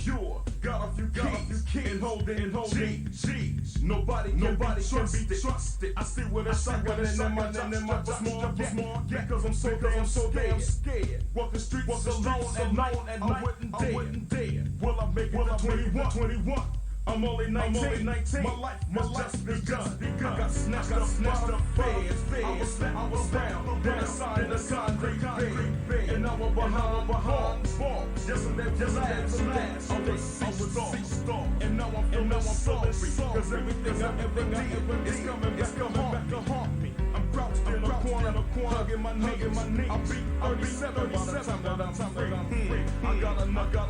Sure. Got a few keys and holding G's. Nobody can be trusted. I see what it's like in my small because I'm so damn scared. Walk the streets alone at night, I wouldn't dare. Will I make it to 21? I'm only 19. My life just begun. I got snatched up feds. I was around in the concrete bed. And now I'm behind bars. Yesterday was last. I was star. And now I'm feeling sorry. Cause everything I ever did is coming back to haunt me. I'm crouched in a corner, hugging my knee. I'll be 37 by the time that I'm free. I got enough bed.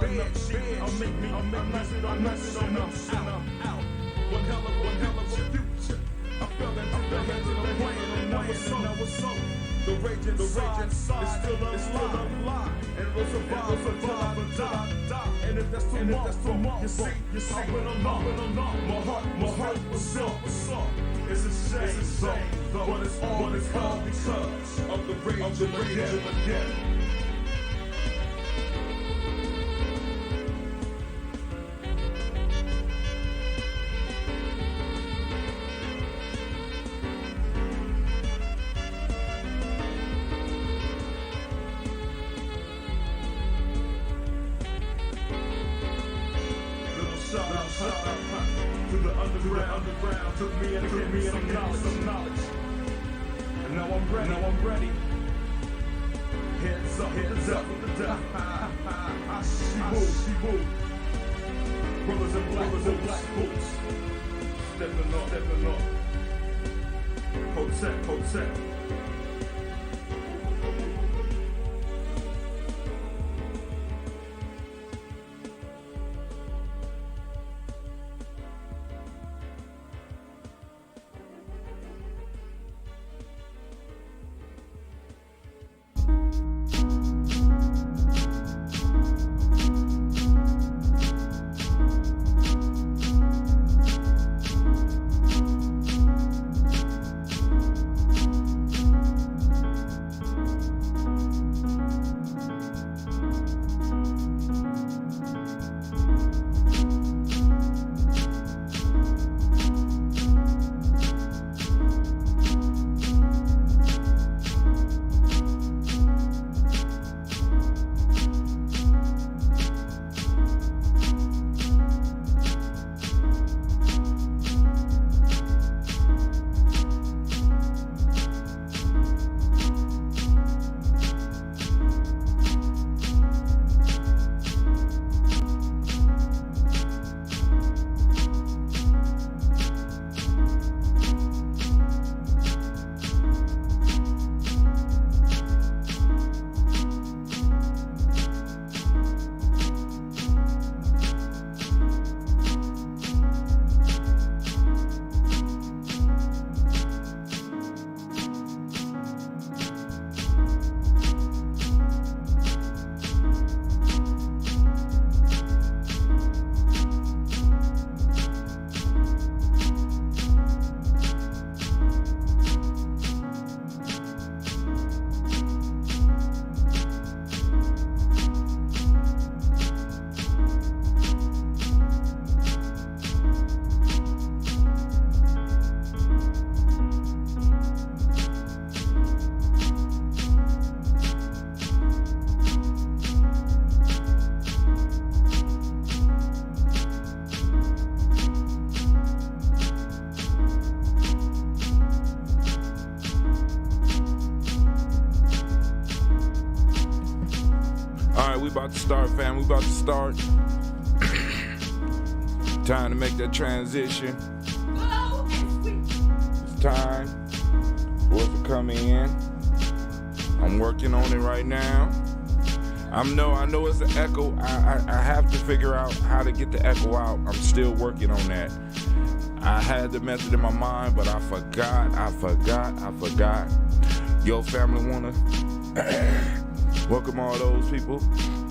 I'll make it enough. Out. One hell of a future. I fell into the hands of the plan, and now it's so. The raging side is still alive, and it will survive until I die. And if that's tomorrow, you see, I went along. My heart was soft. It's a shame, but it's all because of the rage again. To the underground, took me in some knowledge. And now I'm ready. Heads up with the death. I see boo. Brothers in black boots. Stepping up. Protect. about to start, fam. We about to start. Time to make that transition. It's time for us to come in. I'm working on it right now. I know it's an echo. I have to figure out how to get the echo out. I'm still working on that. I had the method in my mind, but I forgot. Yo, family, wanna welcome all those people.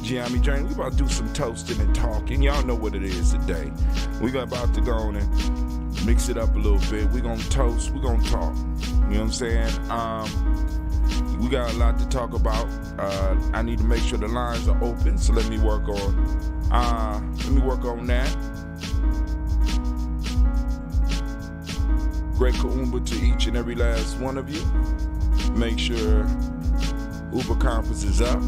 Gye-Nyame journey. We about to do some toasting and talking. Y'all know what it is today. We about to go on and mix it up a little bit. We gonna toast. We gonna talk. You know what I'm saying? We got a lot to talk about. I need to make sure the lines are open, so let me work on that. Great Kuumba to each and every last one of you. Make sure Uber Conference is up.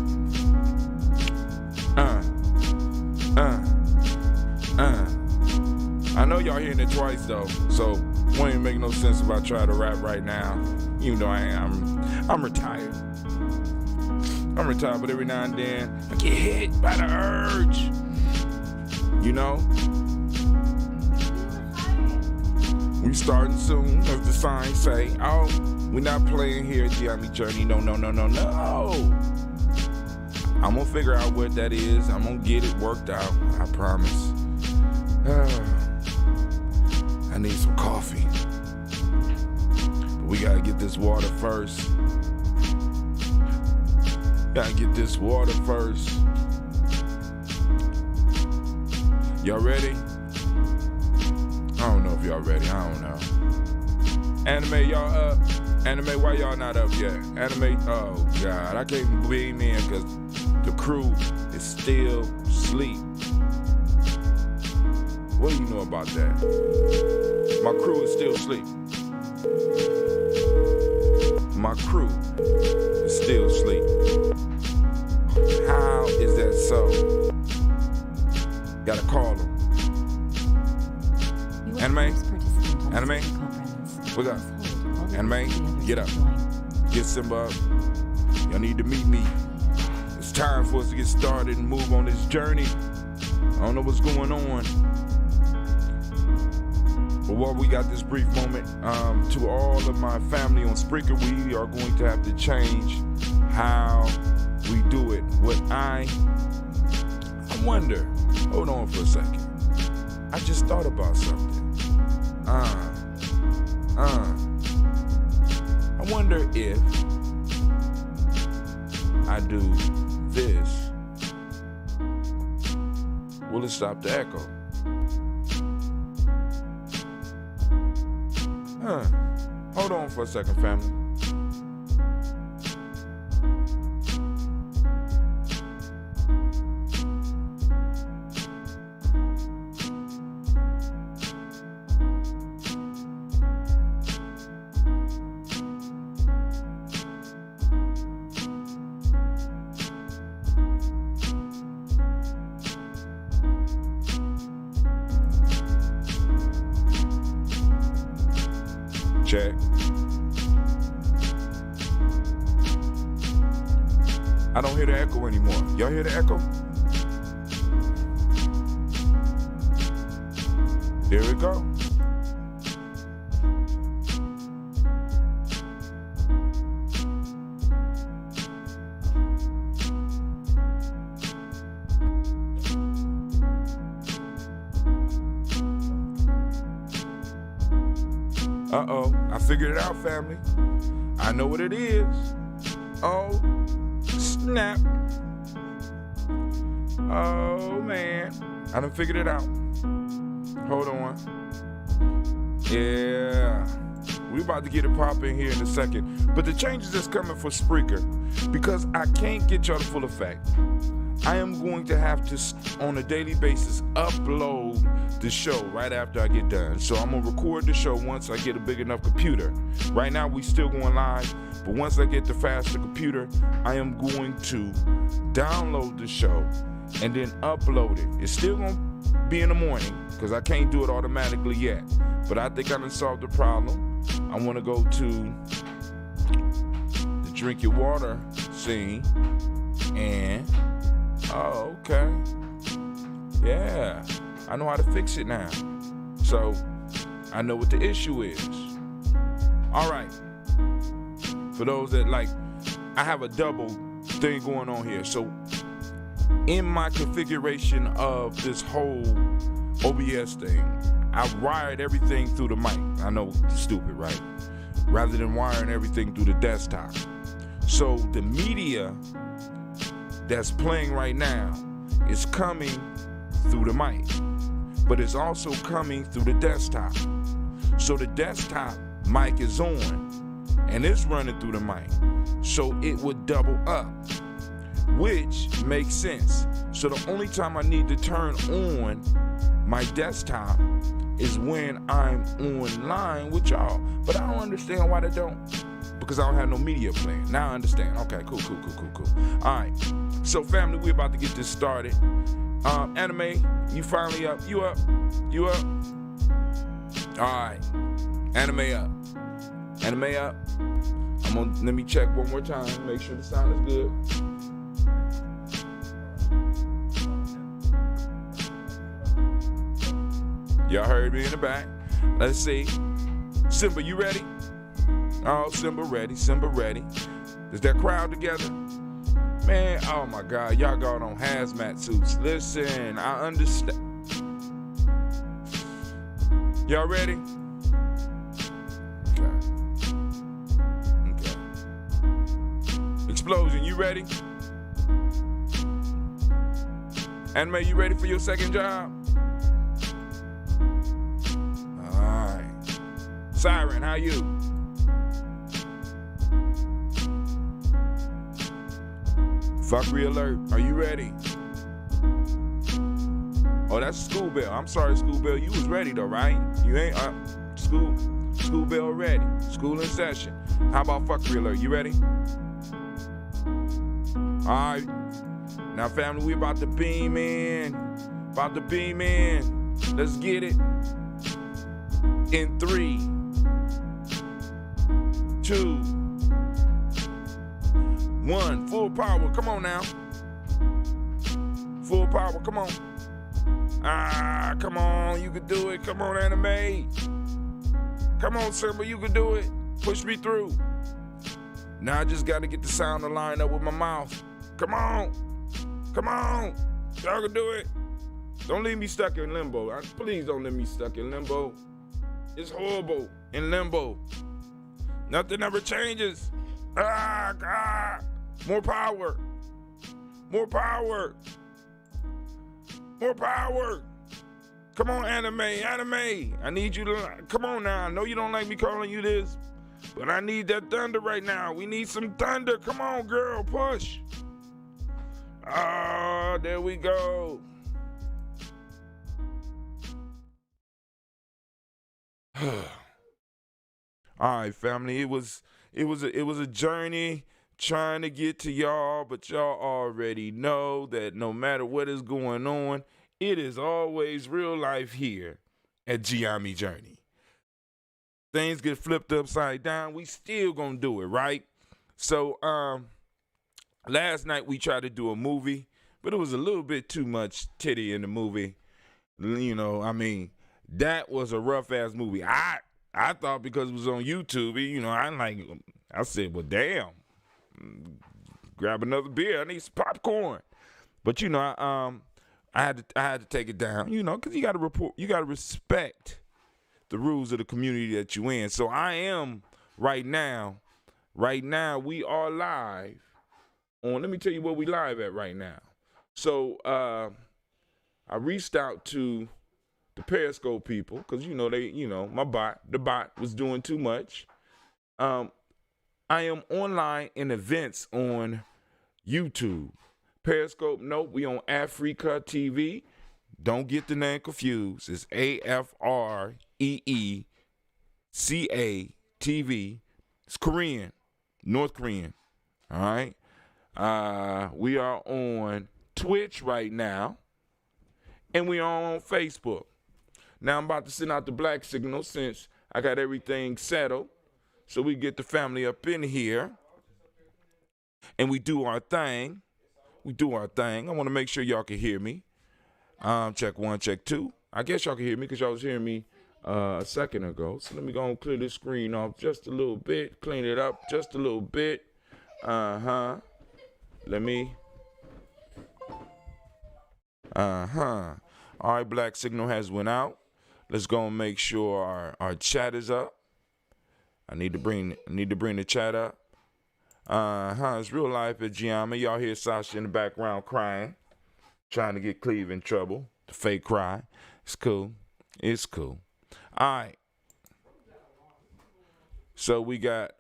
I know y'all hearing it twice though, so it won't even make no sense if I try to rap right now. Even though I'm retired. I'm retired, but every now and then I get hit by the urge. You know? We starting soon, as the signs say. Oh, we're not playing here, Gye-Nyame Journey. No. I'm gonna figure out what that is. I'm gonna get it worked out. I promise. I need some coffee. But we gotta get this water first. Y'all ready? I don't know if y'all ready. I don't know. Anime, y'all up? Anime, why y'all not up yet? Anime, oh God, I can't beam in because the crew is still asleep. What do you know about that? My crew is still asleep. My crew is still asleep. How is that so? Gotta call them. Anime? What's up? Anime, get up. Get Simba up. Y'all need to meet me. It's time for us to get started and move on this journey. I don't know what's going on. But while we got this brief moment, to all of my family on Spreaker, we are going to have to change how we do it. I wonder, hold on for a second. I just thought about something. I wonder if I do this, will it stop the echo? Hold on for a second, family. Check. I don't hear the echo anymore. Y'all hear the echo? There we go. Uh-oh, I figured it out, family. I know what it is. Oh, snap. Oh, man. I done figured it out. Hold on. Yeah. We about to get it popping here in a second. But the changes that's coming for Spreaker, because I can't get y'all the full effect, I am going to have to, on a daily basis, upload the show right after I get done. So I'm going to record the show once I get a big enough computer. Right now, we still going live, but once I get the faster computer, I am going to download the show and then upload it. It's still going to be in the morning because I can't do it automatically yet. But I think I done solved the problem. I want to go to the drink your water scene and... Oh, okay. Yeah, I know how to fix it now. So, I know what the issue is. All right. For those that I have a double thing going on here. So, in my configuration of this whole OBS thing, I wired everything through the mic. I know, stupid, right? Rather than wiring everything through the desktop. So, the media that's playing right now is coming through the mic, but it's also coming through the desktop. So the desktop mic is on, and it's running through the mic. So it would double up, which makes sense. So the only time I need to turn on my desktop is when I'm online with y'all. But I don't understand why they don't. Because I don't have no media plan. Now I understand. Okay, cool. All right. So family, we're about to get this started. Anime, you finally up. You up. All right. Anime up. Let me check one more time. Make sure the sound is good. Y'all heard me in the back. Let's see. Simba, you ready? Oh, Simba ready. Is that crowd together? Man, oh my God, y'all got on hazmat suits. Listen, I understand. Y'all ready? Okay. Explosion, you ready? Anime, you ready for your second job? Alright. Siren, how you? Fuckery alert, are you ready? Oh, that's school bell. I'm sorry, school bell. You was ready though, right? You ain't school bell ready. School in session. How about fuckery alert? You ready? Alright. Now family, we about to beam in. Let's get it. In 3, 2, 1, full power, come on now. Full power, come on. Come on, you can do it. Come on, Anime. Come on, Simba, you can do it. Push me through. Now I just gotta get the sound to line up with my mouth. Come on. Y'all can do it. Don't leave me stuck in limbo. Please don't leave me stuck in limbo. It's horrible in limbo. Nothing ever changes. God. More power. Come on, anime. I need you to, come on now. I know you don't like me calling you this, but I need that thunder right now. We need some thunder. Come on, girl, push. There we go. All right, family. It was a journey trying to get to y'all, but y'all already know that no matter what is going on, it is always real life here at Gye-Nyame Journey. Things get flipped upside down, we still gonna do it, right? So last night we tried to do a movie, but it was a little bit too much titty in the movie. You know, I mean, that was a rough ass movie. I thought because it was on YouTube, you know, I said, well, damn, grab another beer. I need some popcorn. But you know, I had to take it down, you know, because you got to respect the rules of the community that you in. So I am right now we are live on. Let me tell you what we live at right now. So I reached out to the Periscope people because the bot was doing too much. I am online in events on YouTube. Periscope, nope, we on Africa TV. Don't get the name confused. It's AFREECA TV. It's Korean, North Korean. All right. We are on Twitch right now, and we are on Facebook. Now I'm about to send out the black signal since I got everything settled, so we get the family up in here, and we do our thing. I want to make sure y'all can hear me. Check 1, check 2. I guess y'all can hear me because y'all was hearing me a second ago. So let me go and clear this screen off just a little bit. Clean it up just a little bit. Let me. All right, black signal has went out. Let's go and make sure our chat is up. I need to bring the chat up. It's real life at Gye-Nyame. Y'all hear Sasha in the background crying, trying to get Cleve in trouble. The fake cry. It's cool. All right. So we got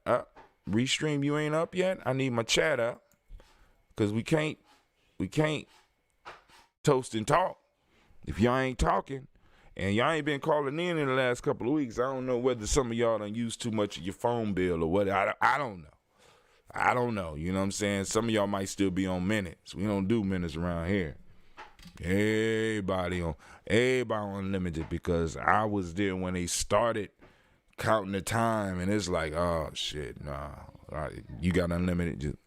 Restream, you ain't up yet? I need my chat up. Because we can't toast and talk if y'all ain't talking. And y'all ain't been calling in the last couple of weeks. I don't know whether some of y'all done used too much of your phone bill or what. I don't know. I don't know. You know what I'm saying? Some of y'all might still be on minutes. We don't do minutes around here. Everybody on unlimited, because I was there when they started counting the time, and it's like, oh shit, nah. You got unlimited, just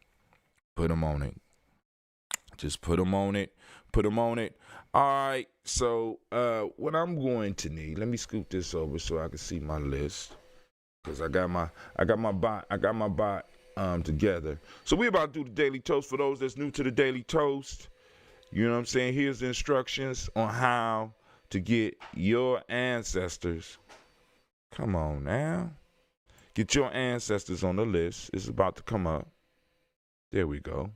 put them on it. Just put them on it. Put them on it. All right. So what I'm going to need, let me scoop this over so I can see my list, because I got my bot together. So we about to do the Daily Toast. For those that's new to the Daily Toast, you know what I'm saying? Here's the instructions on how to get your ancestors. Come on now. Get your ancestors on the list. It's about to come up. There we go.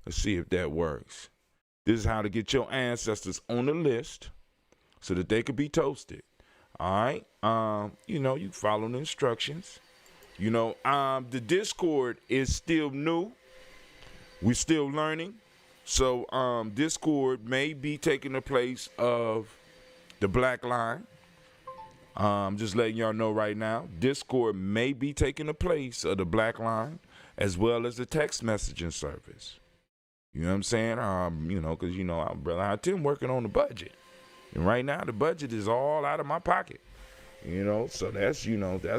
Let's see if that works. This is how to get your ancestors on the list so that they could be toasted. All right. You follow the instructions. The Discord is still new. We're still learning. So Discord may be taking the place of the Black Line. Just letting y'all know right now. Discord may be taking the place of the Black Line as well as the text messaging service. You know what I'm saying? Because, Brother Tim working on the budget. And right now the budget is all out of my pocket. So that's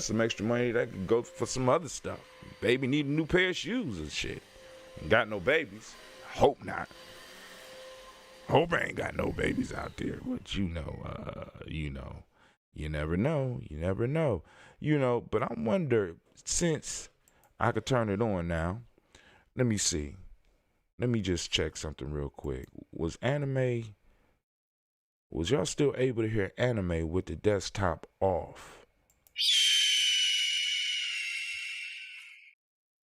some extra money that could go for some other stuff. Baby need a new pair of shoes and shit. Ain't got no babies. Hope not. Hope I ain't got no babies out there. But you never know. You never know. But I wonder, since I could turn it on now, let me see. Let me just check something real quick. Was y'all still able to hear anime with the desktop off?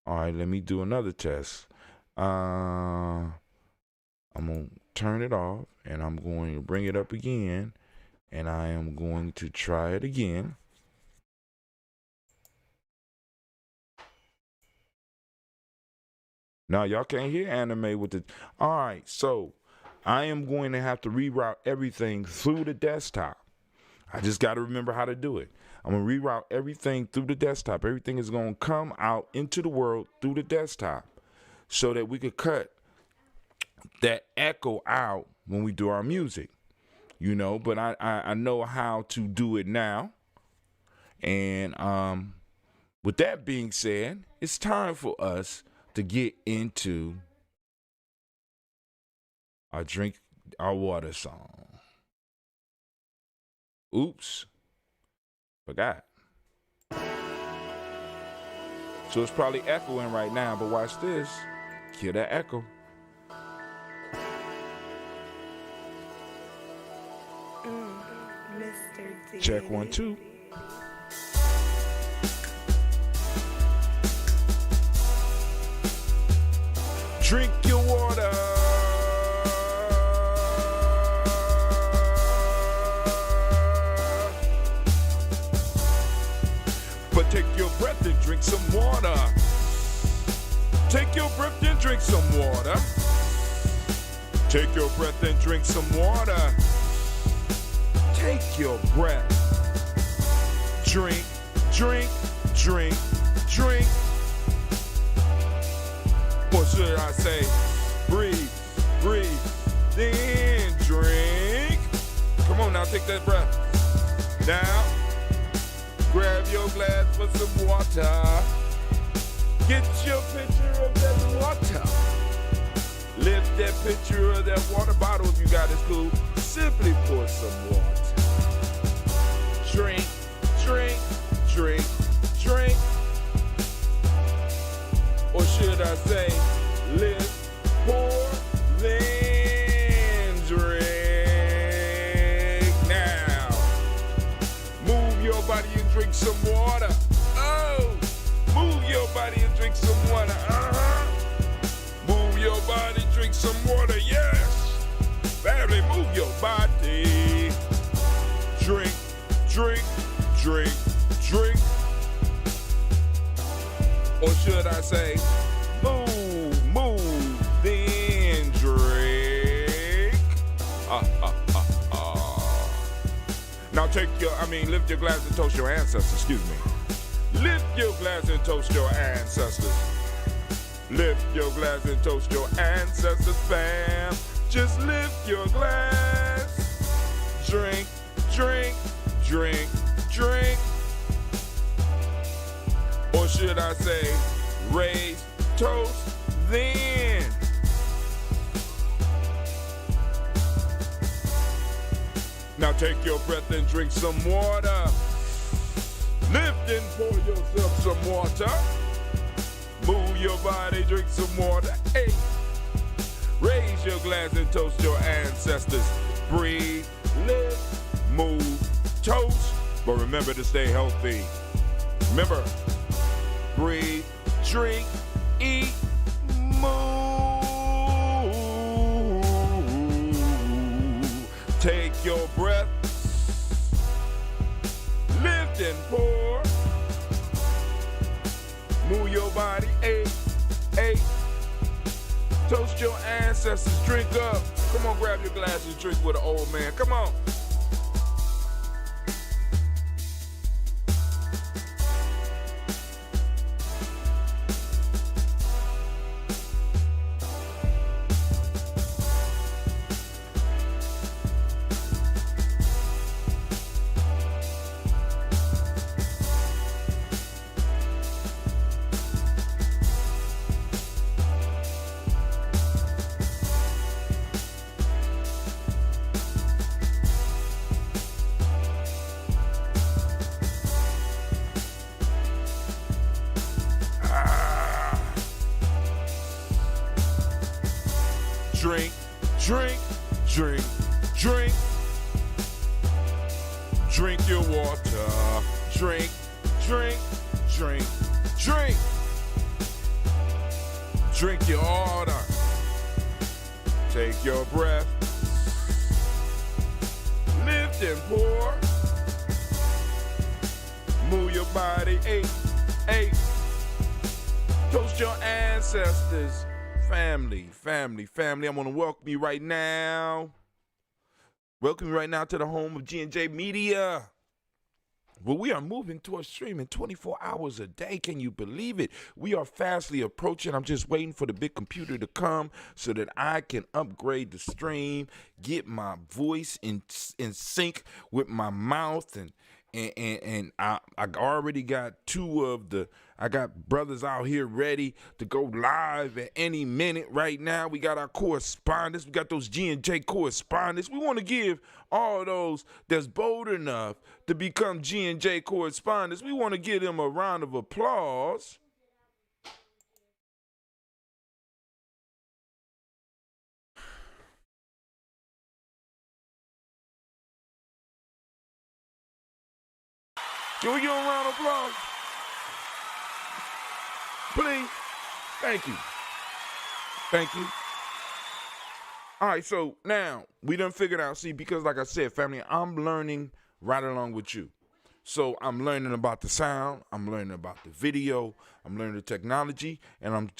All right, let me do another test. I'm going to turn it off, and I'm going to bring it up again, and I am going to try it again. Now, y'all can't hear anime with the... All right, so I am going to have to reroute everything through the desktop. I just got to remember how to do it. I'm going to reroute everything through the desktop. Everything is going to come out into the world through the desktop so that we could cut that echo out when we do our music. But I know how to do it now. And with that being said, it's time for us to get into our Drink Our Water song. Oops. Forgot. So it's probably echoing right now, but watch this. Kill that echo. Check 1, 2. Drink your water. But take your breath and drink some water. Take your breath and drink some water. Take your breath and drink some water. Take your breath. Drink, drink, drink, drink. Or should I say, breathe, breathe, then drink. Come on now, take that breath. Now, grab your glass for some water. Get your pitcher of that water. Lift that pitcher of that water bottle if you got it, cool. Simply pour some water. Drink, drink, drink, drink. Or should I say, lift, pour, then drink. Now, move your body and drink some water. Oh, move your body and drink some water. Move your body, drink some water, yes. Family, move your body. Drink, drink, drink, should I say, move, then drink. Now lift your glass and toast your ancestors, excuse me. Lift your glass and toast your ancestors. Lift your glass and toast your ancestors, fam. Just lift your glass. Drink, drink, drink, drink. Or should I say, raise, toast, then. Now take your breath and drink some water. Lift and pour yourself some water. Move your body, drink some water. Hey. Raise your glass and toast your ancestors. Breathe, live, move, toast. But remember to stay healthy. Remember, breathe, drink, eat, move. Take your breath. Lift and pour. Move your body, eight. Toast your ancestors, drink up. Come on, grab your glass and drink with an old man. Come on. Drink, drink, drink, drink. Drink your water. Drink, drink, drink, drink. Drink your order. Take your breath. Lift and pour. Move your body. Eight. Toast your ancestors. Family. I want to welcome you right now. Welcome you right now to the home of G&J Media. Well, we are moving towards streaming 24 hours a day. Can you believe it? We are fastly approaching. I'm just waiting for the big computer to come so that I can upgrade the stream, get my voice in sync with my mouth, and I already got I got brothers out here ready to go live at any minute right now. We got our correspondents. We got those G&J correspondents. We want to give all those that's bold enough to become G&J correspondents, we want to give them a round of applause. Can we give them a round of applause? Please. Thank you. All right, so now we done figured out, because like I said, family, I'm learning right along with you. So I'm learning about the sound, I'm learning about the video, I'm learning the technology, and I'm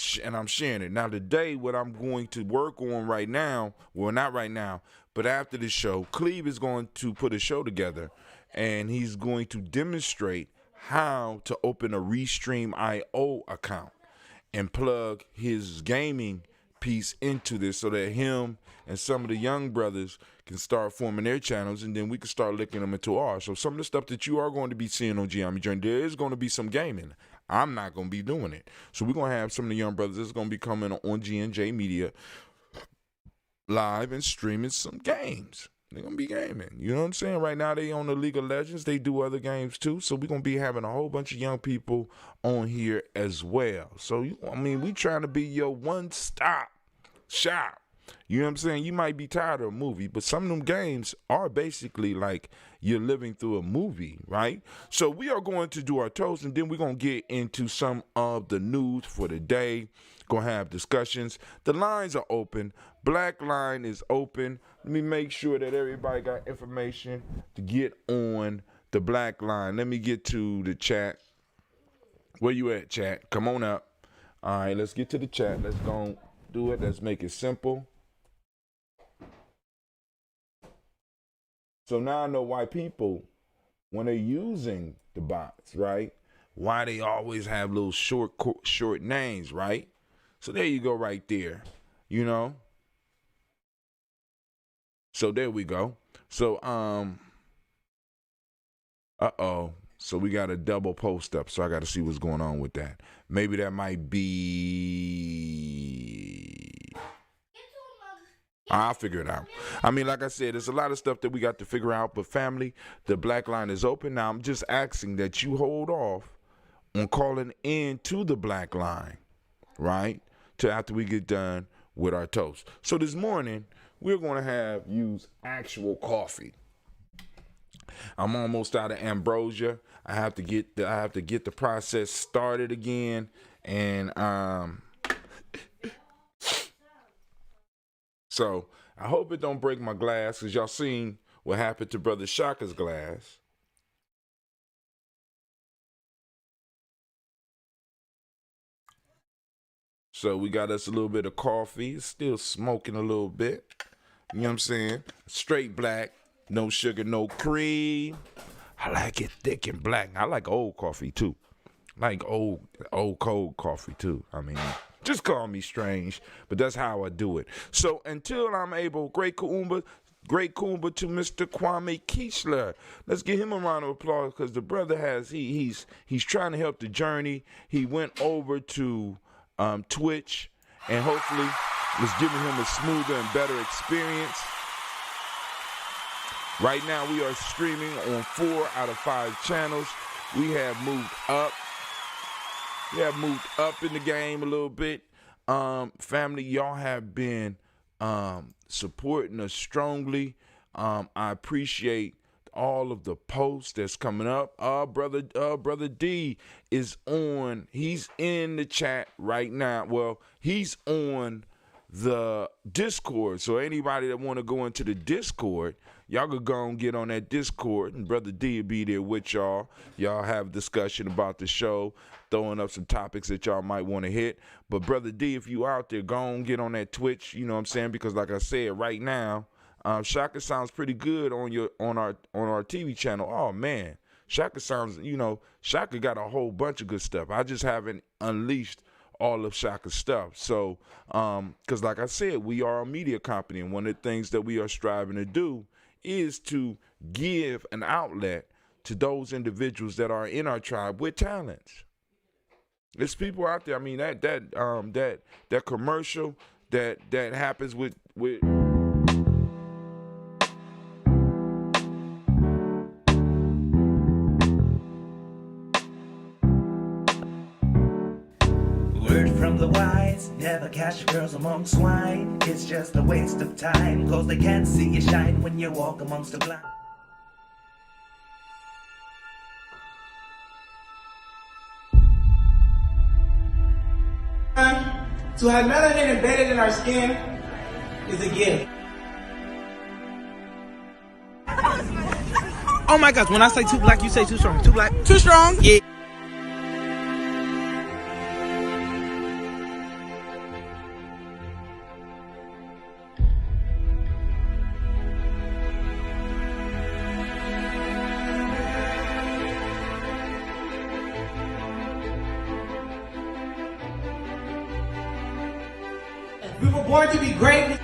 sharing it. Now today, what I'm going to work on right now, well, not right now, but after the show, Cleve is going to put a show together, and he's going to demonstrate how to open a Restream.io account and plug his gaming piece into this so that him and some of the young brothers can start forming their channels, and then we can start linking them into ours. So some of the stuff that you are going to be seeing on Gye-Nyame Journey, there is going to be some gaming. I'm not going to be doing it. So we're going to have some of the young brothers that's going to be coming on G&J Media live and streaming some games. They're going to be gaming. You know what I'm saying? Right now, they on the League of Legends. They do other games, too. So we're going to be having a whole bunch of young people on here as well. So, we trying to be your one-stop shop. You know what I'm saying? You might be tired of a movie, but some of them games are basically like you're living through a movie, right? So we are going to do our toast, and then we're going to get into some of the news for the day. Going to have discussions. The lines are open. Black line is open. Let me make sure that everybody got information to get on the black line. Let me get to the chat. Where you at, chat? Come on up. All right, let's get to the chat. Let's go do it. Let's make it simple. So now I know why people, when they're using the bots, right? Why they always have little short names, right? So there you go right there, you know? So there we go. So, So we got a double post up. So I got to see what's going on with that. Maybe that might be... I'll figure it out. I mean, like I said, there's a lot of stuff that we got to figure out. But family, the black line is open. Now, I'm just asking that you hold off on calling in to the black line, right? Till after we get done with our toast. So this morning, we're going to use actual coffee. I'm almost out of ambrosia. I have to get the process started again, and so I hope it don't break my glass, because y'all seen what happened to Brother Shaka's glass. So we got us a little bit of coffee. It's still smoking a little bit. You know what I'm saying? Straight black, no sugar, no cream. I like it thick and black. I like old coffee too. I like old cold coffee too. I mean, just call me strange, but that's how I do it. So until I'm able, great Kuumba to Mr. Kwame Keishler. Let's give him a round of applause, because the brother he's trying to help the journey. He went over to Twitch, and hopefully it's giving him a smoother and better experience. Right now we are streaming on 4 out of 5 channels. We have moved up. We have moved up in the game a little bit. Family, y'all have been supporting us strongly. I appreciate all of the posts that's coming up. Brother D is on. He's in the chat right now. Well, he's on the Discord. So anybody that want to go into the Discord, y'all could go and get on that Discord, and Brother D will be there with y'all. Y'all have a discussion about the show, throwing up some topics that y'all might want to hit. But Brother D, if you out there, go and get on that Twitch, you know what I'm saying? Because like I said, right now, Shaka sounds pretty good on our TV channel. Oh man, Shaka sounds, Shaka got a whole bunch of good stuff. I just haven't unleashed all of Shaka's stuff. So, because like I said, we are a media company, and one of the things that we are striving to do is to give an outlet to those individuals that are in our tribe with talents. There's people out there. I mean, that commercial that happens with. From the wise, never catch girls among swine. It's just a waste of time, cause they can't see you shine when you walk amongst the blind. To have melanin embedded in our skin is a gift. Oh my gosh, when I say too black, you say too strong. Too black? Too strong? Yeah. We were born to be great.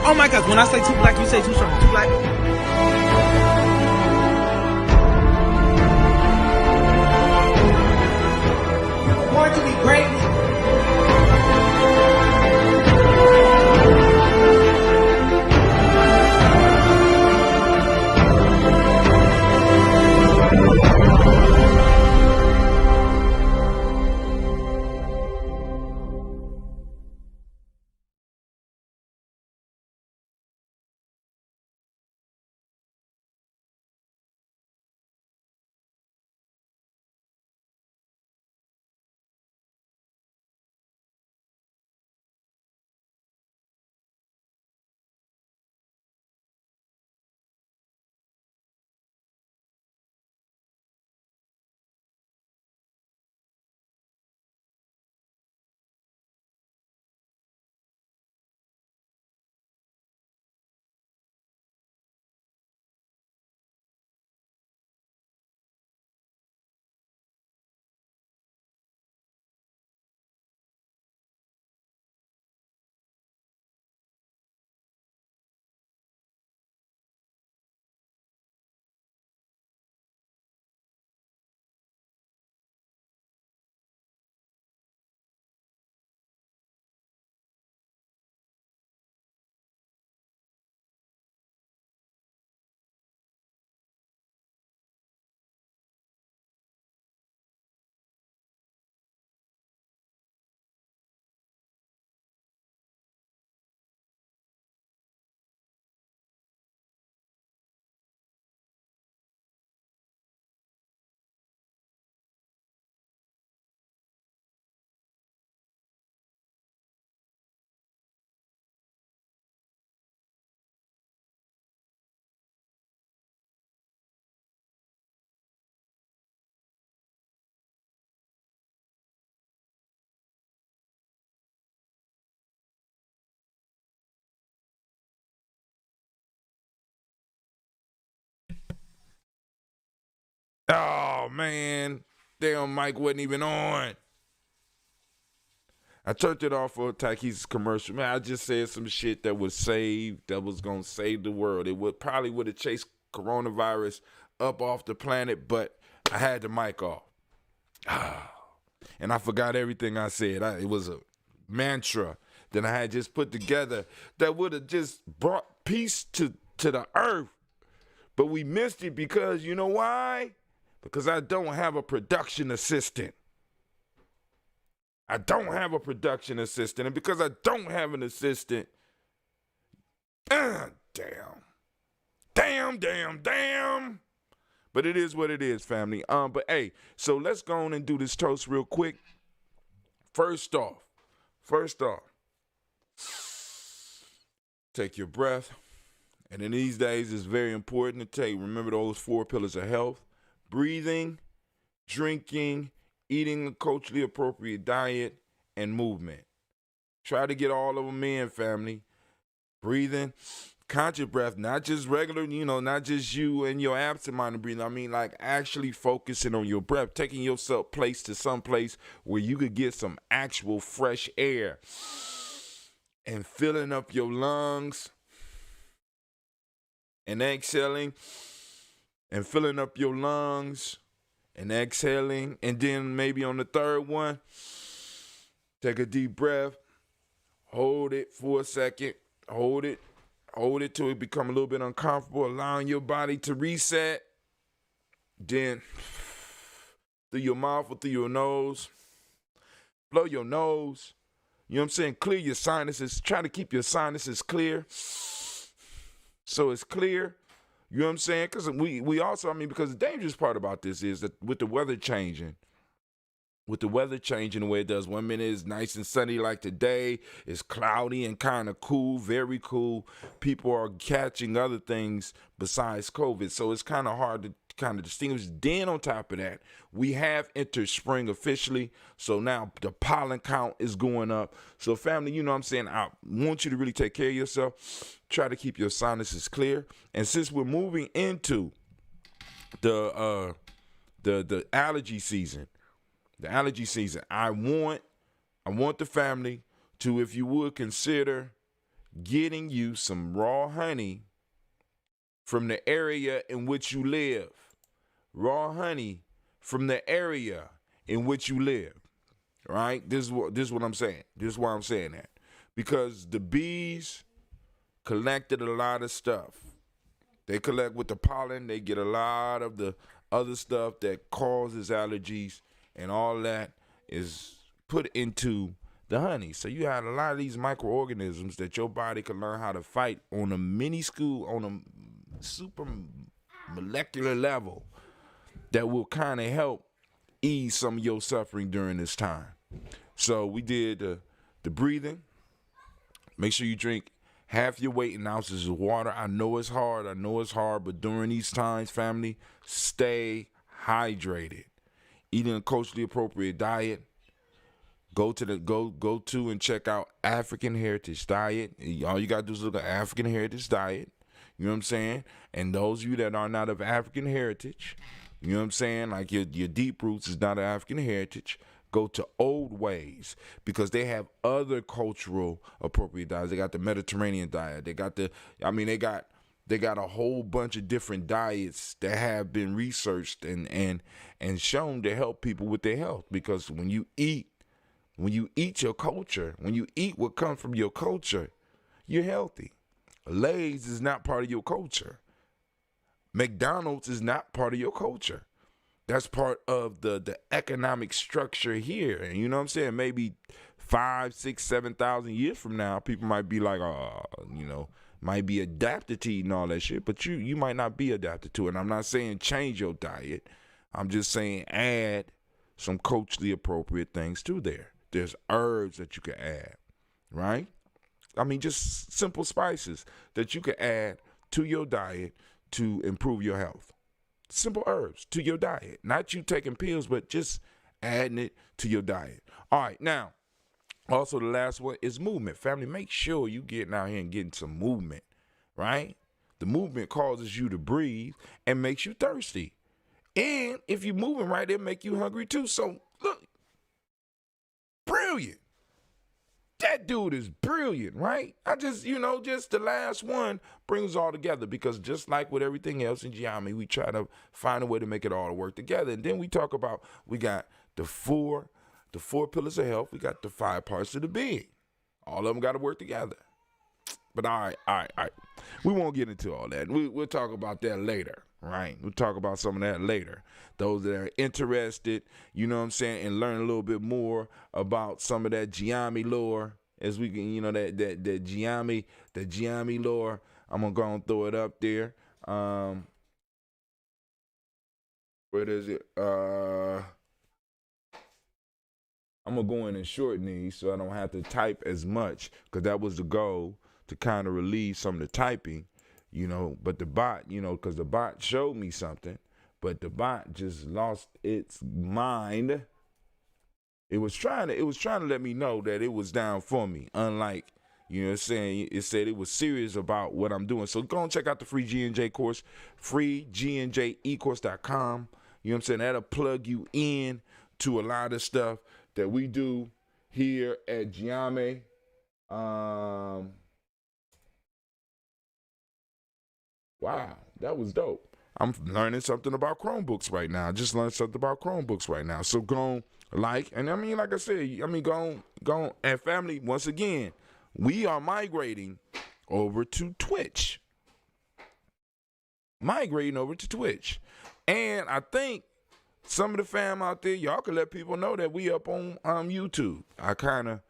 Oh my gosh, when I say too black, you say too strong. Too black? Oh, man. Damn, mic wasn't even on. I turned it off for a Takis commercial. Man, I just said some shit that was going to save the world. It probably would have chased coronavirus up off the planet, but I had the mic off. And I forgot everything I said. It was a mantra that I had just put together that would have just brought peace to the earth. But we missed it because, you know why? Because I don't have a production assistant. I don't have a production assistant. And because I don't have an assistant, damn. But it is what it is, family. But hey, so let's go on and do this toast real quick. First off, take your breath. And in these days, it's very important to remember those 4 pillars of health: breathing, drinking, eating a culturally appropriate diet, and movement. Try to get all of them in, family. Breathing, conscious breath, not just regular, not just you and your absent-minded breathing. I mean, like actually focusing on your breath, taking yourself to some place where you could get some actual fresh air and filling up your lungs and exhaling and filling up your lungs and exhaling. And then maybe on the third one, take a deep breath, hold it for a second, hold it till it become a little bit uncomfortable, allowing your body to reset. Then through your mouth or through your nose, blow your nose. You know what I'm saying? Clear your sinuses. Try to keep your sinuses clear so it's clear. You know what I'm saying? Because we also, because the dangerous part about this is that with the weather changing the way it does, 1 minute is nice and sunny like today, it's cloudy and kind of cool, very cool. People are catching other things besides COVID, so it's kind of hard to kind of distinguish. Then on top of that, we have entered spring officially, so now the pollen count is going up. So family, you know what I'm saying, I want you to really take care of yourself. Try to keep your sinuses clear. And since we're moving into the allergy season, I want the family to, if you would, consider getting you some raw honey from the area in which you live. Raw honey from the area in which you live. Right? This is what I'm saying. This is why I'm saying that. Because the bees collected a lot of stuff. They collect with the pollen. They get a lot of the other stuff that causes allergies, and all that is put into the honey. So you have a lot of these microorganisms that your body can learn how to fight on a super molecular level that will kind of help ease some of your suffering during this time. So we did the breathing. Make sure you drink half your weight in ounces of water. I know it's hard, but during these times, family, stay hydrated. Eating a culturally appropriate diet. Go to and check out African Heritage Diet. All you gotta do is look at African Heritage Diet. You know what I'm saying? And those of you that are not of African heritage, you know what I'm saying? Like your deep roots is not of African heritage. Go to Old Ways, because they have other cultural appropriate diets. They got the Mediterranean diet. They got a whole bunch of different diets that have been researched and shown to help people with their health. Because when you eat your culture, when you eat what comes from your culture, you're healthy. Lay's is not part of your culture. McDonald's is not part of your culture. That's part of the economic structure here. And you know what I'm saying? Maybe 5, 6, 7,000 years from now, people might be like, might be adapted to eating all that shit, but you might not be adapted to it. And I'm not saying change your diet. I'm just saying add some culturally appropriate things to there. There's herbs that you can add, right? Just simple spices that you can add to your diet to improve your health. Simple herbs to your diet. Not you taking pills, but just adding it to your diet. All right, now, also the last one is movement. Family, make sure you getting out here and getting some movement, right? The movement causes you to breathe and makes you thirsty. And if you're moving right, it'll make you hungry too. So, look, brilliant. That dude is brilliant, right? Just the last one brings all together, because just like with everything else in Gye-Nyame, we try to find a way to make it all work together. And then we talk about, we got the four pillars of health. We got the 5 parts of the being. All of them got to work together. But all right. We won't get into all that. We'll talk about that later, right? We'll talk about some of that later. Those that are interested, you know what I'm saying, and learn a little bit more about some of that Gye-Nyame lore, as we can, that Gye-Nyame lore. I'm going to go and throw it up there. Where is it? I'm going to go in and shorten these so I don't have to type as much, because that was the goal, to kind of relieve some of the typing, but the bot, because the bot showed me something, but the bot just lost its mind. It was trying to let me know that it was down for me, unlike, it said it was serious about what I'm doing. So go and check out the free G&J course, freegnjecourse.com. You know what I'm saying? That'll plug you in to a lot of stuff that we do here at Gye-Nyame. Wow, that was dope. I'm learning something about Chromebooks right now. I just learned something about Chromebooks right now. So go like I said, go and family, once again, we are migrating over to Twitch. And I think some of the fam out there, y'all can let people know that we up on YouTube. I kind of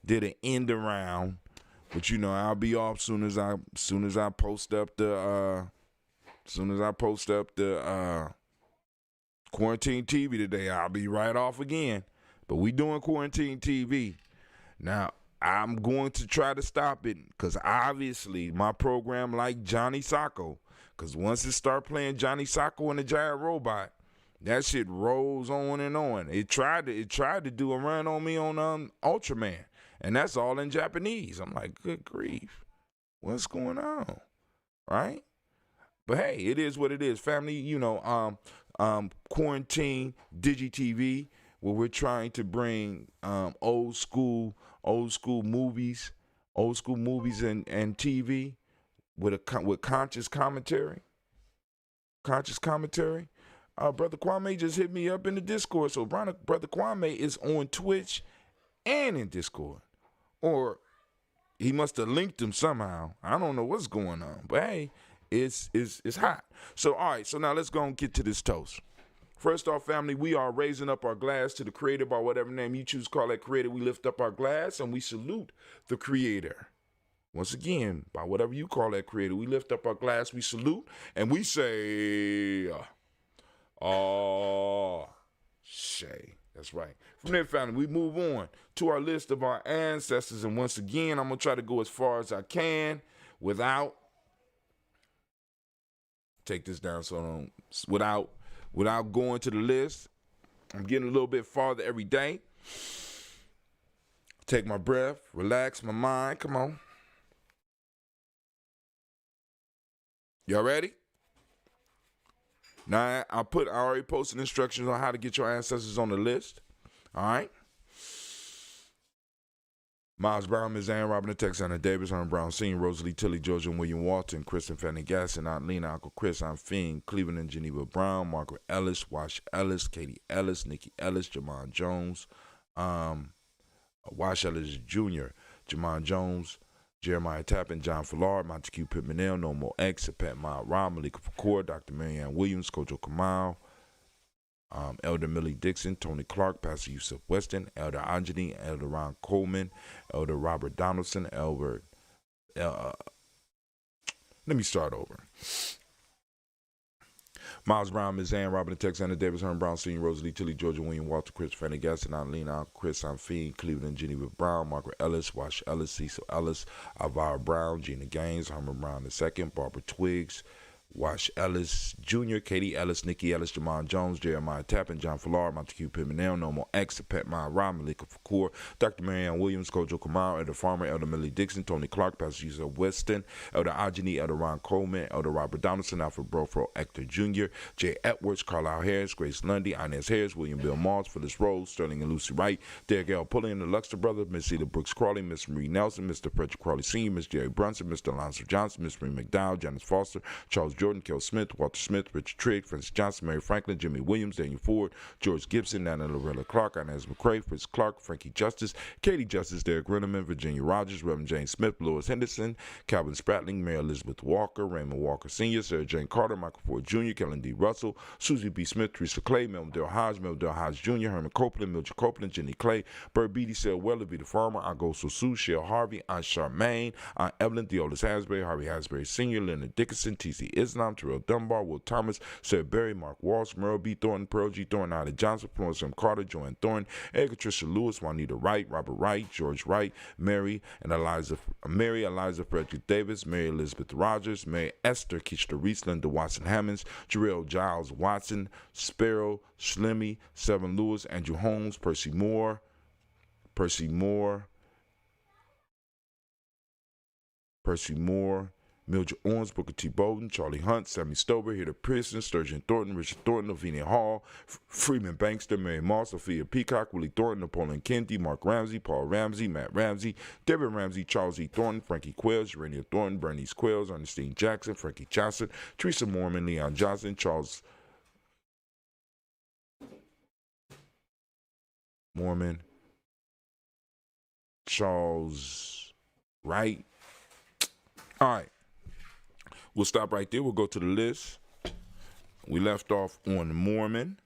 did an end around, but I'll be off soon as I post up the Quarantine TV today. I'll be right off again. But we doing Quarantine TV. Now, I'm going to try to stop it, because obviously my program, like Johnny Sacco, because once it start playing Johnny Sacco and the Giant Robot, that shit rolls on and on. It tried to do a run on me on Ultraman, and that's all in Japanese. I'm like, good grief, what's going on, right? But hey, it is what it is, family. Quarantine Digi TV, where we're trying to bring old school movies and TV with conscious commentary. Brother Kwame just hit me up in the Discord. So Brother Kwame is on Twitch and in Discord. Or he must have linked them somehow. I don't know what's going on. But hey, it's hot. So all right, so now let's go and get to this toast. First off, family, we are raising up our glass to the creator, by whatever name you choose to call that creator. We lift up our glass and we salute the creator. Once again, by whatever you call that creator, we lift up our glass, we salute, and we say, Shay. That's right. From there, family, we move on to our list of our ancestors. And once again, I'm going to try to go as far as I can without, take this down without going to the list. I'm getting a little bit farther every day. Take my breath, relax my mind. Come on. Y'all ready? Now, I already posted instructions on how to get your ancestors on the list. All right? Miles Brown, Ms. Ann, Robin Texana Davis, Herman Brown Sr., Rosalie Tilly, Georgia and William Walton, Kristen Fanny Gasson, Aunt Lena, Uncle Chris, Aunt Fiend, Cleveland and Geneva Brown, Margaret Ellis, Wash Ellis, Katie Ellis, Nikki Ellis, Jamon Jones, Wash Ellis Jr., Jamon Jones, Jeremiah Tappan, John Fallard, Montague Pittmanell, No More X, Pat Ma Ra, Malika Fakor, Dr. Marianne Williams, Kojo Kamal, Elder Millie Dixon, Tony Clark, Pastor Yusuf Weston, Elder Anjani, Elder Ron Coleman, Elder Robert Donaldson, let me start over. Miles Brown, Ms. Ann, Robin Texana Davis, Herman Brown Sr., Rosalie Tilly, Georgia William Walter, Chris Fanny Gaston, Aunt Lena, Chris Fiend, Cleveland, Geneva Brown, Margaret Ellis, Wash Ellis, Cecil Ellis, Alvara Brown, Gina Gaines, Herman Brown II, Barbara Twiggs, Wash Ellis Jr., Katie Ellis, Nikki Ellis, Jamon Jones, Jeremiah Tappan, John Fallar, Montague Pimenel, No More X, Pet My Rob, Malika Fakur, Dr. Marianne Williams, Kojo Kamara, Elder Farmer, Elder Millie Dixon, Tony Clark, Pastor Yusuf Weston, Elder Ajani, Elder Ron Coleman, Elder Robert Donaldson, Alfred Brofro, Hector Jr., Jay Edwards, Carlisle Harris, Grace Lundy, Inez Harris, William Bill Moss, Phyllis Rose, Sterling and Lucy Wright, Derek L. Pullian, the Luxter Brothers, Miss Eda Brooks Crawley, Miss Marie Nelson, Mr. Frederick Crawley Sr., Miss Jerry Brunson, Mr. Alonzo Johnson, Miss Marie McDowell, Janice Foster, Charles Jordan, Kel Smith, Walter Smith, Richard Trigg, Francis Johnson, Mary Franklin, Jimmy Williams, Daniel Ford, George Gibson, Nana Loretta Clark, Inez McCrae, Fritz Clark, Frankie Justice, Katie Justice, Derek Renneman, Virginia Rogers, Reverend James Smith, Lois Henderson, Calvin Spratling, Mary Elizabeth Walker, Raymond Walker Sr., Sarah Jane Carter, Michael Ford Jr., Kellen D. Russell, Susie B. Smith, Teresa Clay, Melville Hodge, Jr., Herman Copeland, Mildred Copeland, Jenny Clay, Bert Beatty, Sarah Weller, Vita Farmer, Agosto Sue, Shell Harvey, Aunt Charmaine, Aunt Evelyn, Theolis Hasbury, Harvey Hasbury Sr., Leonard Dickinson, T.C. Islam, Terrell Dunbar, Will Thomas, Sarah Berry, Mark Walsh, Merle B. Thornton, Pearl G. Thornton, Ida Johnson, Florence M. Carter, Joanne Thornton, Edgar Tricia Lewis, Juanita Wright, Robert Wright, George Wright, Mary Eliza Frederick Davis, Mary Elizabeth Rogers, Mary Esther Keisha Reese, Linda Watson Hammonds, Jarrell Giles Watson, Sparrow, Slimmy, Seven Lewis, Andrew Holmes, Percy Moore, Mildred Owens, Booker T. Bowden, Charlie Hunt, Sammy Stover, Hida Pearson, Sturgeon Thornton, Richard Thornton, Lavinia Hall, Freeman Bankster, Mary Moss, Sophia Peacock, Willie Thornton, Napoleon Kennedy, Mark Ramsey, Paul Ramsey, Matt Ramsey, Deborah Ramsey, Charles E. Thornton, Frankie Quells, Urania Thornton, Bernice Quells, Ernestine Jackson, Frankie Johnson, Teresa Mormon, Leon Johnson, Charles Mormon, Charles Wright. All right. We'll stop right there. We'll go to the list. We left off on the Mormon.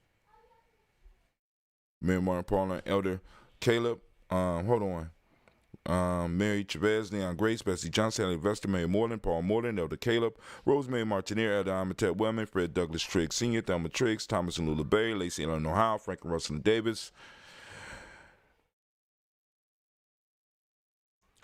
Mary Martin Paula, Elder Caleb. Mary Chavez, Leon Grace, Bessie Johnson, Ellie Vester, Mary Moreland, Paul Moreland, Elder Caleb, Rosemary Martinier, Elder Amatet Wellman, Fred Douglas Triggs Sr., Thelma Triggs, Thomas and Lula Berry, Lacey Ellen Ohio, Frank and Russell Davis,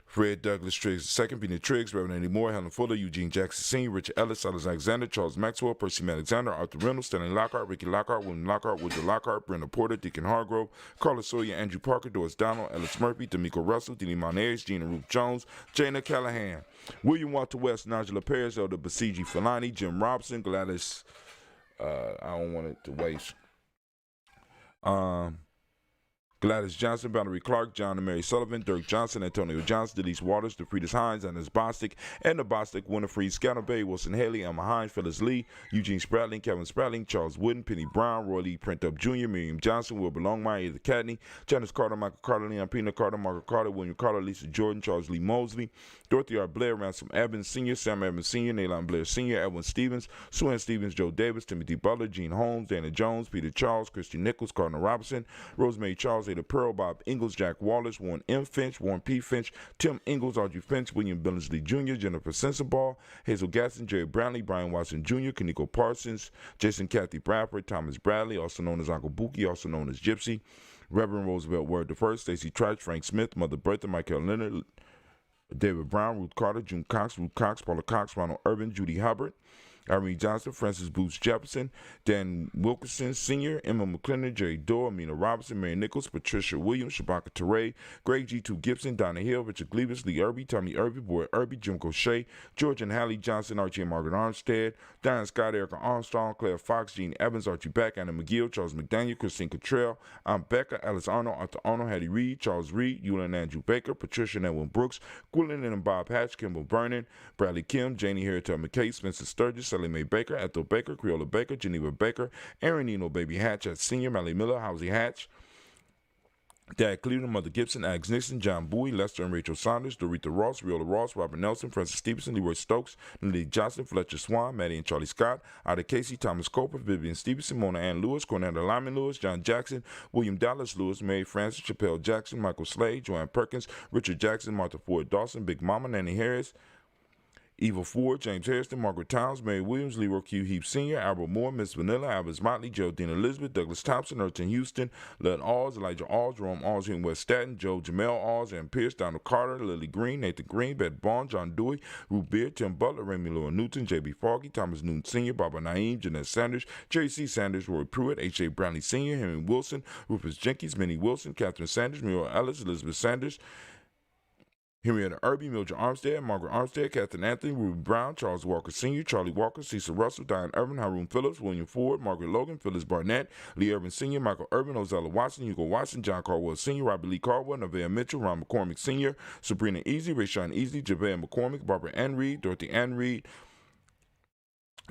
Fred Douglas Triggs II, Peter Triggs, Reverend Andy Moore, Helen Fuller, Eugene Jackson Sr., Richard Ellis, Silas Alexander, Charles Maxwell, Percy Alexander, Arthur Reynolds, Stanley Lockhart, Ricky Lockhart, William Lockhart, Woodrow Lockhart, Brenda Porter, Deacon Hargrove, Carlos Sawyer, Andrew Parker, Doris Donald, Ellis Murphy, D'Amico Russell, Dini Monares, Gina Ruth Jones, Jana Callahan, William Walter West, Nigella Paris, Elder Basiji Falani, Jim Robson, Gladys, I don't want it to waste. Gladys Johnson, Valerie Clark, John and Mary Sullivan, Dirk Johnson, Antonio Johnson, Denise Waters, DeFridas Hines, Annis Bostic, Edna Bostic, Winifred Scatterbay, Wilson Haley, Emma Hines, Phyllis Lee, Eugene Spratling, Kevin Spratling, Charles Wooden, Penny Brown, Roy Lee Printup Jr., Miriam Johnson, Wilbur Longmire, Edith Cadney, Janice Carter, Michael Carter, Leon Pina Carter, Margaret Carter, William Carter, Lisa Jordan, Charles Lee Mosley, Dorothy R. Blair, Ransom Evans Sr., Sam Evans Sr., Nayland Blair Sr., Edwin Stevens, Sue Ann Stevens, Joe Davis, Timothy Butler, Gene Holmes, Dana Jones, Peter Charles, Christian Nichols, Cardinal Robinson, Rosemary Charles, Ada Pearl, Bob Ingalls, Jack Wallace, Warren M. Finch, Warren P. Finch, Tim Ingalls, Audrey Finch, William Billingsley Jr., Jennifer Sensabaugh, Hazel Gaston, Jerry Brownlee, Brian Watson Jr., Kaniko Parsons, Jason Kathy Bradford, Thomas Bradley, also known as Uncle Buki, also known as Gypsy, Reverend Roosevelt Word I, Stacey Trash, Frank Smith, Mother Bertha, Michael Leonard, David Brown, Ruth Carter, June Cox, Ruth Cox, Paula Cox, Ronald Urban, Judy Hubbard, Irene Johnson, Francis Booth Jefferson, Dan Wilkerson Sr., Emma McClendon, Jerry Dorr, Amina Robinson, Mary Nichols, Patricia Williams, Shabaka Teray, Greg G2 Gibson, Donna Hill, Richard Gleavis, Lee Irby, Tommy Irby, Boy Irby, Jim Gaucher, George and Hallie Johnson, Archie and Margaret Armstead, Diane Scott, Erica Armstrong, Claire Fox, Gene Evans, Archie Beck, Anna McGill, Charles McDaniel, Christine Cottrell, Becca, Alice Arnold, Arthur Arnold, Hattie Reed, Charles Reed, Eula and Andrew Baker, Patricia and Edwin Brooks, Gwilyn and Bob Hatch, Kimball Vernon, Bradley Kim, Janie Harriet McKay, Spencer Sturgis, Sally Mae Baker, Ethel Baker, Creola Baker, Geneva Baker, Aaron Eno Baby Hatch at Senior, Mally Miller, Housie Hatch, Dad Cleveland, Mother Gibson, Alex Nixon, John Bowie, Lester and Rachel Saunders, Dorita Ross, Riola Ross, Robert Nelson, Francis Stevenson, Leroy Stokes, Lily Johnson, Fletcher Swan, Maddie and Charlie Scott, Ida Casey, Thomas Coper, Vivian Stevenson, Mona Ann Lewis, Cornetta Lyman Lewis, John Jackson, William Dallas Lewis, Mary Francis, Chappelle Jackson, Michael Slade, Joanne Perkins, Richard Jackson, Martha Ford Dawson, Big Mama, Nanny Harris, Eva Ford, James Harrison, Margaret Towns, Mary Williams, Leroy Q. Heap Sr., Albert Moore, Miss Vanilla, Albert Motley, Geraldine Elizabeth, Douglas Thompson, Urton Houston, Led Alls, Elijah Alls, Jerome Alls here in West Staten, Joe Jamel Alls, Ann Pierce, Donald Carter, Lily Green, Nathan Green, Beth Bond, John Dewey, Ruth Beard, Tim Butler, Remy Lewis Newton, J.B. Foggy, Thomas Newton Sr., Barbara Naeem, Jeanette Sanders, Jerry C. Sanders, Roy Pruitt, H.A. Brownlee Sr., Henry Wilson, Rufus Jenkins, Minnie Wilson, Catherine Sanders, Muriel Ellis, Elizabeth Sanders, Henrietta Irby, Mildred Armstead, Margaret Armstead, Catherine Anthony, Ruby Brown, Charles Walker Sr., Charlie Walker, Cecil Russell, Diane Irvin, Haroon Phillips, William Ford, Margaret Logan, Phyllis Barnett, Lee Irvin Sr., Michael Irvin, Ozella Watson, Hugo Watson, John Caldwell Sr., Robert Lee Caldwell, Nevaeh Mitchell, Ron McCormick Sr., Sabrina Easy, Rayshawn Easy, Javea McCormick, Barbara Ann Reed, Dorothy Ann Reed,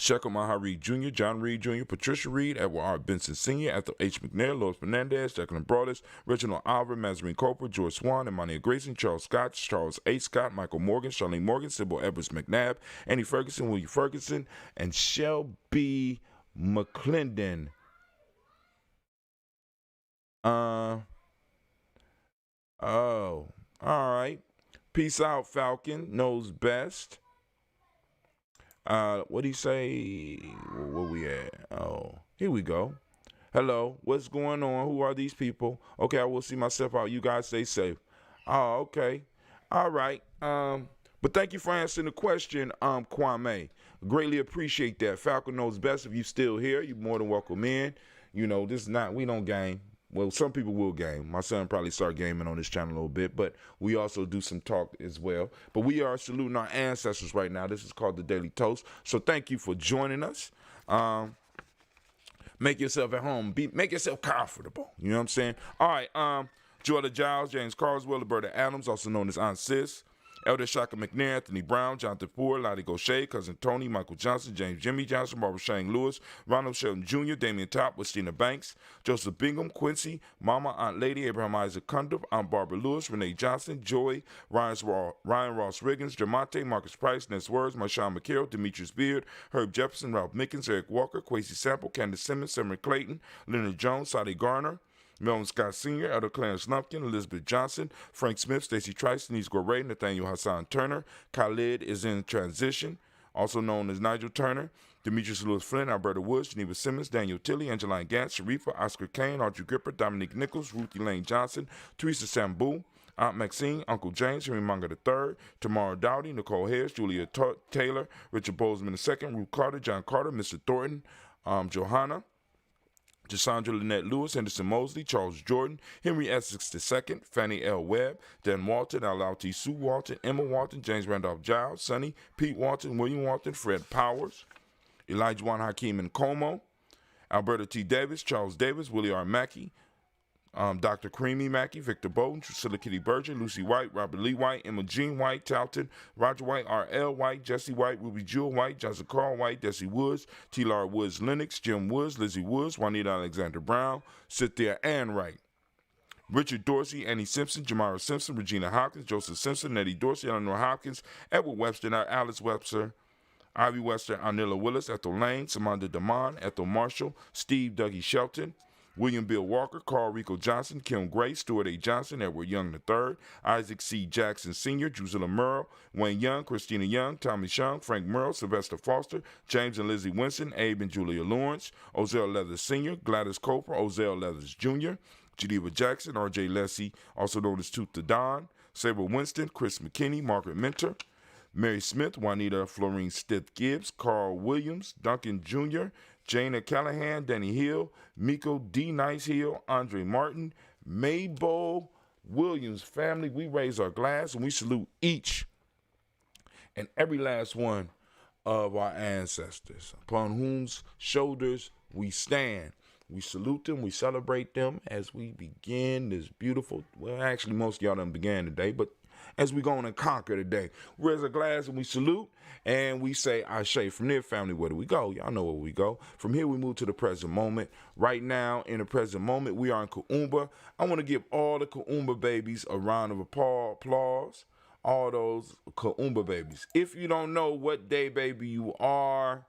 Shekel Maha Reed Jr., John Reed Jr., Patricia Reed, Edward R. Benson Sr., Ethel H. McNair, Lois Fernandez, Jacqueline Broadus, Reginald Oliver, Mazarine Cooper, George Swan, Emmanuel Grayson, Charles Scott, Charles A. Scott, Michael Morgan, Charlene Morgan, Sybil Edwards McNabb, Annie Ferguson, William Ferguson, and Shelby McClendon. All right. Peace out, Falcon. Knows best. What'd he say? Where we at? Oh, here we go. Hello, what's going on? Who are these people? Okay, I will see myself out. You guys stay safe. Oh, okay. All right. But thank you for answering the question, Kwame. Greatly appreciate that. Falcon knows best. If you still here, you're more than welcome in. You know, this is not, we don't game. Well, some people will game. My son probably start gaming on this channel a little bit, but we also do some talk as well. But we are saluting our ancestors right now. This is called the Daily Toast. So thank you for joining us. Make yourself at home. Make yourself comfortable. You know what I'm saying? All right. Joella Giles, James Carswell, Roberta Adams, also known as Aunt Sis, Elder Shaka McNair, Anthony Brown, Jonathan Ford, Lottie Gaucher, Cousin Tony, Michael Johnson, James Jimmy Johnson, Barbara Shane Lewis, Ronald Shelton Jr., Damian Top, Westina Banks, Joseph Bingham, Quincy, Mama, Aunt Lady, Abraham Isaac Cundiff, Aunt Barbara Lewis, Renee Johnson, Joy, Ryan Ross Riggins, Jamonte, Marcus Price, Ness Words, Marshawn McCarroll, Demetrius Beard, Herb Jefferson, Ralph Mickens, Eric Walker, Quasi Sample, Candace Simmons, Summer Clayton, Leonard Jones, Sadi Garner, Melvin Scott Sr., Elder Clarence Lumpkin, Elizabeth Johnson, Frank Smith, Stacey Trice, Denise Goray, Nathaniel Hassan Turner, Khalid is in transition, also known as Nigel Turner, Demetrius Lewis Flynn, Alberta Woods, Geneva Simmons, Daniel Tilley, Angeline Gantz, Sharifa, Oscar Kane, Audrey Gripper, Dominique Nichols, Ruthie Lane Johnson, Teresa Sambu, Aunt Maxine, Uncle James, Henry Manga III, Tamara Dowdy, Nicole Harris, Julia Taylor, Richard Bozeman II, Ruth Carter, John Carter, Mr. Thornton, Johanna, Cassandra Lynette Lewis, Henderson Mosley, Charles Jordan, Henry Essex II, Fannie L. Webb, Dan Walton, L.L.T. Sue Walton, Emma Walton, James Randolph Giles, Sonny, Pete Walton, William Walton, Fred Powers, Elijah Juan Hakeem Nkomo, Alberta T. Davis, Charles Davis, Willie R. Mackey, Dr. Creamy Mackey, Victor Bowden, Drusilla Kitty Berger, Lucy White, Robert Lee White, Emma Jean White, Talton, Roger White, R.L. White, Jesse White, Ruby Jewel White, Johnson Carl White, Desi Woods, T. Lar Woods Lennox, Jim Woods, Lizzie Woods, Juanita Alexander Brown, Cynthia Ann Wright, Richard Dorsey, Annie Simpson, Jamara Simpson, Regina Hopkins, Joseph Simpson, Nettie Dorsey, Eleanor Hopkins, Edward Webster, Alice Webster, Ivy Webster, Arnilla Willis, Ethel Lane, Samanda Damon, Ethel Marshall, Steve Dougie Shelton, William Bill Walker, Carl Rico Johnson, Kim Gray, Stuart A. Johnson, Edward Young III, Isaac C. Jackson Sr., Drusilla Merle, Wayne Young, Christina Young, Tommy Shung, Frank Merle, Sylvester Foster, James and Lizzie Winston, Abe and Julia Lawrence, Ozell Leathers Sr., Gladys Coper, Ozell Leathers Jr., Geneva Jackson, R.J. Lessie, also known as Tooth the Don, Sabre Winston, Chris McKinney, Margaret Minter, Mary Smith, Juanita Florine Stith Gibbs, Carl Williams, Duncan Jr., Jana Callahan, Danny Hill, Miko D. Nice Hill, Andre Martin, Mabel Williams family. We raise our glass and we salute each and every last one of our ancestors, upon whose shoulders we stand. We salute them, we celebrate them as we begin this beautiful, well, actually most of y'all done began today, but as we go on and conquer today. We raise a glass and we salute and we say, Ashe. From there, family, where do we go? Y'all know where we go. From here, we move to the present moment. Right now, in the present moment, we are in Kuumba. I want to give all the Kuumba babies a round of applause. All those Kuumba babies. If you don't know what day baby you are,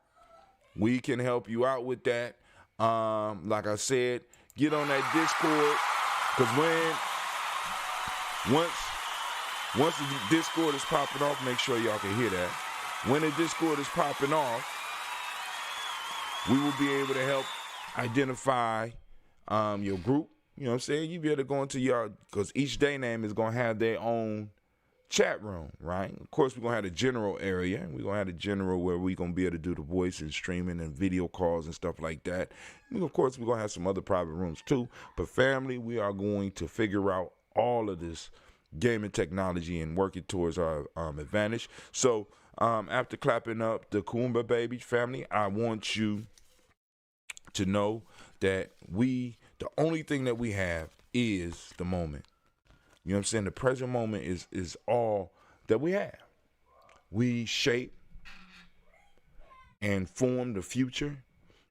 we can help you out with that. Like I said, get on that Discord, because once the Discord is popping off, make sure y'all can hear that. when the Discord is popping off, we will be able to help identify your group. You know what I'm saying? You be able to go into your, because each day name is going to have their own chat room, right? Of course, we're going to have the general area. We're going to have the general where we're going to be able to do the voice and streaming and video calls and stuff like that. And of course, we're going to have some other private rooms too. But family, we are going to figure out all of this gaming technology and work it towards our advantage. So after clapping up the Kuumba baby family, I want you to know that the only thing that we have is the moment. You know what I'm saying? The present moment is all that we have. We shape and form the future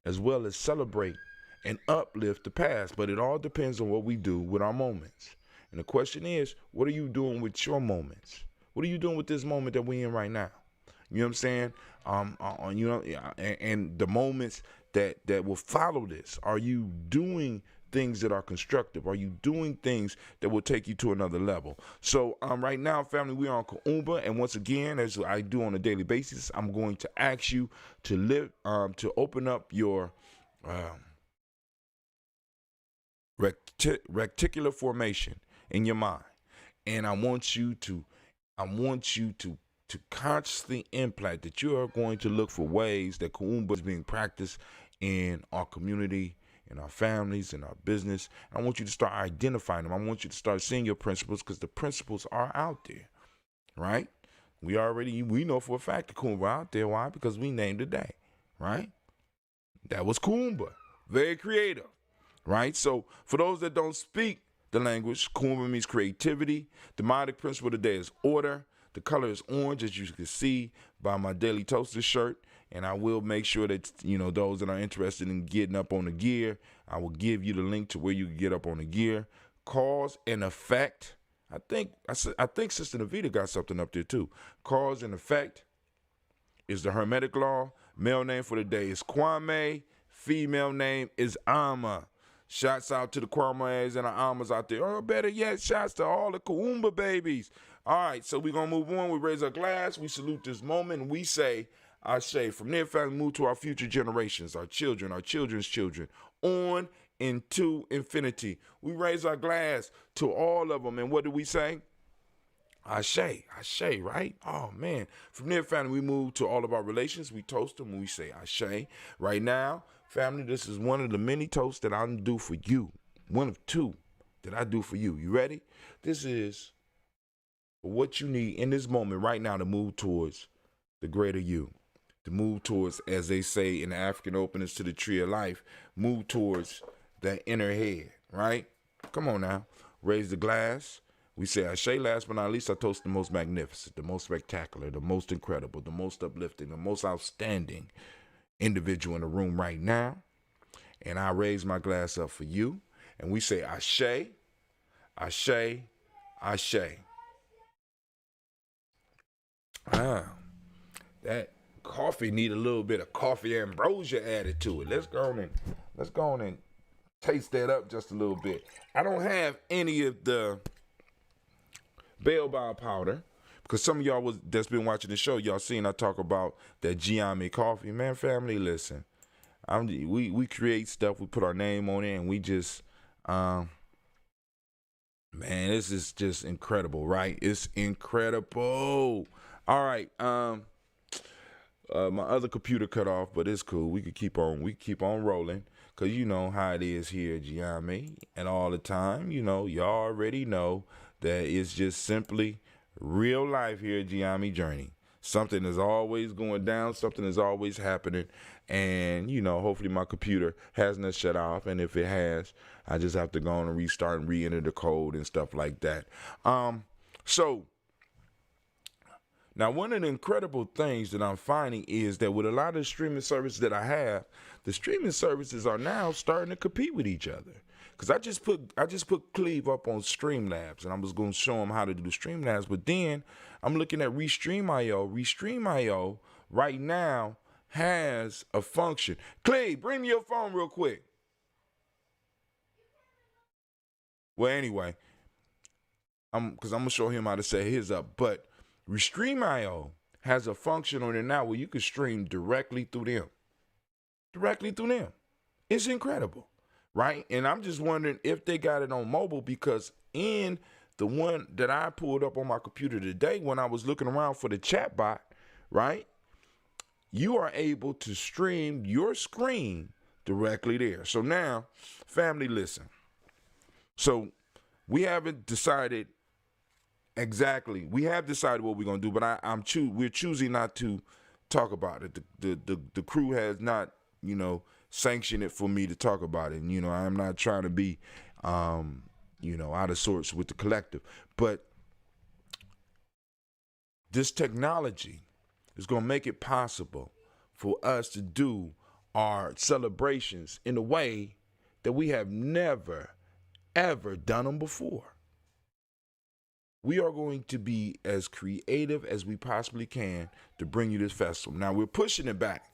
as well as celebrate and uplift the past. But it all depends on what we do with our moments. And the question is, what are you doing with your moments? What are you doing with this moment that we're in right now? You know what I'm saying? And the moments that will follow this. Are you doing things that are constructive? Are you doing things that will take you to another level? So right now, family, we are on Kuumba, and once again, as I do on a daily basis, I'm going to ask you to open up your reticular formation in your mind, and I want you to consciously implant that you are going to look for ways that Kuumba is being practiced in our community, in our families, in our business. I want you to start identifying them. I want you to start seeing your principles, because the principles are out there, right? We know for a fact that Kuumba are out there. Why? Because we named the day, right? That was Kuumba. Very creative, right? So for those that don't speak the language, Kuumba means creativity. The demonic principle today is order. The color is orange, as you can see by my Daily Toaster shirt. And I will make sure that, those that are interested in getting up on the gear, I will give you the link to where you can get up on the gear. Cause and effect. I think Sister Navita got something up there too. Cause and effect is the Hermetic law. Male name for the day is Kwame. Female name is Ama. Shouts out to the Kwames and the Amas out there. Or better yet, shouts to all the Kuumba babies. All right, so we're going to move on. We raise our glass. We salute this moment. And we say, I say, from there, family, move to our future generations, our children, our children's children, on into infinity. We raise our glass to all of them. And what do we say? Ashe, right? Oh, man. From there, family, we move to all of our relations. We toast them and we say Ashe. Right now, family, this is one of the many toasts that I do for you. One of two that I do for you. You ready? This is what you need in this moment right now to move towards the greater you. To move towards, as they say in the African openings to the tree of life, move towards that inner head, right? Come on now. Raise the glass. We say Ashe. Last but not least, I toast the most magnificent, the most spectacular, the most incredible, the most uplifting, the most outstanding individual in the room right now. And I raise my glass up for you. And we say Ashe, Ashe, Ashe. That coffee need a little bit of coffee ambrosia added to it. Let's go on and taste that up just a little bit. I don't have any of the Bell Bow powder, because some of y'all that's been watching the show, y'all seen I talk about that Gye-Nyame coffee. Man, family, listen. We create stuff, we put our name on it, and we just man, this is just incredible, right? It's incredible. All right. My other computer cut off, but it's cool. We keep on rolling, because you know how it is here at Gye-Nyame, and all the time, y'all already know that it's just simply real life here at Gye-Nyame Journey. Something is always going down, something is always happening, and hopefully my computer hasn't shut off, and if it has, I just have to go on and restart and re-enter the code and stuff like that. So now, one of the incredible things that I'm finding is that with a lot of the streaming services that I have, the streaming services are now starting to compete with each other. Because I just put Cleve up on Streamlabs, and I was going to show him how to do Streamlabs. But then I'm looking at Restream.io. Restream.io right now has a function. Cleve, bring me your phone real quick. Well, anyway, because I'm going to show him how to set his up. But Restream.io has a function on it now where you can stream directly through them. Directly through them. It's incredible, right? And I'm just wondering if they got it on mobile, because in the one that I pulled up on my computer today when I was looking around for the chat bot, right? You are able to stream your screen directly there. So now, family, listen. So we haven't decided exactly. We have decided what we're gonna do, but we're choosing not to talk about it. The crew has not, sanctioned it for me to talk about it. And, I'm not trying to be, out of sorts with the collective. But this technology is gonna make it possible for us to do our celebrations in a way that we have never, ever done them before. We are going to be as creative as we possibly can to bring you this festival. Now, we're pushing it back.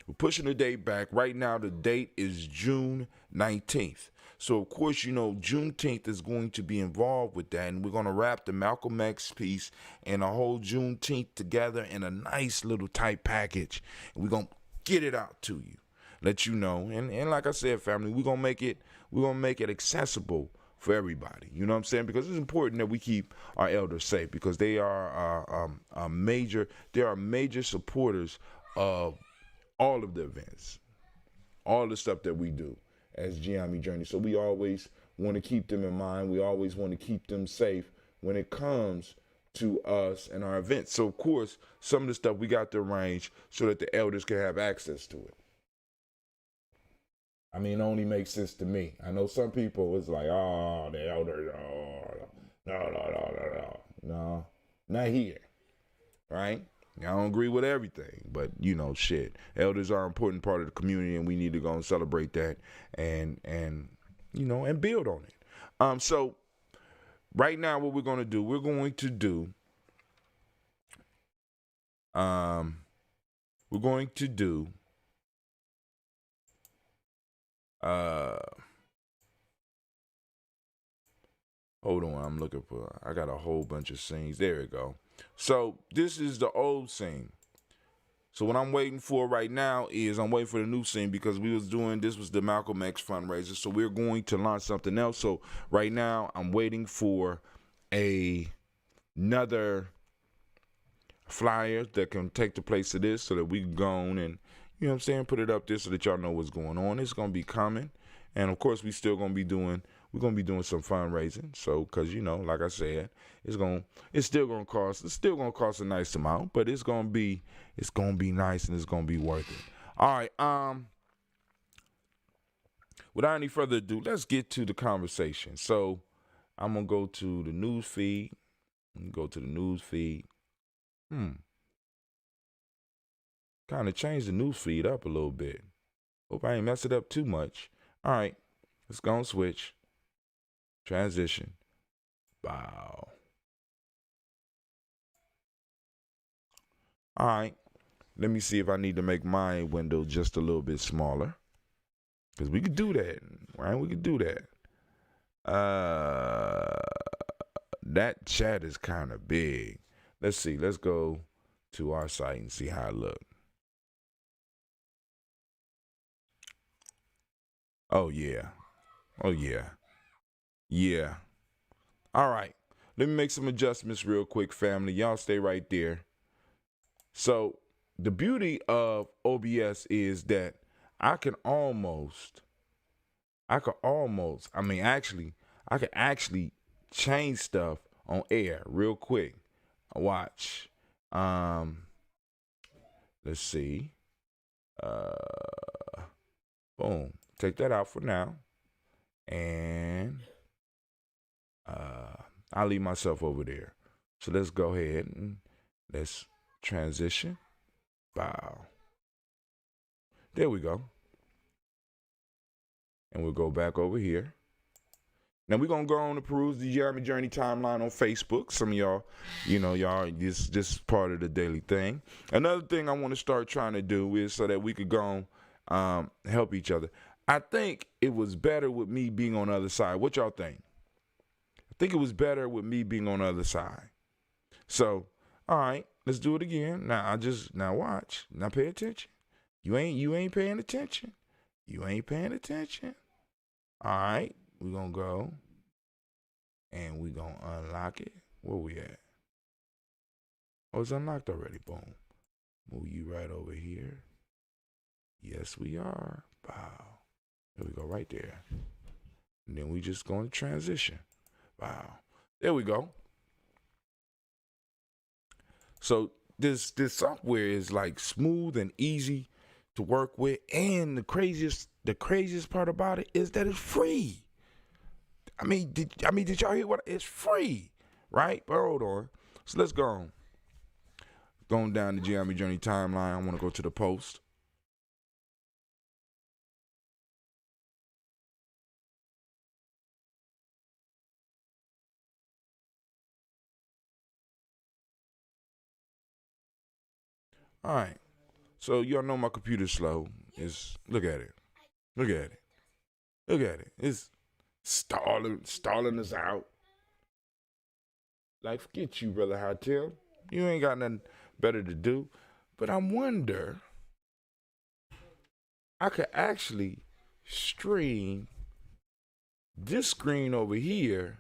We're pushing the date back. Right now, the date is June 19th. So, of course, Juneteenth is going to be involved with that, and we're going to wrap the Malcolm X piece and a whole Juneteenth together in a nice little tight package. And we're going to get it out to you, let you know. And like I said, family, we're going to make it accessible for everybody. You know what I'm saying? Because it's important that we keep our elders safe, because they are major supporters of all of the events, all the stuff that we do as Gye-Nyame Journey. So we always want to keep them in mind. We always want to keep them safe when it comes to us and our events. So, of course, some of the stuff we got to arrange so that the elders can have access to it. I mean, it only makes sense to me. I know some people, it's like, oh, the elders, no, not here, right? I don't agree with everything, but, shit. Elders are an important part of the community, and we need to go and celebrate that and build on it. So right now, what we're going to do, hold on, I got a whole bunch of scenes. There we go. So this is the old scene. So what I'm waiting for right now is I'm waiting for the new scene, because this was the Malcolm X fundraiser. So we're going to launch something else. So right now I'm waiting for another flyer that can take the place of this, so that we can go on and, put it up there so that y'all know what's going on. It's going to be coming. And of course, we're going to be doing some fundraising. So, cause like I said, it's still going to cost a nice amount, but it's going to be nice, and it's going to be worth it. All right. Without any further ado, let's get to the conversation. So I'm going to go to the news feed. Kind of change the news feed up a little bit. Hope I ain't mess it up too much. All right, let's go and switch. Transition. Bow. All right, let me see if I need to make my window just a little bit smaller, because we could do that, right? We could do that. That chat is kind of big. Let's see. Let's go to our site and see how it looks. Oh, yeah. Yeah. All right. Let me make some adjustments real quick, family. Y'all stay right there. So the beauty of OBS is that I could actually change stuff on air real quick. Watch. Let's see. Boom. Take that out for now. And I'll leave myself over there. So let's go ahead and let's transition. Bow. There we go. And we'll go back over here. Now we're gonna go on to peruse the Gye-Nyame Journey timeline on Facebook. Some of y'all, this is part of the daily thing. Another thing I want to start trying to do is so that we could go help each other. I think it was better with me being on the other side. What y'all think? I think it was better with me being on the other side. So, all right, Let's do it again. Now watch. Now pay attention. You ain't paying attention. You ain't paying attention. All right, we're gonna go and we're gonna unlock it. Where we at? Oh, it's unlocked already. Boom. Move you right over here. Yes, we are. Wow. There we go, right there. And then we just going to transition. Wow. There we go. So this software is like smooth and easy to work with, and the craziest part about it is that it's free. I mean, did y'all hear what? It's free, right? But hold on. So let's go on. Going down the Gye-Nyame Journey timeline, I want to go to the post. All right. So y'all know my computer's slow. Look at it. Look at it. Look at it. It's stalling us out. Like, forget you, Brother Hotel. You ain't got nothing better to do. But I wonder, I could actually stream this screen over here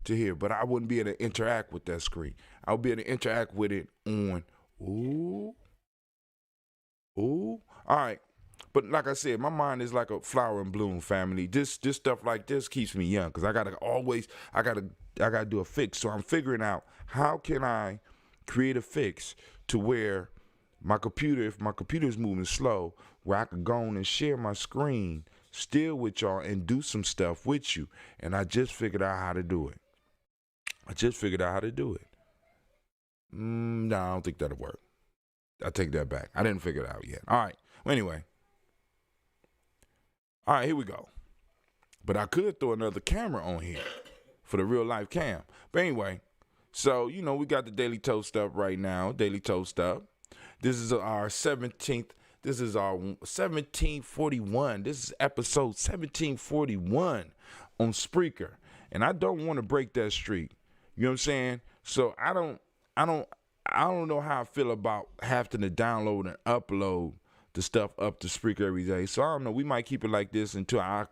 to here, but I wouldn't be able to interact with that screen. I would be able to interact with it on, ooh. All right. But like I said, my mind is like a flower and bloom, family. This stuff like this keeps me young because I gotta do a fix. So I'm figuring out how can I create a fix to where my computer, if my computer is moving slow, where I could go on and share my screen still with y'all and do some stuff with you. And I just figured out how to do it. No, I don't think that'll work. I take that back. I didn't figure it out yet. All right. Well, anyway. All right, here we go. But I could throw another camera on here for the real life cam. But anyway, so, we got the Daily Toast up right now. Daily Toast up. This is our 17th. This is our 1741. This is episode 1741 on Spreaker. And I don't want to break that streak. You know what I'm saying? So I don't know how I feel about having to download and upload the stuff up to Spreaker every day. So I don't know. We might keep it like this until I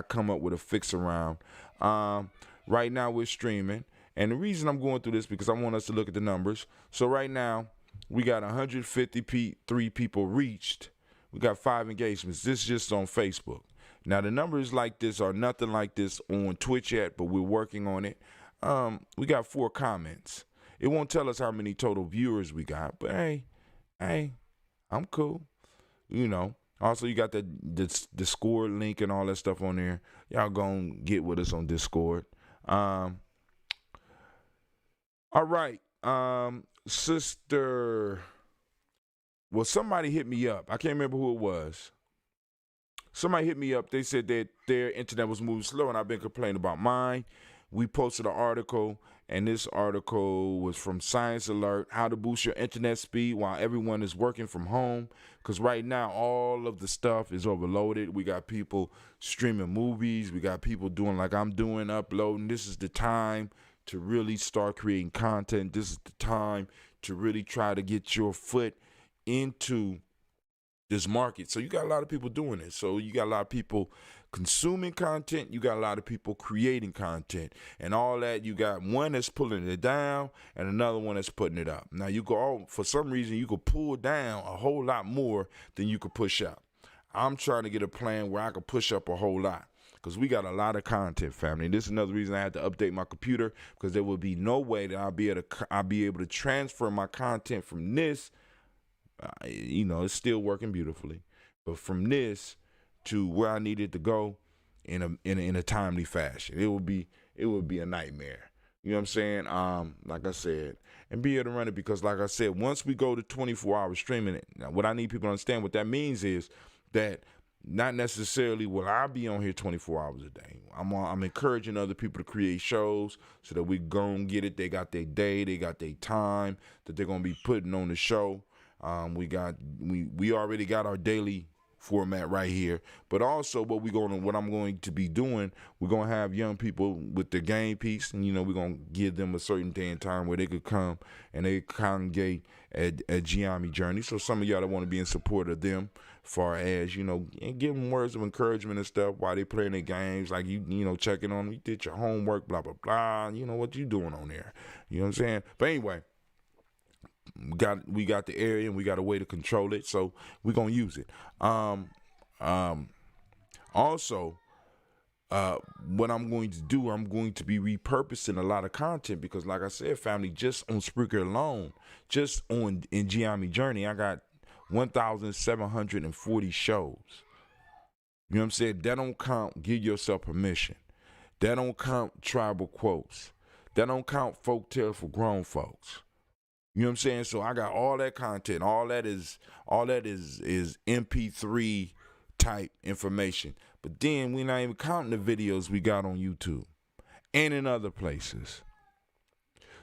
come up with a fix around. Right now we're streaming. And the reason I'm going through this because I want us to look at the numbers. So right now we got 153 people reached. We got 5 engagements. This is just on Facebook. Now the numbers like this are nothing like this on Twitch yet, but we're working on it. We got 4 comments. It won't tell us how many total viewers we got, but hey, I'm cool. Also you got the Discord link and all that stuff on there. Y'all gonna get with us on Discord. All right, sister. Well, somebody hit me up. I can't remember who it was. Somebody hit me up. They said that their internet was moving slow, and I've been complaining about mine. We posted an article, and this article was from Science Alert, how to boost your internet speed while everyone is working from home. Because right now, all of the stuff is overloaded. We got people streaming movies. We got people doing like I'm doing, uploading. This is the time to really start creating content. This is the time to really try to get your foot into this market. So you got a lot of people doing it. So you got a lot of people consuming content, you got a lot of people creating content, and all that. You got one that's pulling it down and another one that's putting it up. Now for some reason you could pull down a whole lot more than you could push up. I'm trying to get a plan where I could push up a whole lot because we got a lot of content, family. This is another reason I had to update my computer because there would be no way that I'll be able to transfer my content from this. It's still working beautifully, but from this to where I needed to go in a timely fashion, it would be a nightmare. You know what I'm saying? Like I said, and be able to run it because, like I said, once we go to 24-hour streaming, now what I need people to understand what that means is that not necessarily will I be on here 24 hours a day. I'm encouraging other people to create shows so that we gon' get it. They got their day, they got their time that they're gonna be putting on the show. We already got our daily format right here. But also what I'm going to be doing, we're going to have young people with the game piece, and, we're going to give them a certain day and time where they could come and they congregate at Gye-Nyame Journey. So some of y'all that want to be in support of them, far as, and give them words of encouragement and stuff while they playing their games, like checking on them. You did your homework, blah, blah, blah. What you doing on there? You know what I'm saying? But anyway, we got the area and we got a way to control it, so we're gonna use it. Also, what I'm going to do, I'm going to be repurposing a lot of content because, like I said, family, just on Spreaker alone, just in Gye-Nyame Journey, I got 1,740 shows. You know what I'm saying? That don't count Give Yourself Permission. That don't count Tribal Quotes. That don't count Folktale for Grown Folks. You know what I'm saying? So I got all that content. All that is MP3 type information. But then we're not even counting the videos we got on YouTube and in other places.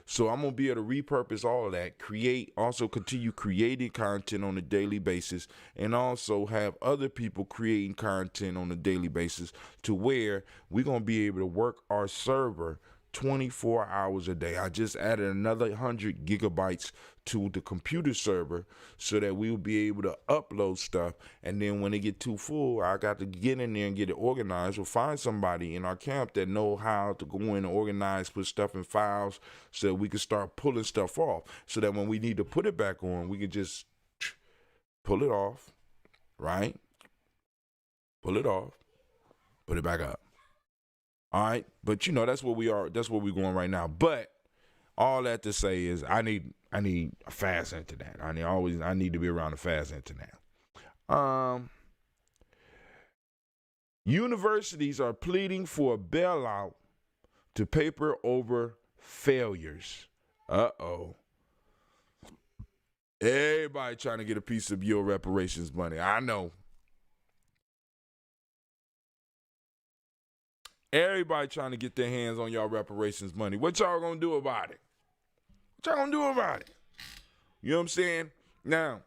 So I'm going to be able to repurpose all of that, continue creating content on a daily basis, and also have other people creating content on a daily basis to where we're going to be able to work our server 24 hours a day. I just added another 100 gigabytes to the computer server so that we'll be able to upload stuff. And then when it get too full, I got to get in there and get it organized, or find somebody in our camp that know how to go in and organize, put stuff in files so that we can start pulling stuff off, so that when we need to put it back on, we can just pull it off, right? Pull it off, put it back up. All right, but that's where we are. That's where we're going right now. But all that to say is, I need a fast internet. I need to be around a fast internet. Universities are pleading for a bailout to paper over failures. Uh-oh. Everybody trying to get a piece of your reparations money. I know. Everybody trying to get their hands on y'all reparations money. What y'all gonna do about it? You know what I'm saying? Now,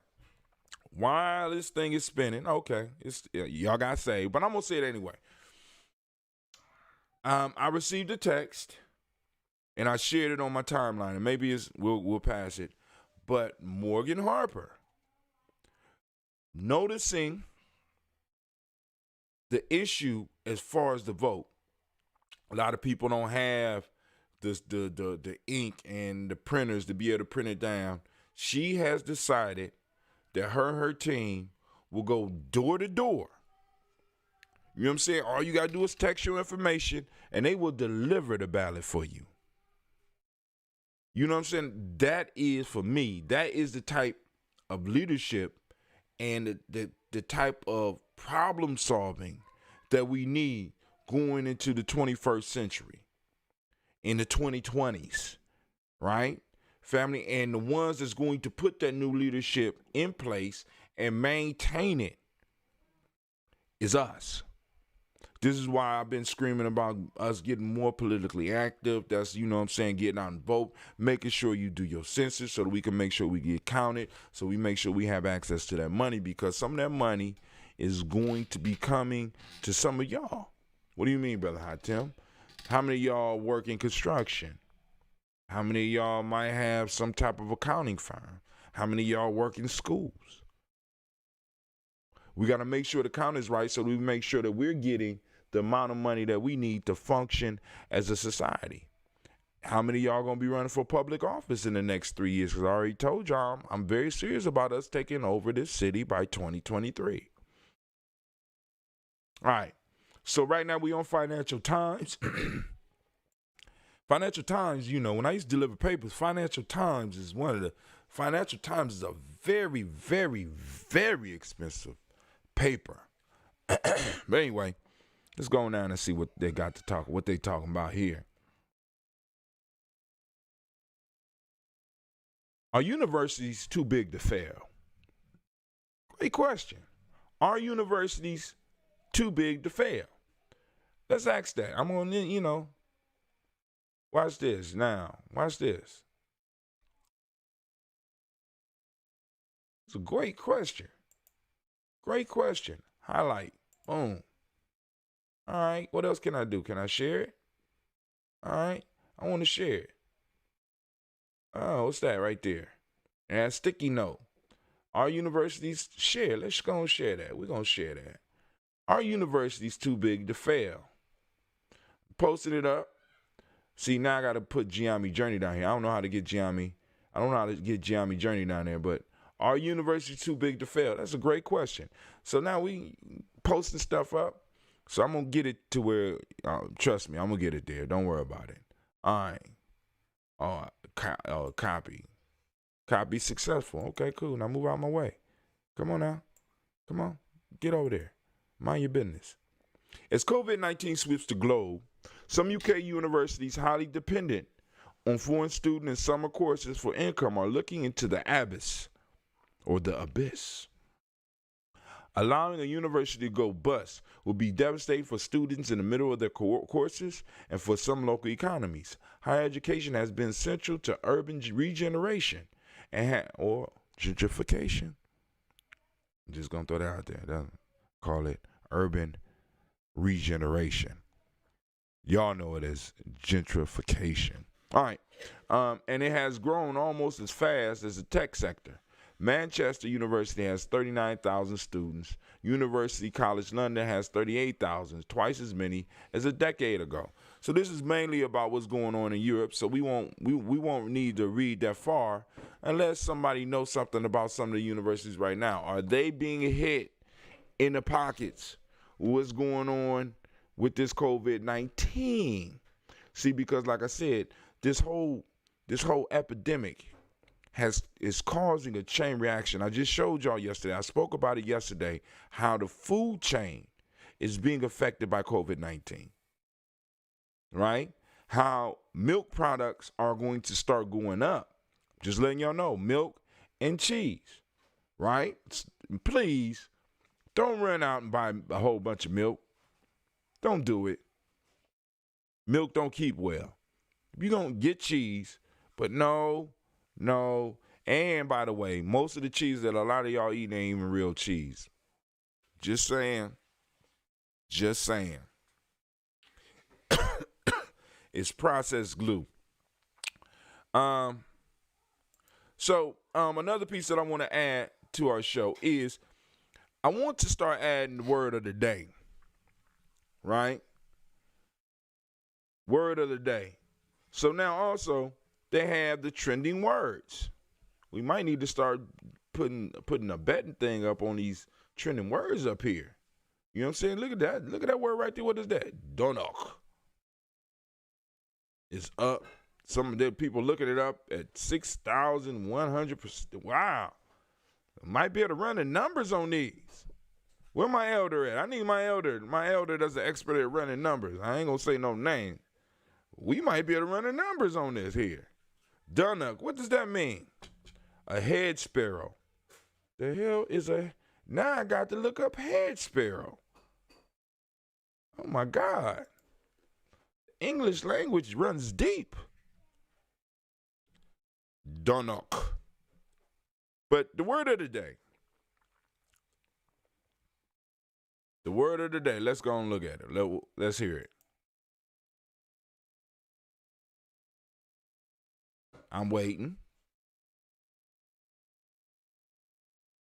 while this thing is spinning, okay, y'all got saved, but I'm gonna say it anyway. I received a text, and I shared it on my timeline, and maybe we'll pass it. But Morgan Harper, noticing the issue as far as the vote. A lot of people don't have the ink and the printers to be able to print it down. She has decided that her team will go door to door. You know what I'm saying? All you got to do is text your information, and they will deliver the ballot for you. You know what I'm saying? That is, for me, that is the type of leadership and the type of problem solving that we need going into the 21st century, in the 2020s, right? Family, and the ones that's going to put that new leadership in place and maintain it is us. This is why I've been screaming about us getting more politically active. That's, getting out and vote, making sure you do your census so that we can make sure we get counted, so we make sure we have access to that money, because some of that money is going to be coming to some of y'all. What do you mean, Brother Hot Tim? How many of y'all work in construction? How many of y'all might have some type of accounting firm? How many of y'all work in schools? We got to make sure the count is right, so we make sure that we're getting the amount of money that we need to function as a society. How many of y'all going to be running for public office in the next 3 years? Because I already told y'all I'm very serious about us taking over this city by 2023. All right. So right now we on Financial Times. Financial Times, when I used to deliver papers, Financial Times is a very, very, very expensive paper. But anyway, let's go down and see what they talking about here. Are universities too big to fail? Great question. Are universities too big to fail? Let's ask that. I'm going to, watch this now. Watch this. It's a great question. Great question. Highlight. Boom. All right. What else can I do? Can I share it? All right. I want to share it. Oh, what's that right there? And that sticky note. Our universities share. Let's go and share that. We're going to share that. Our university's too big to fail. Posted it up. See, now I got to put Gye-Nyame Journey down here. I don't know how to get Gye-Nyame. I don't know how to get Gye-Nyame Journey down there, but our university too big to fail? That's a great question. So now we posting stuff up. So I'm going to get it to where, trust me, I'm going to get it there. Don't worry about it. All right. Copy. Copy successful. Okay, cool. Now move out my way. Come on now. Come on. Get over there. Mind your business. As COVID-19 sweeps the globe, some UK universities highly dependent on foreign student and summer courses for income are looking into the abyss or the abyss. Allowing a university to go bust will be devastating for students in the middle of their courses and for some local economies. Higher education has been central to urban regeneration or gentrification. I'm just going to throw that out there. Call it urban regeneration. Y'all know it as gentrification. All right. And it has grown almost as fast as the tech sector. Manchester University has 39,000 students. University College London has 38,000, twice as many as a decade ago. So this is mainly about what's going on in Europe. So we won't need to read that far unless somebody knows something about some of the universities right now. Are they being hit in the pockets? What's going on with this COVID-19? See, because like I said, this whole epidemic is causing a chain reaction. I just showed y'all yesterday. I spoke about it yesterday, how the food chain is being affected by COVID-19, right? How milk products are going to start going up. Just letting y'all know, milk and cheese, right? Please don't run out and buy a whole bunch of milk. Don't do it. Milk don't keep well. You're going to get cheese, but no. And by the way, most of the cheese that a lot of y'all eat ain't even real cheese. Just saying. It's processed glue. So another piece that I want to add to our show is I want to start adding the word of the day. Right? Word of the day. So now also they have the trending words. We might need to start putting a betting thing up on these trending words up here. You know what I'm saying? Look at that. Look at that word right there. What is that? Donok. It's up. Some of the people looking it up at 6,100%. Wow. Might be able to run the numbers on these. Where my elder at? I need my elder. My elder that's an expert at running numbers. I ain't going to say no name. We might be able to run the numbers on this here. Dunnock, what does that mean? A head sparrow. The hell is a... Now I got to look up head sparrow. Oh, my God. English language runs deep. Dunnock. But the word of the day. The word of the day. Let's go and look at it. Let's hear it. I'm waiting.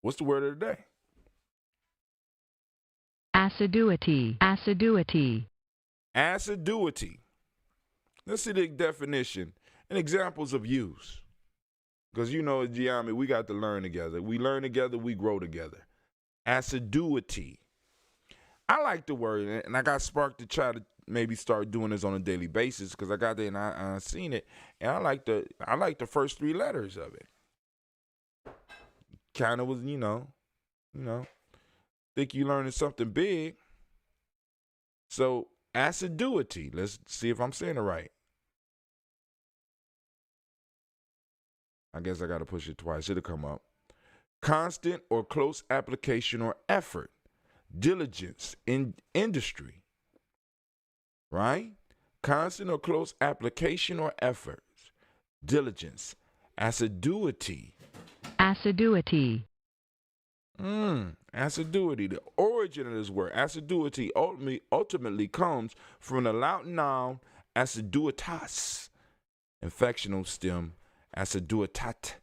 What's the word of the day? Assiduity. Assiduity. Assiduity. Let's see the definition and examples of use. Because you know, Gye-Nyame, we got to learn together. We learn together, we grow together. Assiduity. I like the word, and I got sparked to try to maybe start doing this on a daily basis because I got there and I seen it, and I like the first three letters of it. Kind of was, you know, think you learning something big. So assiduity. Let's see if I'm saying it right. I guess I got to push it twice. It'll come up. Constant or close application or effort. Diligence in industry. Right? Constant or close application or efforts. Diligence. Assiduity. Assiduity. Assiduity. The origin of this word, assiduity, ultimately comes from the Latin noun assiduitas, inflectional stem assiduitat,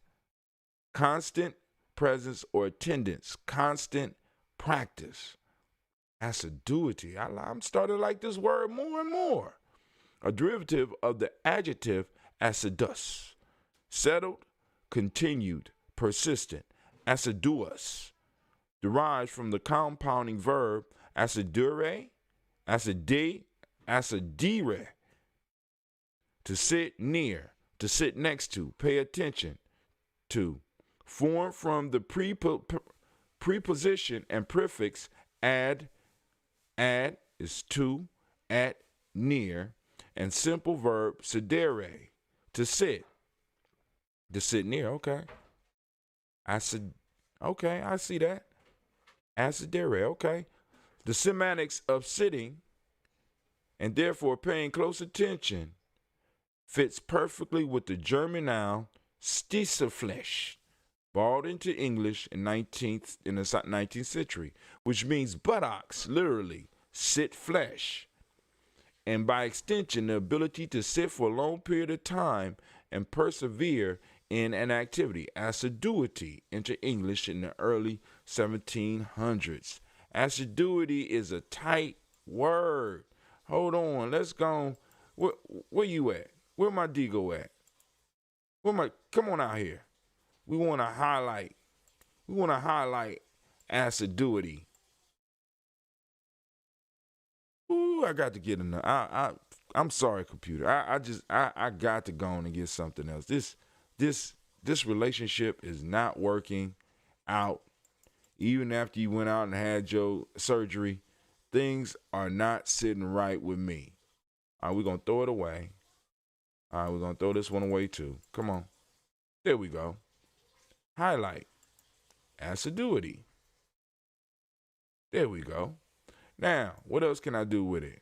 constant presence or attendance, constant practice. Assiduity. I'm starting to like this word more and more. A derivative of the adjective assidus, settled, continued, persistent. Assiduous derives from the compounding verb assidere, assidire, to sit near, to sit next to, pay attention to, formed from the preposition and prefix ad is to, at, near, and simple verb sedere, to sit near. Okay, I see that. Assidere, okay. The semantics of sitting and therefore paying close attention fits perfectly with the German noun Stießefleisch, brought into English in the 19th century, which means buttocks, literally, sit flesh, and by extension, the ability to sit for a long period of time and persevere in an activity. Assiduity entered English in the early 1700s. Assiduity is a tight word. Hold on, let's go. Where you at? Where my Digo at? Come on out here. We want to highlight assiduity. Ooh, I got to get in there. I'm sorry, computer. I got to go on and get something else. This relationship is not working out. Even after you went out and had your surgery, things are not sitting right with me. All right, we're going to throw it away. All right, we're going to throw this one away too. Come on. There we go. Highlight. Assiduity. There we go. Now, what else can I do with it?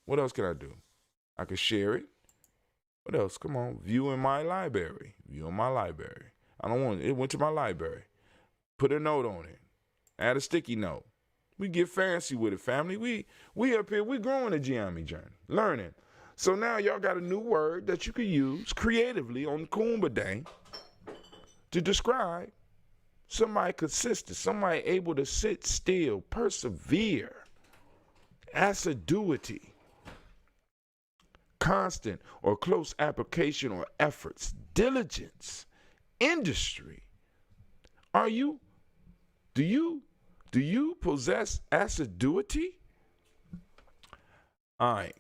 What else can I do? I could share it. What else? Come on. View in my library. View in my library. I don't want it. It went to my library. Put a note on it. Add a sticky note. We get fancy with it, family. We up here, we growing the Gye-Nyame journey, learning. So now y'all got a new word that you can use creatively on Kuumba Day to describe somebody consistent, somebody able to sit still, persevere, assiduity, constant or close application or efforts, diligence, industry. Do you possess assiduity? All right.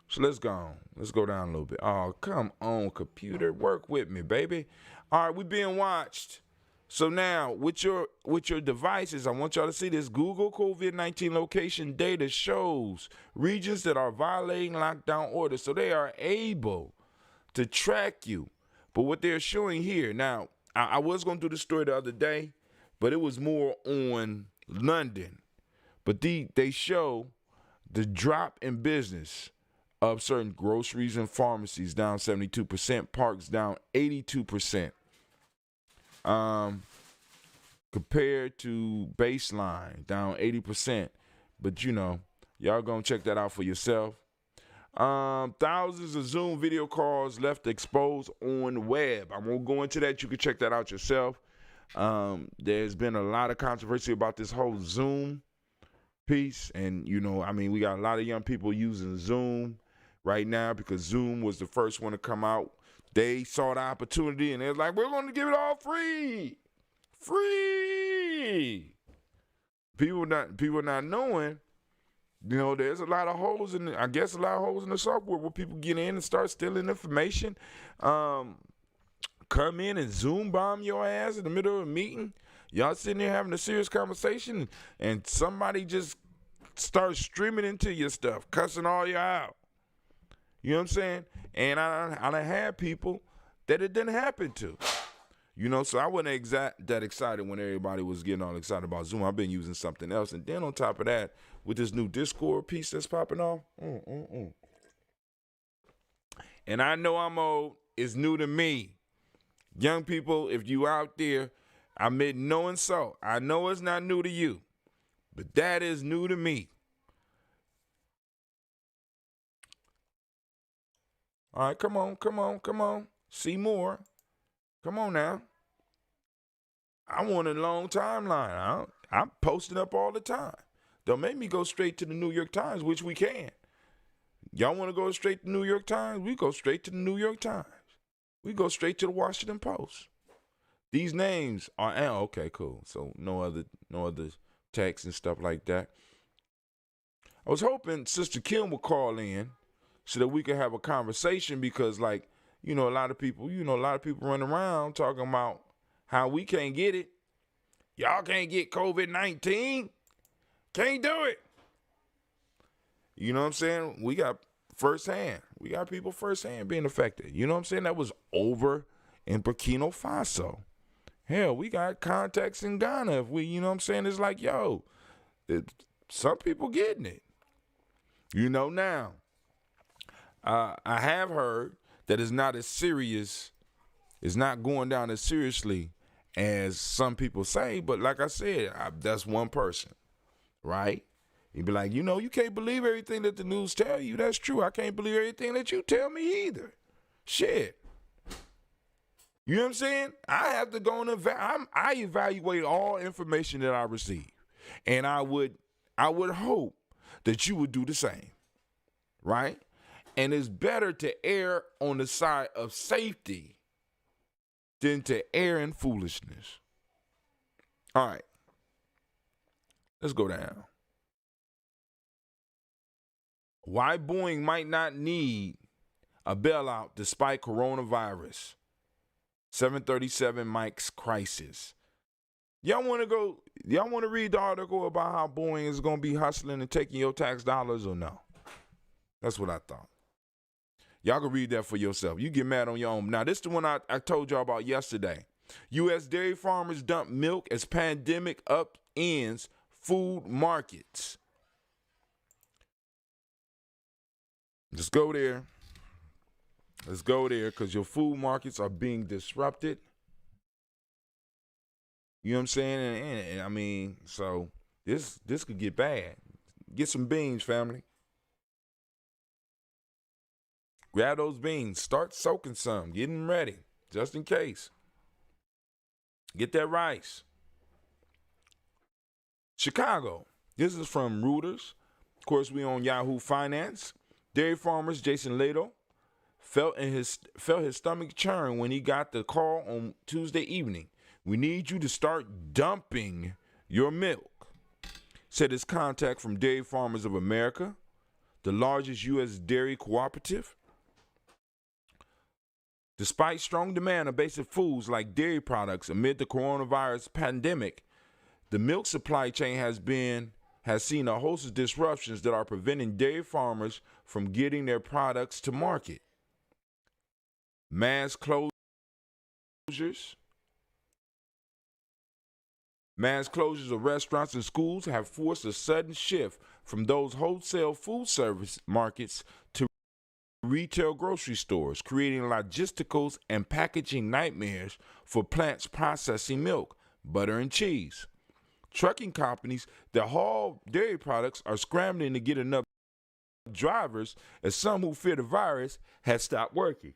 So let's go on. Let's go down a little bit. Oh, come on, computer. Work with me, baby. All right, we're being watched. So now, with your devices, I want y'all to see this. Google COVID-19 location data shows regions that are violating lockdown orders. So they are able to track you. But what they're showing here, now, I was going to do the story the other day, but it was more on London. But they show the drop in business of certain groceries and pharmacies down 72%, parks down 82%. Compared to baseline, down 80%. But y'all gonna check that out for yourself. Thousands of Zoom video calls left exposed on web. I won't go into that. You can check that out yourself. There's been a lot of controversy about this whole Zoom piece. And, we got a lot of young people using Zoom right now because Zoom was the first one to come out. They saw the opportunity and they're like, we're going to give it all free. Free. People not knowing, there's a lot of holes in the software where people get in and start stealing information. Come in and Zoom bomb your ass in the middle of a meeting. Y'all sitting there having a serious conversation and somebody just starts streaming into your stuff, cussing all you out. You know what I'm saying? And I had people that it didn't happen to. So I wasn't that excited when everybody was getting all excited about Zoom. I've been using something else. And then on top of that, with this new Discord piece that's popping off, and I know I'm old, it's new to me. Young people, if you out there, I meant no insult. I know it's not new to you, but that is new to me. All right, come on. See more. Come on now. I want a long timeline. I'm posting up all the time. Don't make me go straight to the New York Times, which we can. Y'all want to go straight to the New York Times? We go straight to the New York Times. We go straight to the Washington Post. These names are okay, cool. So no other text and stuff like that. I was hoping Sister Kim would call in so that we could have a conversation because, like, a lot of people run around talking about how we can't get it. Y'all can't get COVID-19. Can't do it. You know what I'm saying? We got firsthand. We got people firsthand being affected. You know what I'm saying? That was over in Burkina Faso. Hell, we got contacts in Ghana. If we, you know what I'm saying? It's like, some people getting it. Now, I have heard that it's not as serious. It's not going down as seriously as some people say. But like I said, that's one person, right? You'd be like, you can't believe everything that the news tell you. That's true. I can't believe everything that you tell me either. Shit. You know what I'm saying? I have to go and I evaluate all information that I receive. And I would hope that you would do the same, right? And it's better to err on the side of safety than to err in foolishness. All right. Let's go down. Why Boeing might not need a bailout despite coronavirus. 737 MAX crisis. Y'all want to read the article about how Boeing is going to be hustling and taking your tax dollars or no? That's what I thought. Y'all can read that for yourself. You get mad on your own. Now, this is the one I told y'all about yesterday. U.S. dairy farmers dump milk as pandemic upends food markets. Let's go there. Let's go there because your food markets are being disrupted. You know what I'm saying? And I mean, so this could get bad. Get some beans, family. Grab those beans. Start soaking some. Get them ready just in case. Get that rice. Chicago. This is from Reuters. Of course, we on Yahoo Finance. Dairy farmers Jason Lato felt his stomach churn when he got the call on Tuesday evening. We need you to start dumping your milk, said his contact from Dairy Farmers of America, the largest U.S. dairy cooperative. Despite strong demand of basic foods like dairy products amid the coronavirus pandemic, the milk supply chain has seen a host of disruptions that are preventing dairy farmers from getting their products to market. Mass closures of restaurants and schools have forced a sudden shift from those wholesale food service markets to retail grocery stores, creating logisticals and packaging nightmares for plants processing milk, butter, and cheese. Trucking companies that haul dairy products are scrambling to get enough drivers as some who fear the virus have stopped working.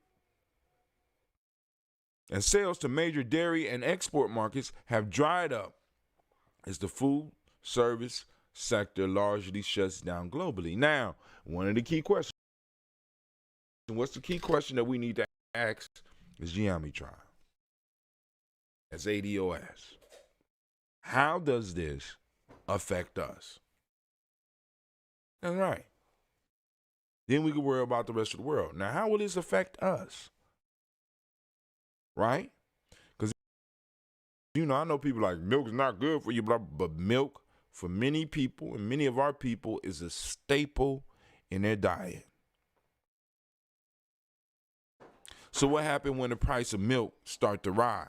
And sales to major dairy and export markets have dried up as the food service sector largely shuts down globally. Now, one of the key questions, what's the key question that we need to ask is Gye-Nyame trial. As ADOS. How does this affect us? That's right. Then we can worry about the rest of the world. Now, how will this affect us? Right? Because, I know people like milk is not good for you, but milk for many people and many of our people is a staple in their diet. So what happened when the price of milk start to rise?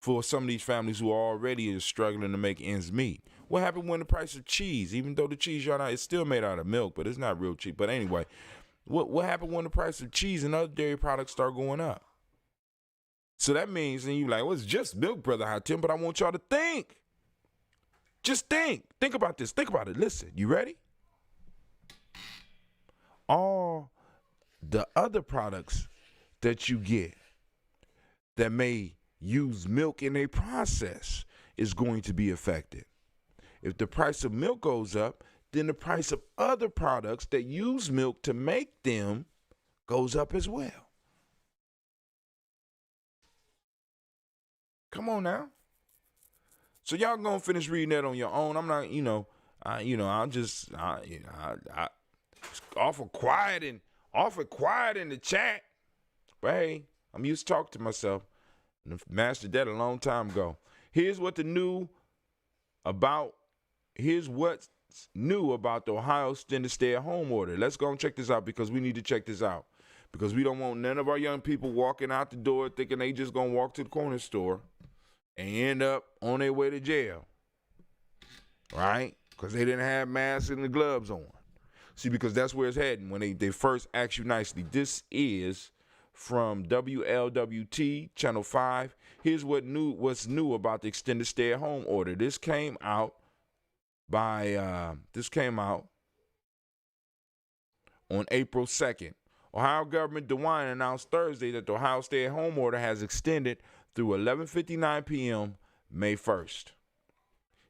For some of these families who are already struggling to make ends meet. What happened when the price of cheese, even though the cheese y'all know, it's still made out of milk, but it's not real cheap. But anyway, What happened when the price of cheese and other dairy products start going up? So that means, and you're like, well, it's just milk, Brother High Tim, but I want y'all to think. Just think. Think about this. Think about it. Listen, you ready? All the other products that you get that may use milk in a process is going to be affected. If the price of milk goes up, then the price of other products that use milk to make them goes up as well. Come on now. So y'all gonna finish reading that on your own. I'm not, I'm just, awful quiet in the chat. But hey, I'm used to talking to myself. And I've mastered that a long time ago. Here's what's new about the Ohio extended stay-at-home order. Let's go and check this out because we need to check this out. Because we don't want none of our young people walking out the door thinking they just gonna walk to the corner store and end up on their way to jail. Right? Because they didn't have masks and the gloves on. See, because that's where it's heading when they first ask you nicely. This is from WLWT, Channel 5. Here's what's new about the extended stay-at-home order. This came out on April 2nd. Ohio Governor DeWine announced Thursday that the Ohio stay-at-home order has extended through 11:59 p.m. May 1st.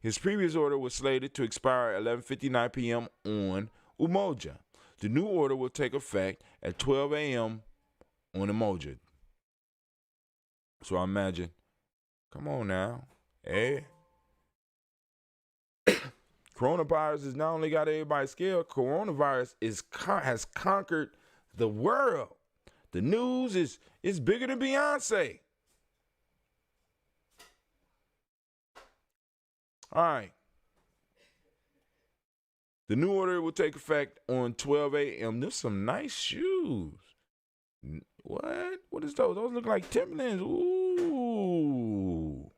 His previous order was slated to expire at 11:59 p.m. on Umoja. The new order will take effect at 12 a.m. on Umoja. So I imagine, come on now, hey. Coronavirus has not only got everybody scared, coronavirus has conquered the world. The news is bigger than Beyonce. All right. The new order will take effect on 12 a.m. There's some nice shoes. What? What is those? Those look like Timberlands. Ooh.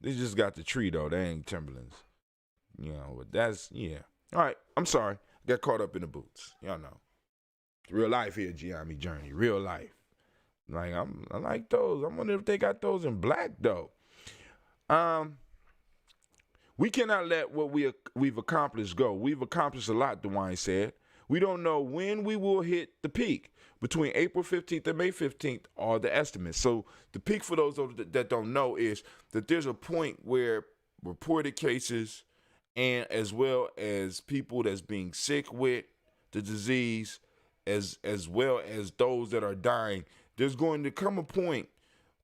They just got the tree, though. They ain't Timberlands. But that's, yeah. All right. I'm sorry. Got caught up in the boots. Y'all know. Real life here, Gye-Nyame Journey. Real life. Like, I like those. I wonder if they got those in black, though. We cannot let what we've accomplished go. We've accomplished a lot, DeWine said. We don't know when we will hit the peak. Between April 15th and May 15th are the estimates. So the peak, for those that don't know, is that there's a point where reported cases and as well as people that's being sick with the disease, as well as those that are dying, there's going to come a point,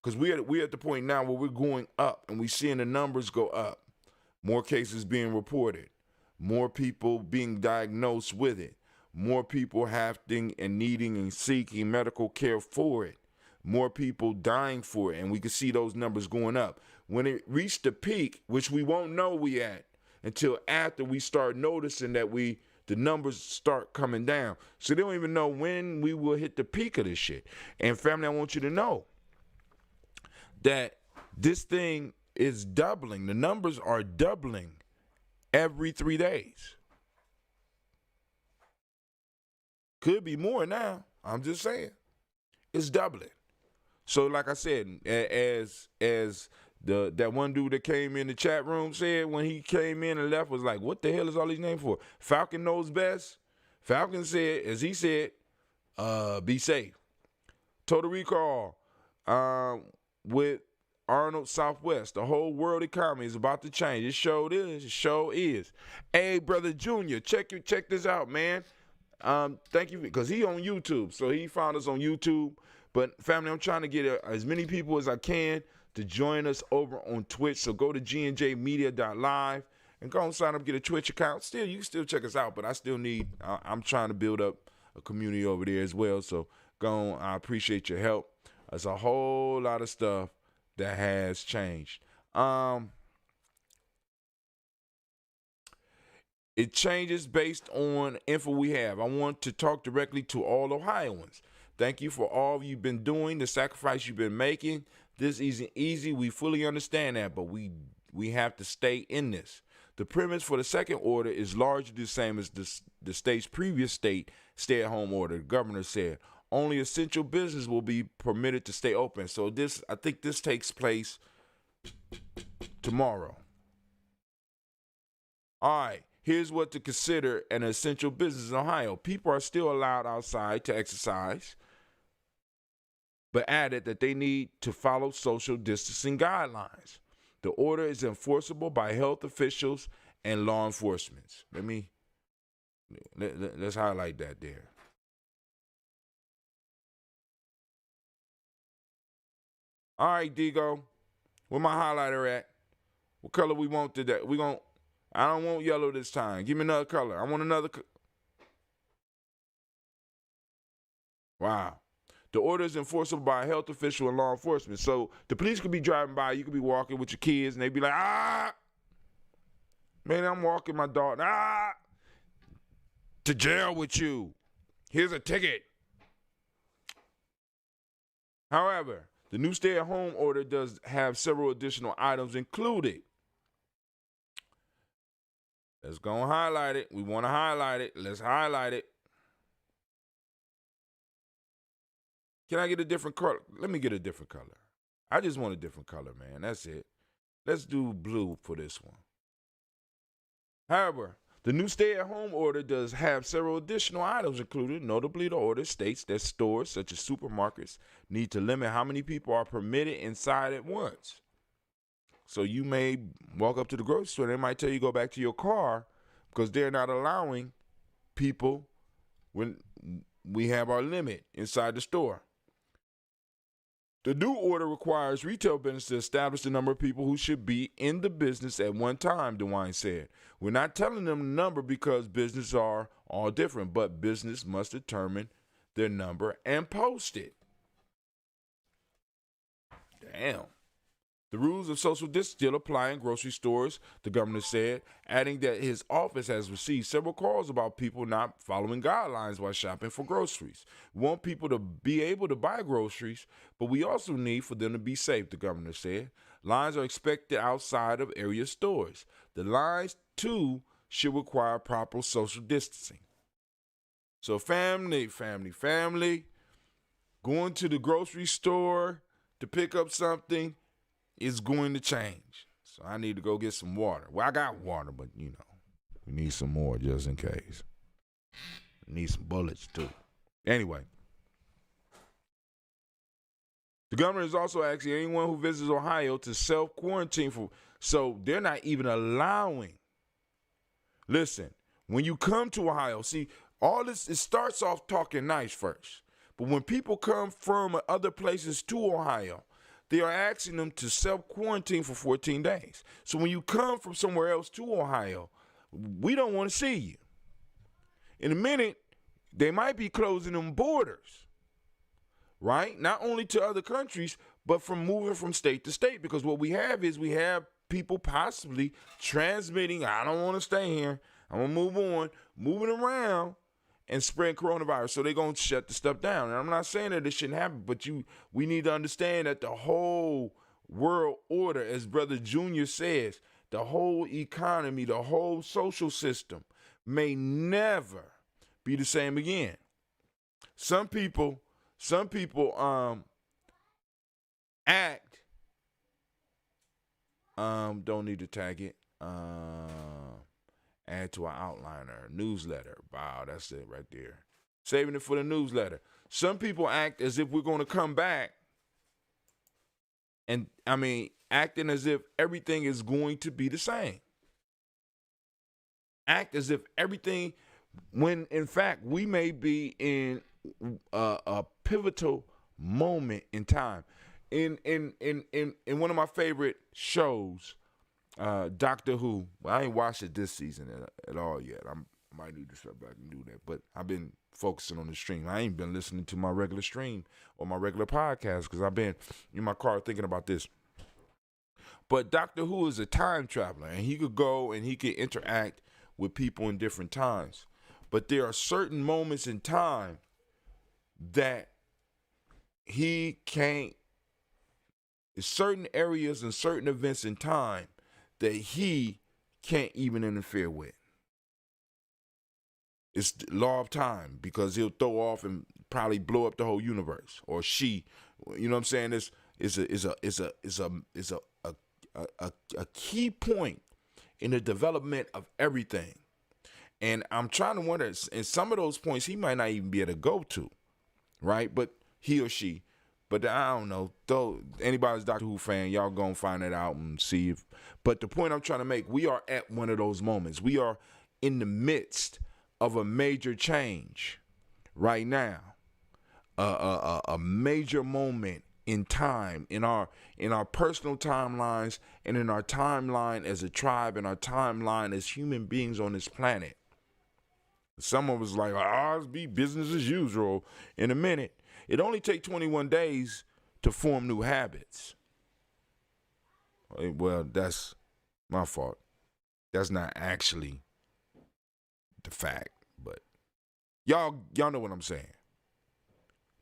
because we're at the point now where we're going up and we're seeing the numbers go up. More cases being reported, more people being diagnosed with it, more people having and needing and seeking medical care for it, more people dying for it, and we can see those numbers going up. When it reached the peak, which we won't know we at until after we start noticing that the numbers start coming down. So they don't even know when we will hit the peak of this shit. And family, I want you to know that this thing is doubling. The numbers are doubling every 3 days. Could be more now. I'm just saying. It's doubling. So like I said, as that one dude that came in the chat room said when he came in and left, was like, what the hell is all these names for? Falcon knows best. Falcon said, as he said, be safe. Total Recall with Arnold Southwest. The whole world economy is about to change. It sure is. It sure is. Hey, Brother Junior, check this out, man. Thank you, because he on YouTube. So he found us on YouTube. But family, I'm trying to get as many people as I can to join us over on Twitch. So go to gnjmedia.live and go and sign up, get a Twitch account. You can still check us out, but I'm trying to build up a community over there as well. So go on, I appreciate your help. There's a whole lot of stuff that has changed. It changes based on info we have. I want to talk directly to all Ohioans. Thank you for all you've been doing, the sacrifice you've been making. This isn't easy. We fully understand that, but we have to stay in this. The premise for the second order is largely the same as the state's previous stay-at-home order. The governor said only essential business will be permitted to stay open. So I think this takes place tomorrow. All right, here's what to consider an essential business in Ohio. People are still allowed outside to exercise, but added that they need to follow social distancing guidelines. The order is enforceable by health officials and law enforcement. Let's highlight that there. All right, Digo, where my highlighter at? What color we want today? I don't want yellow this time. Give me another color. I want another. Wow. The order is enforceable by a health official and law enforcement. So the police could be driving by. You could be walking with your kids, and they'd be like, man, I'm walking my dog. To jail with you. Here's a ticket. However, the new stay-at-home order does have several additional items included. Let's go and highlight it. We want to highlight it. Let's highlight it. Can I get a different color? Let me get a different color. I just want a different color, man. That's it. Let's do blue for this one. However, the new stay-at-home order does have several additional items included. Notably, the order states that stores such as supermarkets need to limit how many people are permitted inside at once. So you may walk up to the grocery store and they might tell you to go back to your car because they're not allowing people when we have our limit inside the store. The new order requires retail businesses to establish the number of people who should be in the business at one time, DeWine said. We're not telling them the number because businesses are all different, but business must determine their number and post it. Damn. The rules of social distance still apply in grocery stores, the governor said, adding that his office has received several calls about people not following guidelines while shopping for groceries. We want people to be able to buy groceries, but we also need for them to be safe, the governor said. Lines are expected outside of area stores. The lines, too, should require proper social distancing. So family, going to the grocery store to pick up something, is going to change. So I need to go get some water. Well, I got water, but we need some more just in case. We need some bullets too. Anyway. The governor is also asking anyone who visits Ohio to self-quarantine so they're not even allowing. Listen, when you come to Ohio, see, all this, it starts off talking nice first. But when people come from other places to Ohio, they are asking them to self-quarantine for 14 days. So when you come from somewhere else to Ohio, we don't want to see you. In a minute, they might be closing them borders, right? Not only to other countries, but from moving from state to state. Because what we have people possibly transmitting, I don't want to stay here, I'm going to move on, moving around, and spread coronavirus. So they're going to shut the stuff down. And I'm not saying that it shouldn't happen, but we need to understand that the whole world order, as Brother Junior says, the whole economy, the whole social system may never be the same again. Some people act, don't need to tag it, add to our outliner, newsletter. Wow, that's it right there. Saving it for the newsletter. Some people act as if we're going to come back and, acting as if everything is going to be the same. Act as if everything, when in fact we may be in a pivotal moment in time. In one of my favorite shows, Doctor Who. Well, I ain't watched it this season at all yet. I might need to step back and do that. But I've been focusing on the stream. I ain't been listening to my regular stream or my regular podcast because I've been in my car thinking about this. But Doctor Who is a time traveler, and he could go and he could interact with people in different times. But there are certain moments in time that he can't, certain areas and certain events in time that he can't even interfere with. It's the law of time, because he'll throw off and probably blow up the whole universe, or she. You know what I'm saying? This is a key point in the development of everything. And I'm trying to wonder, in some of those points, he might not even be able to go to, right? But he or she. But I don't know. Though anybody's Doctor Who fan, y'all gonna find it out and see if. But the point I'm trying to make, we are at one of those moments. We are in the midst of a major change right now. A major moment in time, in our personal timelines, and in our timeline as a tribe, and our timeline as human beings on this planet. Some of us like, it'll be business as usual in a minute. It only takes 21 days to form new habits. Well, that's my fault. That's not actually the fact, but y'all know what I'm saying.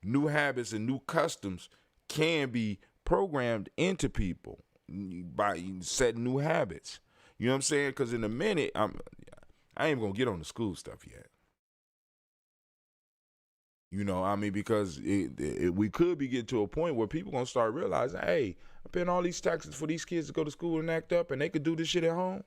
New habits and new customs can be programmed into people by setting new habits. You know what I'm saying? Because in a minute, I ain't gonna get on the school stuff yet. You know, I mean, because we could be getting to a point where people gonna start realizing, hey, I'm paying all these taxes for these kids to go to school and act up, and they could do this shit at home.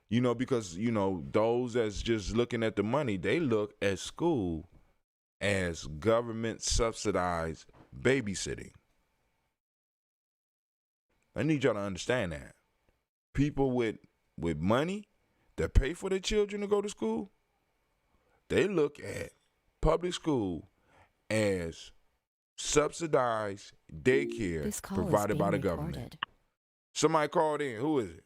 You know, because, you know, those that's just looking at the money, they look at school as government subsidized babysitting. I need y'all to understand that. People with money that pay for their children to go to school, they look at public school as subsidized daycare provided by the government. Somebody called in. Who is it?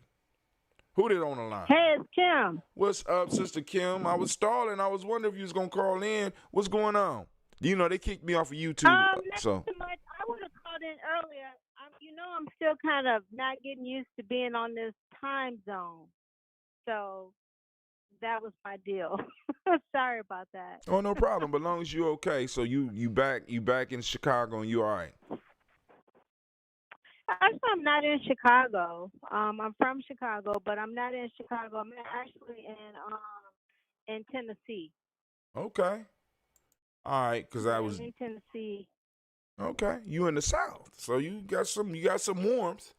Who did on the line? Hey, it's Kim. What's up, Sister Kim? I was stalling. I was wondering if you was going to call in. What's going on? You know, they kicked me off of YouTube. Not so much. I would have called in earlier. I'm still kind of not getting used to being on this time zone. So that was my deal. Sorry about that. Oh, no problem. But as long as you're okay. So you back in Chicago and you all right? Actually, I'm not in Chicago. I'm from Chicago, but I'm not in Chicago. I'm actually in Tennessee. Okay. All right, because I was in Tennessee. Okay, you in the South, so you got some warmth.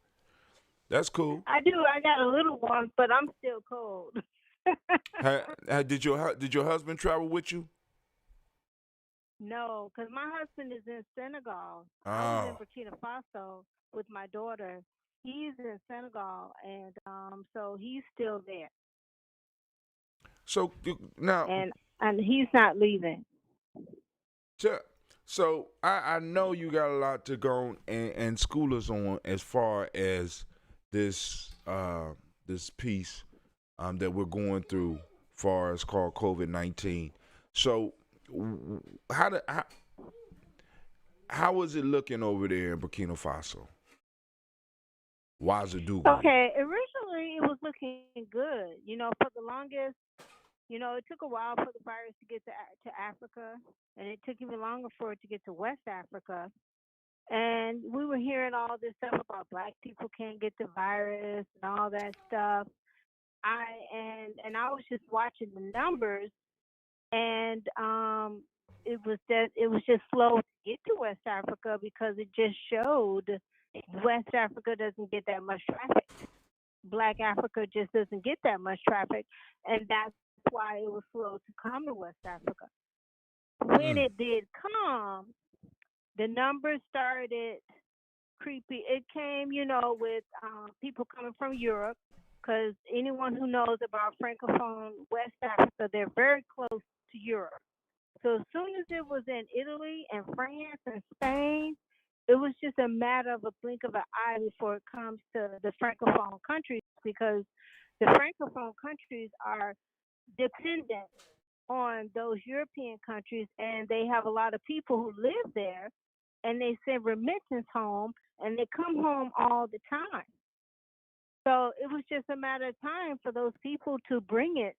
That's cool. I do. I got a little warmth, but I'm still cold. Did your husband travel with you? No, because my husband is in Senegal. Oh. I was in Burkina Faso with my daughter. He's in Senegal, and so he's still there. So now, and he's not leaving. Sure. So I know you got a lot to go and school us on as far as this piece that we're going through, far as called COVID-19. So how is it looking over there in Burkina Faso? Ouagadougou. Okay, originally it was looking good. For the longest, it took a while for the virus to get to Africa, and it took even longer for it to get to West Africa. And we were hearing all this stuff about black people can't get the virus and all that stuff. I was just watching the numbers, and it was just slow to get to West Africa because it just showed West Africa doesn't get that much traffic. Black Africa just doesn't get that much traffic, and that's why it was slow to come to West Africa. When it did come, the numbers started creepy. It came, with people coming from Europe, because anyone who knows about Francophone West Africa, they're very close to Europe. So as soon as it was in Italy and France and Spain, it was just a matter of a blink of an eye before it comes to the Francophone countries, because the Francophone countries are dependent on those European countries, and they have a lot of people who live there, and they send remittance home, and they come home all the time. So it was just a matter of time for those people to bring it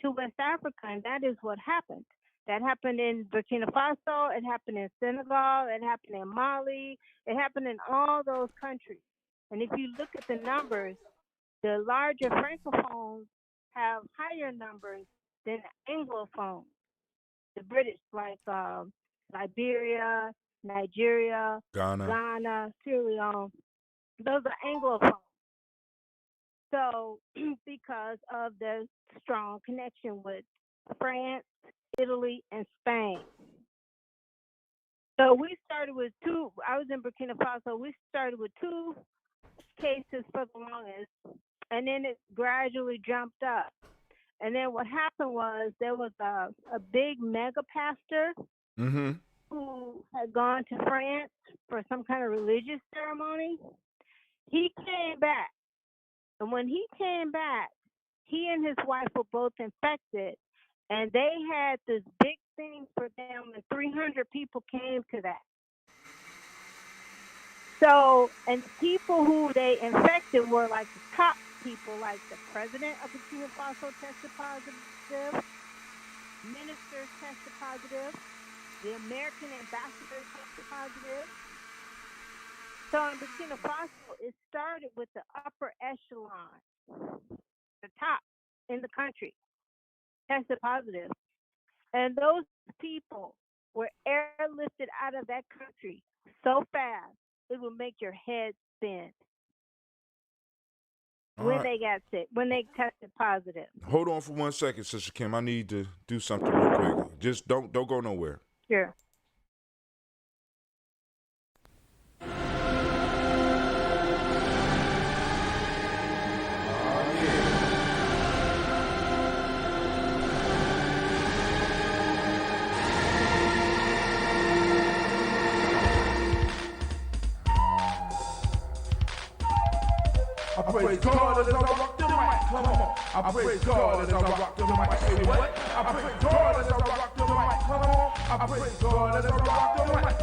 to West Africa, and that is what happened. That happened in Burkina Faso. It happened in Senegal. It happened in Mali. It happened in all those countries. And if you look at the numbers, the larger francophones have higher numbers than anglophones. The British, like Liberia, Nigeria, Ghana. Ghana, Sierra Leone, those are anglophones. So, because of the strong connection with France, Italy, and Spain. So we started with two. I was in Burkina Faso. We started with two cases for the longest, and then it gradually jumped up. And then what happened was there was a big mega pastor Mm-hmm. who had gone to France for some kind of religious ceremony. He came back. And when he came back, he and his wife were both infected. And they had this big thing for them, and 300 people came to that. So, and the people who they infected were like the top people, like the president of Burkina Faso tested positive, ministers tested positive, the American ambassador tested positive. So in Burkina Faso, it started with the upper echelon, the top in the country, tested positive. And those people were airlifted out of that country so fast, it would make your head spin when they got sick, when they tested positive. Hold on for 1 second, Sister Kim. I need to do something real quick. Just don't go nowhere. Sure. I praise God as I rock the mic. Come on. I praise God as I rock the mic. Say what? I praise God as I rock the mic. Come on. I praise God as I rock the mic.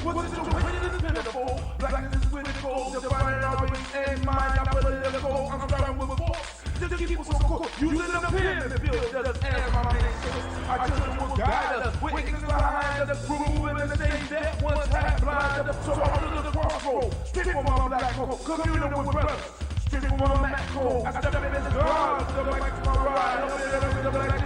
What's the wicked and pitiful? Blackness is critical. Divine always and mine. I'm political. I'm starting with force. Just keep us so cool. Using the pen and build just as my name says. I just will guide us. Witness behind us. Proving the things that once had blinded us. So I'm to the crossroad. Straight from my black hole. Communing with brothers. Straight from my Mac hole. I step in the God. The mic's my ride. I'm in the black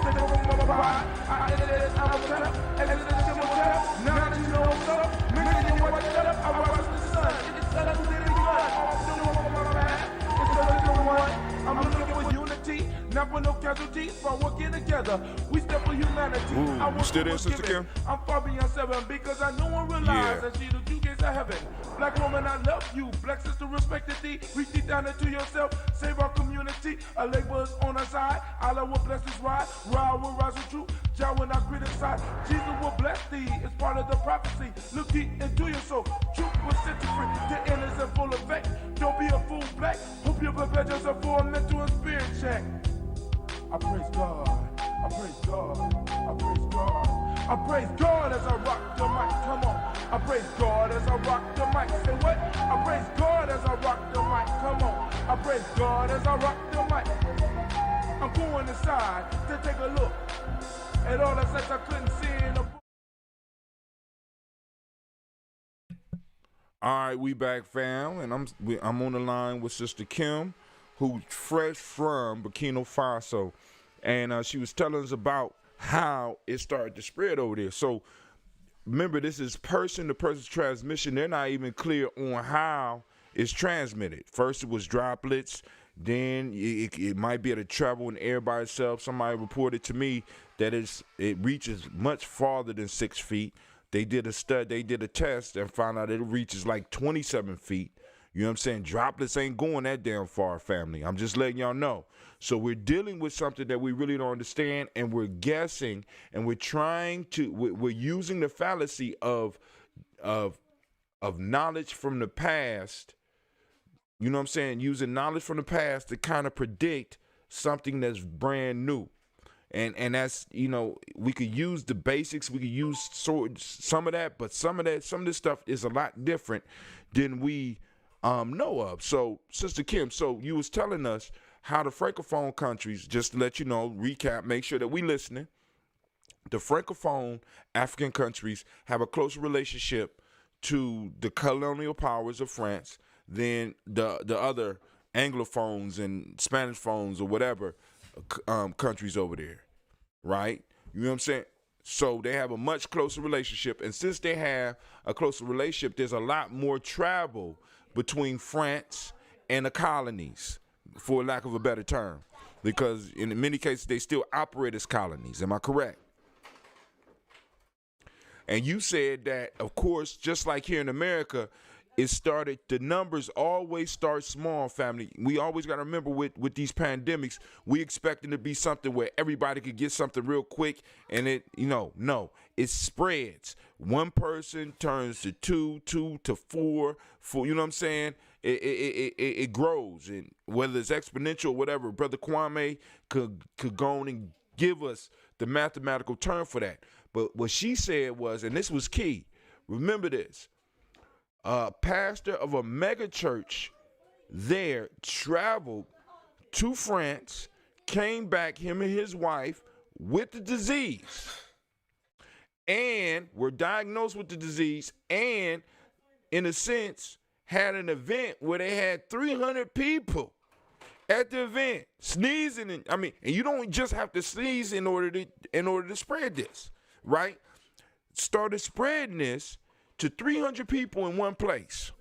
from my ride. I ended it. I'm a setup. Ended it. I'm a setup. Now that you know what's up. Make it what shut up. I rise to the sun. It's up to the blood. I'm doing on my path. It's the one. I'm looking for unity, not for no casualties, but working together. We step for humanity. Ooh, I you still there, Sister Kim? I'm far beyond 7 because I know and realize that she the two gates of heaven. Black woman, I love you. Black sister, respected thee. Reach deep down into yourself. Save our community. Our laborers on our side. Allah will bless this ride. Ride will rise with truth. Jah will not criticize. Jesus will bless thee. It's part of the prophecy. Look deep into your soul. Truth will set you free. The end is in full effect. Don't be a fool, black. Hope you prepare yourself for a mental and spirit check. I praise God. I praise God. I praise God. I praise God as I rock the mic. Come on. I praise God as I rock the mic. Say what? I praise God as I rock the mic. Come on. I praise God as I rock the mic. I'm going inside to take a look at all the sex I couldn't see in the book. All right, we back, fam, and I'm on the line with Sister Kim, who's fresh from Burkina Faso, and she was telling us about how it started to spread over there. So remember, this is person-to-person transmission. They're not even clear on how it's transmitted. First, it was droplets. Then it might be able to travel in air by itself. Somebody reported to me that it reaches much farther than 6 feet. They did a test and found out it reaches like 27 feet. You know what I'm saying? Droplets ain't going that damn far, family. I'm just letting y'all know. So we're dealing with something that we really don't understand, and we're guessing, and we're using the fallacy of knowledge from the past. You know what I'm saying? Using knowledge from the past to kind of predict something that's brand new. And that's, you know, we could use the basics, we could use some of that, but some of this stuff is a lot different than we know of. So, Sister Kim, so you was telling us how the Francophone countries, just to let you know, recap, make sure that we listening, the Francophone African countries have a closer relationship to the colonial powers of France than the other Anglophones and Spanish phones or whatever countries over there, right? You know what I'm saying? So they have a much closer relationship, and since they have a closer relationship, there's a lot more travel between France and the colonies, for lack of a better term, because in many cases they still operate as colonies. Am I correct? And you said that, of course, just like here in America, the numbers always start small, family. We always got to remember with these pandemics, we expecting to be something where everybody could get something real quick, and no, it spreads. One person turns to two to four, you know what I'm saying? It grows, and whether it's exponential or whatever, Brother Kwame could go on and give us the mathematical term for that. But what she said was, and this was key, remember this, a pastor of a mega church there traveled to France, came back, him and his wife, with the disease, and were diagnosed with the disease, and in a sense had an event where they had 300 people at the event sneezing, and you don't just have to sneeze in order to spread this, right? Started spreading this to 300 people in one place.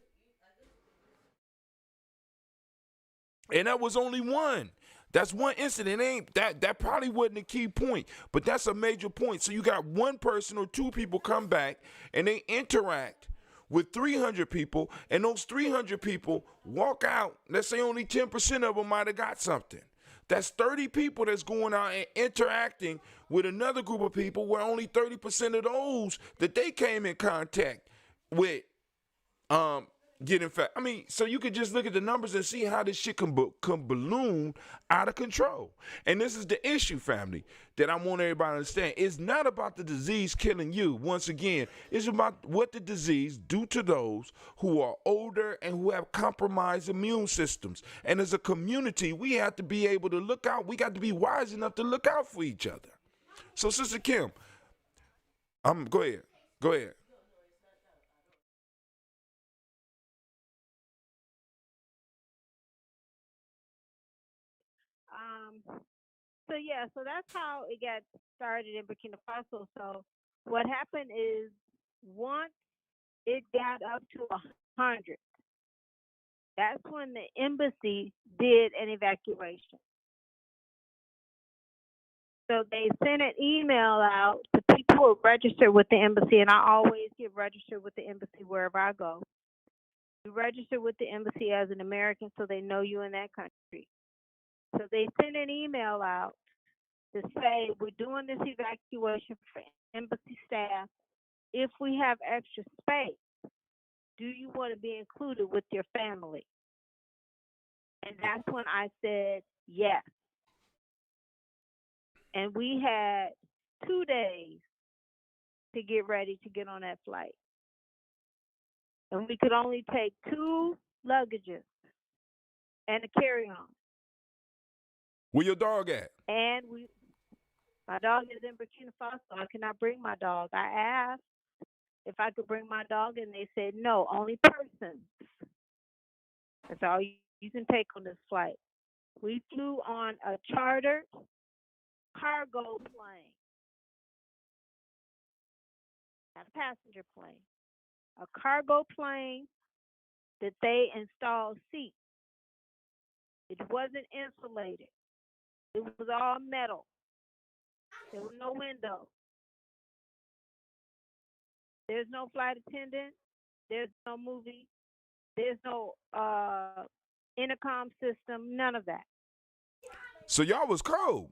And that was only one. That's one incident. That probably wasn't a key point, but that's a major point. So you got one person or two people come back and they interact with 300 people, and those 300 people walk out. Let's say only 10% of them might have got something. That's 30 people that's going out and interacting with another group of people where only 30% of those that they came in contact with get infected. So you could just look at the numbers and see how this shit can balloon out of control. And this is the issue, family, that I want everybody to understand. It's not about the disease killing you. Once again, it's about what the disease do to those who are older and who have compromised immune systems. And as a community, we have to be able to look out. We got to be wise enough to look out for each other. So, Sister Kim, go ahead. So that's how it got started in Burkina Faso. So what happened is once it got up to 100, that's when the embassy did an evacuation. So they sent an email out to people who are registered with the embassy, and I always get registered with the embassy wherever I go. You register with the embassy as an American so they know you in that country. So they sent an email out to say, we're doing this evacuation for embassy staff. If we have extra space, do you want to be included with your family? And that's when I said yes. And we had 2 days to get ready to get on that flight. And we could only take 2 luggages and a carry-on. Where your dog at? And my dog is in Burkina Faso. I cannot bring my dog. I asked if I could bring my dog, and they said no, only persons. That's all you can take on this flight. We flew on a chartered cargo plane, not a passenger plane, a cargo plane that they installed seats. It wasn't insulated. It was all metal. There were no windows. There's no flight attendant. There's no movie. There's no intercom system. None of that. So y'all was cold.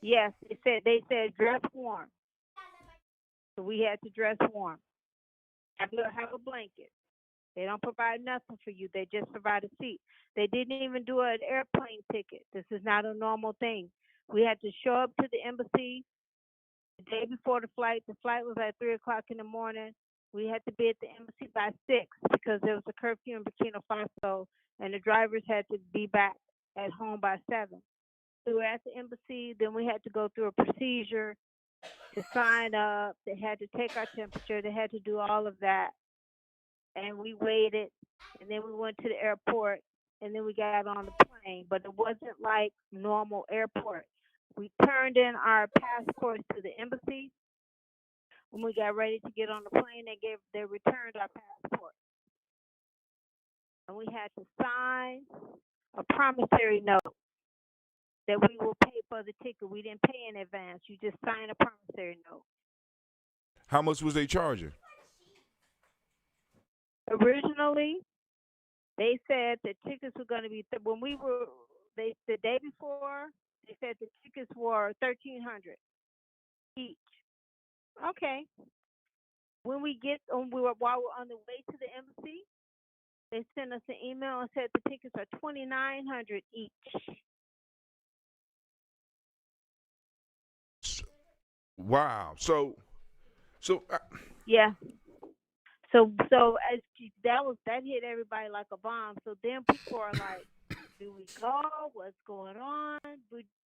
Yes, they said dress warm. So we had to dress warm. Have a blanket. They don't provide nothing for you. They just provide a seat. They didn't even do an airplane ticket. This is not a normal thing. We had to show up to the embassy the day before the flight. The flight was at 3 o'clock in the morning. We had to be at the embassy by 6 because there was a curfew in Burkina Faso, and the drivers had to be back at home by 7. We were at the embassy. Then we had to go through a procedure to sign up. They had to take our temperature. They had to do all of that. And we waited. And then we went to the airport. And then we got on the plane. But it wasn't like normal airport. We turned in our passports to the embassy. When we got ready to get on the plane, they returned our passport. And we had to sign a promissory note that we will pay for the ticket. We didn't pay in advance. You just sign a promissory note. How much was they charging? Originally, they said the tickets were going to be the day before. They said the tickets were $1,300 each. Okay. When while we're on the way to the embassy, they sent us an email and said the tickets are $2,900 each. Wow. So Yeah. So as that hit everybody like a bomb. So then people are like, do we go? What's going on?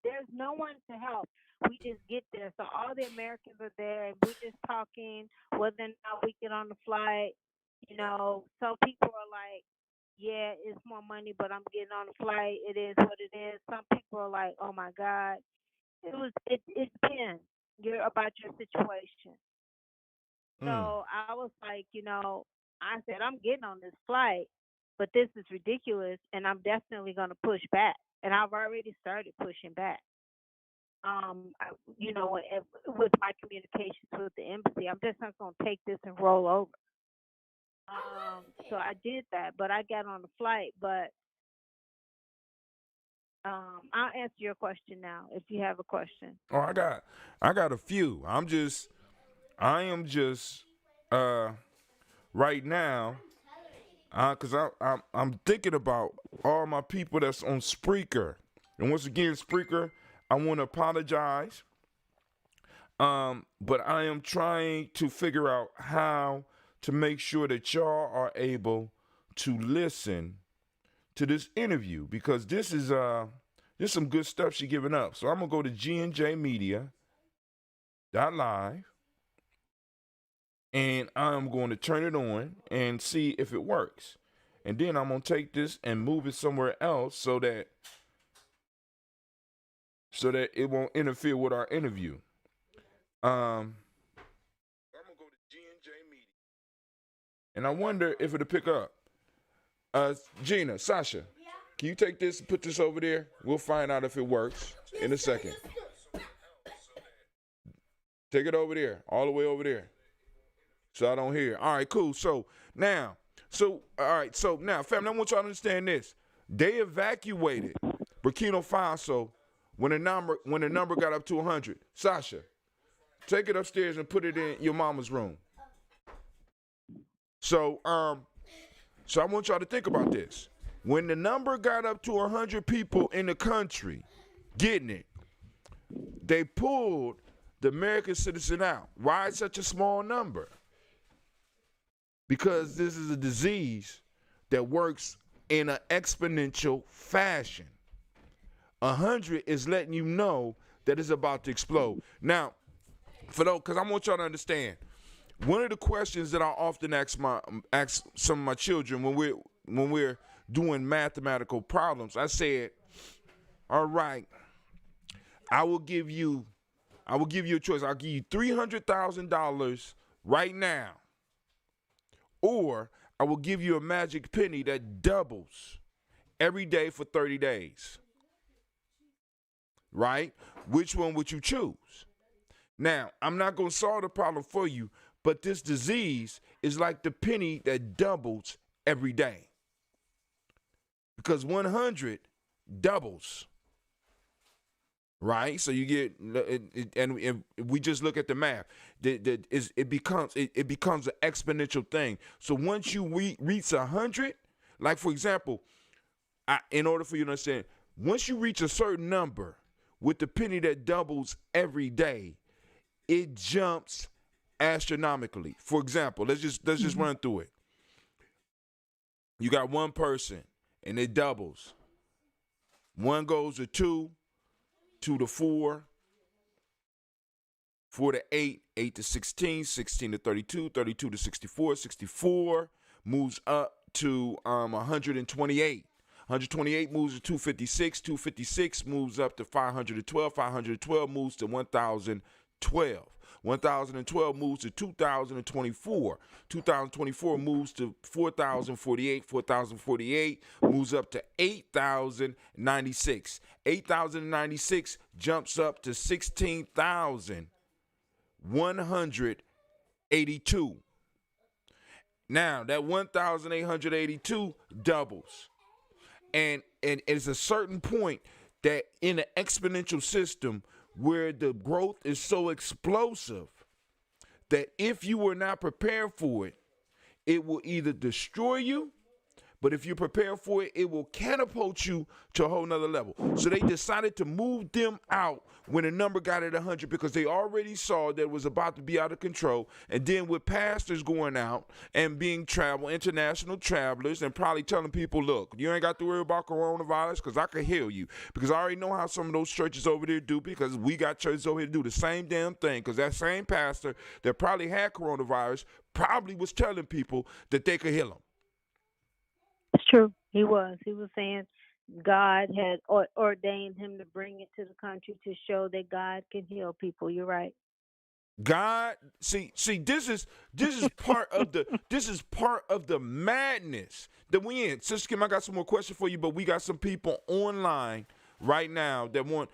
There's no one to help. We just get there. So all the Americans are there, and we're just talking whether or not we get on the flight. Some people are like, yeah, it's more money, but I'm getting on the flight. It is what it is. Some people are like, oh my God. It depends about your situation. So I was like, I said, I'm getting on this flight, but this is ridiculous, and I'm definitely going to push back. And I've already started pushing back. With my communications with the embassy, I'm just not going to take this and roll over. So I did that, but I got on the flight. But I'll answer your question now if you have a question. Oh, I got a few. I am just right now, cause I'm thinking about all my people that's on Spreaker, and once again, Spreaker, I want to apologize. But I am trying to figure out how to make sure that y'all are able to listen to this interview, because this is there's some good stuff she giving up. So I'm gonna go to G&J Media .live, and I'm going to turn it on and see if it works. And then I'm gonna take this and move it somewhere else so that it won't interfere with our interview. I'm gonna go to G&J Media, and I wonder if it'll pick up. Gina, Sasha, can you take this and put this over there? We'll find out if it works in a second. Take it over there, all the way over there, so I don't hear. All right, cool. So now, family, I want y'all to understand this. They evacuated Burkina Faso when the number got up to 100. Sasha, take it upstairs and put it in your mama's room. So I want y'all to think about this. When the number got up to 100 people in the country getting it, they pulled the American citizen out. Why such a small number? Because this is a disease that works in an exponential fashion. 100 is letting you know that it's about to explode. Now, because I want y'all to understand, one of the questions that I often ask some of my children when we're doing mathematical problems, I said, all right, I will give you a choice. I'll give you $300,000 right now, or I will give you a magic penny that doubles every day for 30 days. Right? Which one would you choose? Now, I'm not going to solve the problem for you, but this disease is like the penny that doubles every day. Because 100 doubles. Right? So you get, and we just look at the math. It becomes an exponential thing. So once you reach 100, like for example, in order for you to understand, once you reach a certain number with the penny that doubles every day, it jumps astronomically. For example, let's just run through it. You got one person and it doubles. One goes to 2, 2 to 4, 4 to 8, 8 to 16, 16 to 32, 32 to 64, 64 moves up to 128. 128 moves to 256, 256 moves up to 512, 512 moves to 1012. 1012 moves to 2024. 2024 moves to 4048. 4048 moves up to 8096. 8096 jumps up to 16,182. Now, that 1,882 doubles. And it's a certain point that in an exponential system where the growth is so explosive that if you were not prepared for it, it will either destroy you, but if you're prepared for it, it will catapult you to a whole nother level. So they decided to move them out when the number got at 100 because they already saw that it was about to be out of control. And then with pastors going out and being international travelers, and probably telling people, look, you ain't got to worry about coronavirus because I can heal you. Because I already know how some of those churches over there do, because we got churches over here to do the same damn thing, because that same pastor that probably had coronavirus probably was telling people that they could heal them. It's true. He was. He was saying God had ordained him to bring it to the country to show that God can heal people. You're right. God, see, this is part of the madness that we in. Sister Kim, I got some more questions for you, but we got some people online right now that want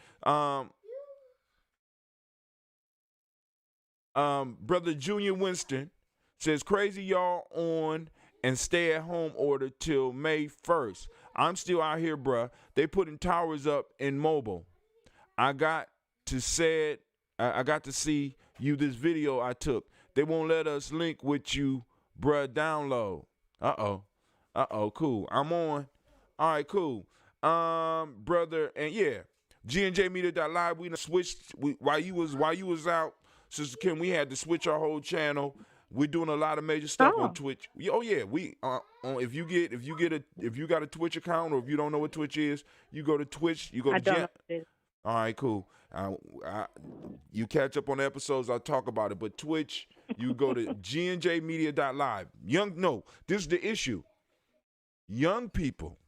Brother Junior Winston says, crazy y'all on and stay at home order till May 1st. I'm still out here, bruh. They putting towers up in mobile. I got to see you this video I took. They won't let us link with you, bruh. Download. Cool. I'm on. All right, cool. Brother, and yeah, GNJmedia.live. We done switched. While you was out, Sister Kim, we had to switch our whole channel. We're doing a lot of major stuff on Twitch. Oh yeah, we if you got a Twitch account, or if you don't know what Twitch is, you go to Twitch. You go to All right, cool. You catch up on the episodes. I'll talk about it. But Twitch, you go to GNJmedia.live. This is the issue. Young people,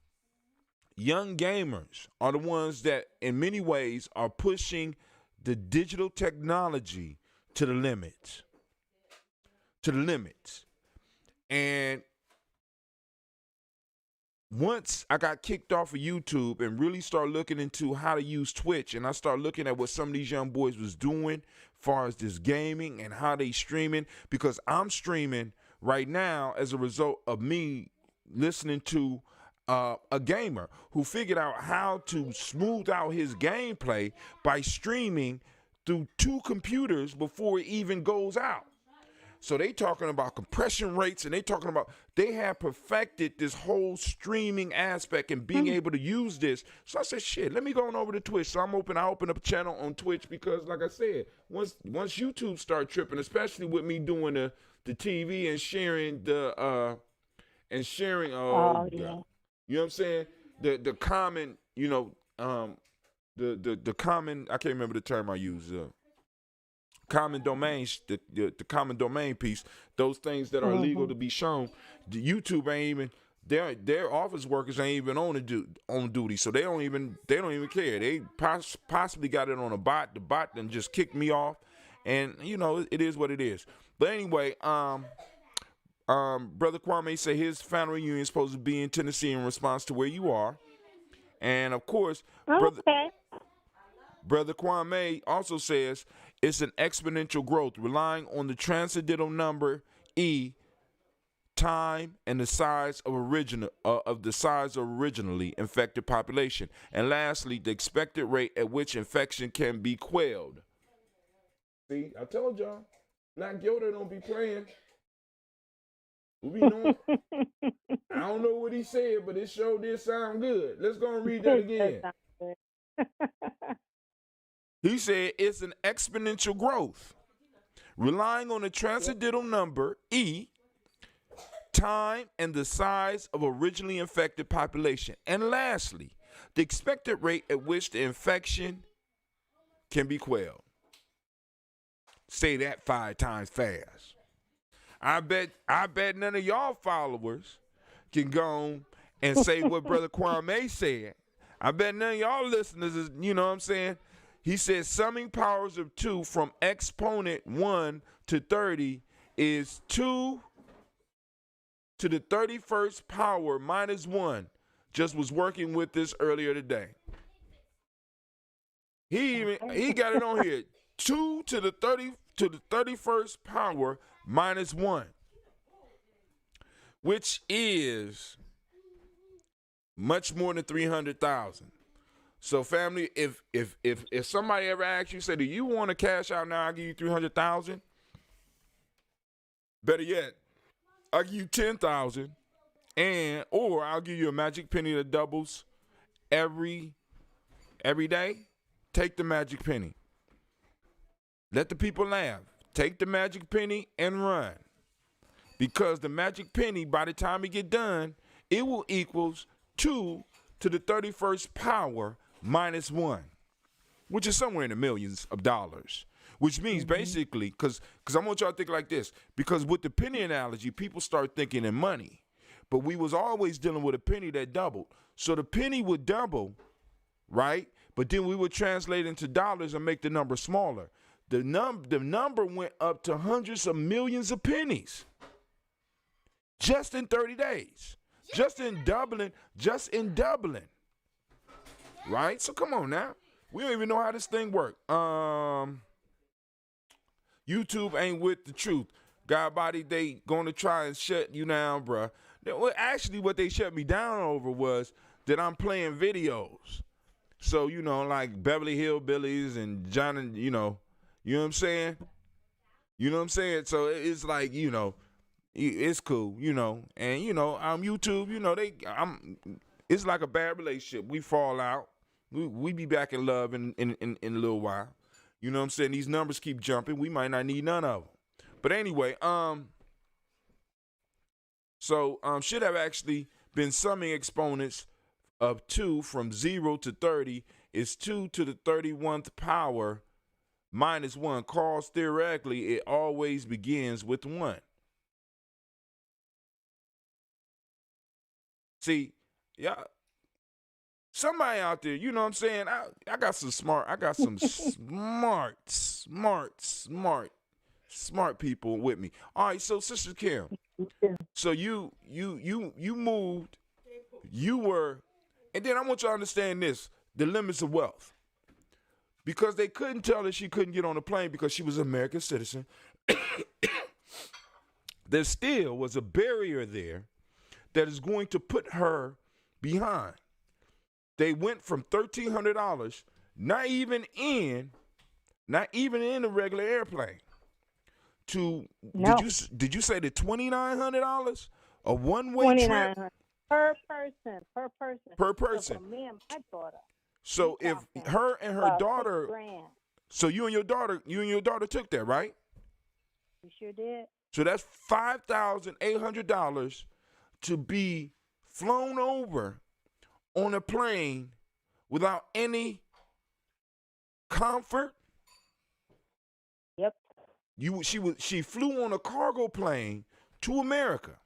young gamers are the ones that, in many ways, are pushing the digital technology to the limits. And once I got kicked off of YouTube and really started looking into how to use Twitch, and I started looking at what some of these young boys was doing as far as this gaming and how they streaming, because I'm streaming right now as a result of me listening to a gamer who figured out how to smooth out his gameplay by streaming through 2 computers before it even goes out. So they talking about compression rates, and they have perfected this whole streaming aspect and being able to use this. So I said, shit, let me go on over to Twitch. So I open up a channel on Twitch because, like I said, once YouTube start tripping, especially with me doing the TV and sharing the yeah. You know what I'm saying? The common, the common, I can't remember the term I use. Common domains, the common domain piece, those things that are illegal to be shown. The YouTube ain't even their office workers ain't even on duty, so they don't even care. They possibly got it on a bot. The bot then just kicked me off, and it is what it is. But anyway, Brother Kwame said his family reunion is supposed to be in Tennessee in response to where you are, and of course, Brother Kwame also says it's an exponential growth, relying on the transcendental number E, time, and the size of originally infected population. And lastly, the expected rate at which infection can be quelled. See, I told y'all, Black Yoda don't be playing. We know. I don't know what he said, but it sure did sound good. Let's go and read that again. He said it's an exponential growth, relying on the transcendental number, E, time, and the size of originally infected population. And lastly, the expected rate at which the infection can be quelled. Say that 5 times fast. I bet none of y'all followers can go on and say what Brother Kwame said. I bet none of y'all listeners is, you know what I'm saying? He said summing powers of 2 from exponent 1 to 30 is 2 to the 31st power minus 1. Just was working with this earlier today. He got it on here. 2 to the 31st power minus 1, which is much more than 300,000. So, family, if somebody ever asks you, say, do you want to cash out now? I'll give you 300,000. Better yet, I'll give you 10,000, or I'll give you a magic penny that doubles every day. Take the magic penny. Let the people laugh. Take the magic penny and run. Because the magic penny, by the time it get done, it will equals 2 to the 31st power minus 1, which is somewhere in the millions of dollars. Which means basically, because I want y'all to think like this, because with the penny analogy, people start thinking in money. But we was always dealing with a penny that doubled. So the penny would double, right? But then we would translate into dollars and make the number smaller. The number went up to hundreds of millions of pennies just in 30 days. Just in doubling. Right? So come on now. We don't even know how this thing works. YouTube ain't with the truth. God body, they gonna try and shut you down, bruh. Well, actually, what they shut me down over was that I'm playing videos. So, you know, like Beverly Hillbillies and John and, you know what I'm saying? You know what I'm saying? So it's like, you know, it's cool, you know. And, you know, YouTube, you know, it's like a bad relationship. We fall out. We be back in love in a little while. You know what I'm saying? These numbers keep jumping. We might not need none of them. But anyway, should have actually been summing exponents of 2 from 0 to 30 is 2 to the 31th power minus 1, cause theoretically it always begins with 1. See, yeah, somebody out there, you know what I'm saying? I got some smart people with me. All right, so Sister Kim, so you moved, and then I want you to understand this, the limits of wealth. Because they couldn't tell her she couldn't get on a plane because she was an American citizen. There still was a barrier there that is going to put her behind. They went from $1,300, not even in a regular airplane, to did you say the $2,900 a one-way trip per person. So for me and my daughter. So if her and her daughter, so you and your daughter took that, right? We sure did. So that's $5,800 to be flown over on a plane without any comfort. Yep. She flew on a cargo plane to America.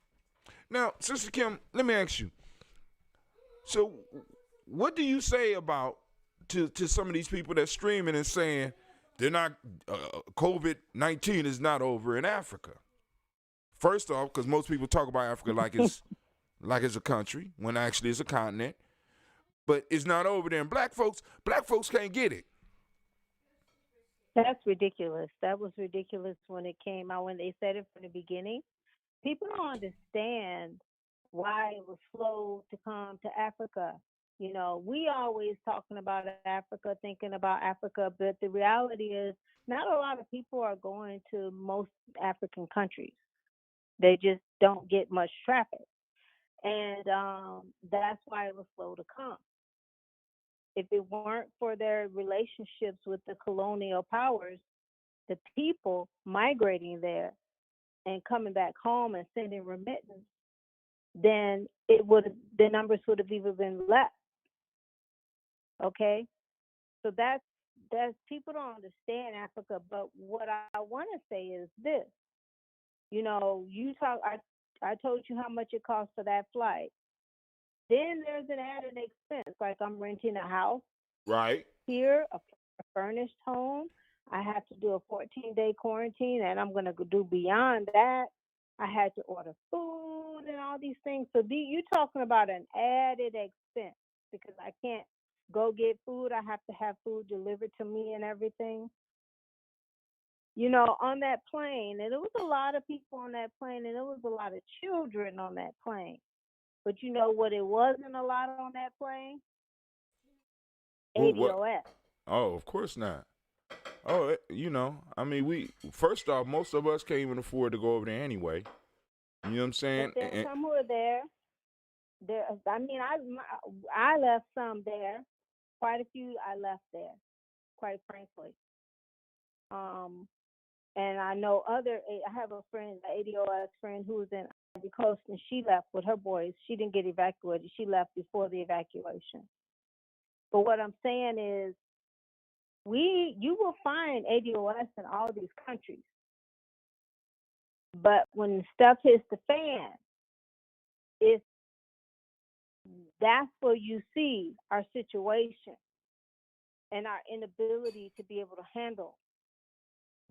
Now, Sister Kim, let me ask you. So, what do you say about to some of these people that's streaming and saying they're not COVID-19 is not over in Africa? First off, because most people talk about Africa like it's a country when actually it's a continent, but it's not over there. And black folks can't get it. That's ridiculous. That was ridiculous when it came out, when they said it from the beginning. People don't understand why it was slow to come to Africa. You know, we always talking about Africa, thinking about Africa, but the reality is not a lot of people are going to most African countries. They just don't get much traffic. And that's why it was slow to come. If it weren't for their relationships with the colonial powers, the people migrating there and coming back home and sending remittance, then the numbers would have even been less. Okay, so that's That's people don't understand Africa, but what I want to say is this. You know, I told you how much it costs for that flight. Then there's an added expense, like I'm renting a house Right. here, a furnished home. I have to do a 14-day quarantine, and I'm going to do beyond that. I had to order food and all these things. So you're talking about an added expense because I can't go get food. I have to have food delivered to me and everything. You know, on that plane, and it was a lot of people on that plane, and it was a lot of children on that plane. But you know what? It wasn't a lot on that plane. Well, what? ADOS. Oh, of course not. Oh, you know, I mean, we first off, most of us can't even afford to go over there anyway. You know what I'm saying? But there's some who are there. I mean, I left some there. Quite a few I left there. Quite frankly. And I know I have a friend, an ADOS friend who was in Ivory Coast, and she left with her boys. She didn't get evacuated. She left before the evacuation. But what I'm saying is, you will find ADOS in all these countries. But when stuff hits the fan, that's where you see our situation and our inability to be able to handle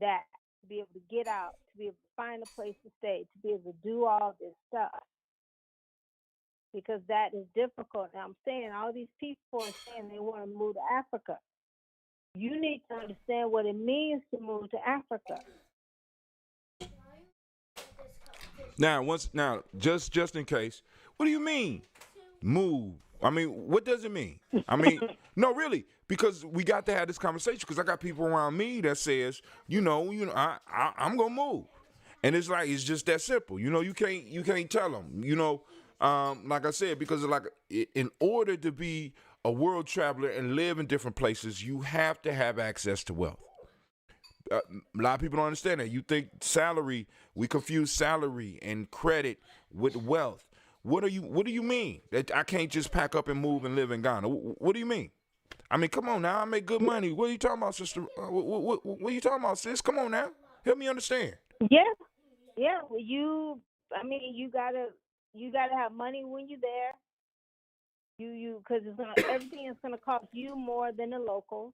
that, to be able to get out, to be able to find a place to stay, to be able to do all this stuff. Because that is difficult. Now I'm saying all these people are saying they want to move to Africa. You need to understand what it means to move to Africa. Now, just in case, what do you mean, move? I mean, what does it mean? I mean, no, really, because we got to have this conversation. Because I got people around me that says, I'm gonna move, and it's like it's just that simple. You know, you can't tell them. You know, like I said, because in order to be a world traveler and live in different places, you have to have access to wealth. A lot of people don't understand that. You think we confuse salary and credit with wealth. What do you mean that I can't just pack up and move and live in Ghana? What do you mean? I mean, come on now, I make good money. What are you talking about, sister? What are you talking about, sis? Come on now, help me understand. Yeah. Well, you gotta have money when you're there. Because everything is gonna cost you more than the locals.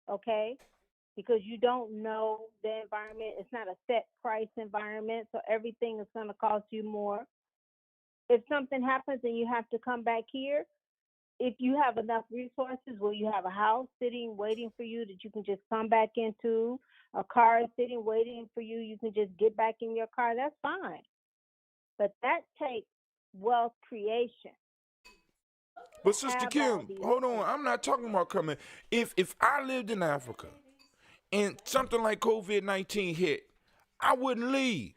Okay. Because you don't know the environment. It's not a set price environment, so everything is going to cost you more. If something happens and you have to come back here, if you have enough resources where you have a house sitting waiting for you that you can just come back into, a car sitting waiting for you, you can just get back in your car, that's fine. But that takes wealth creation. But Sister Kim, hold on, I'm not talking about coming. If I lived in Africa and something like COVID-19 hit, I wouldn't leave.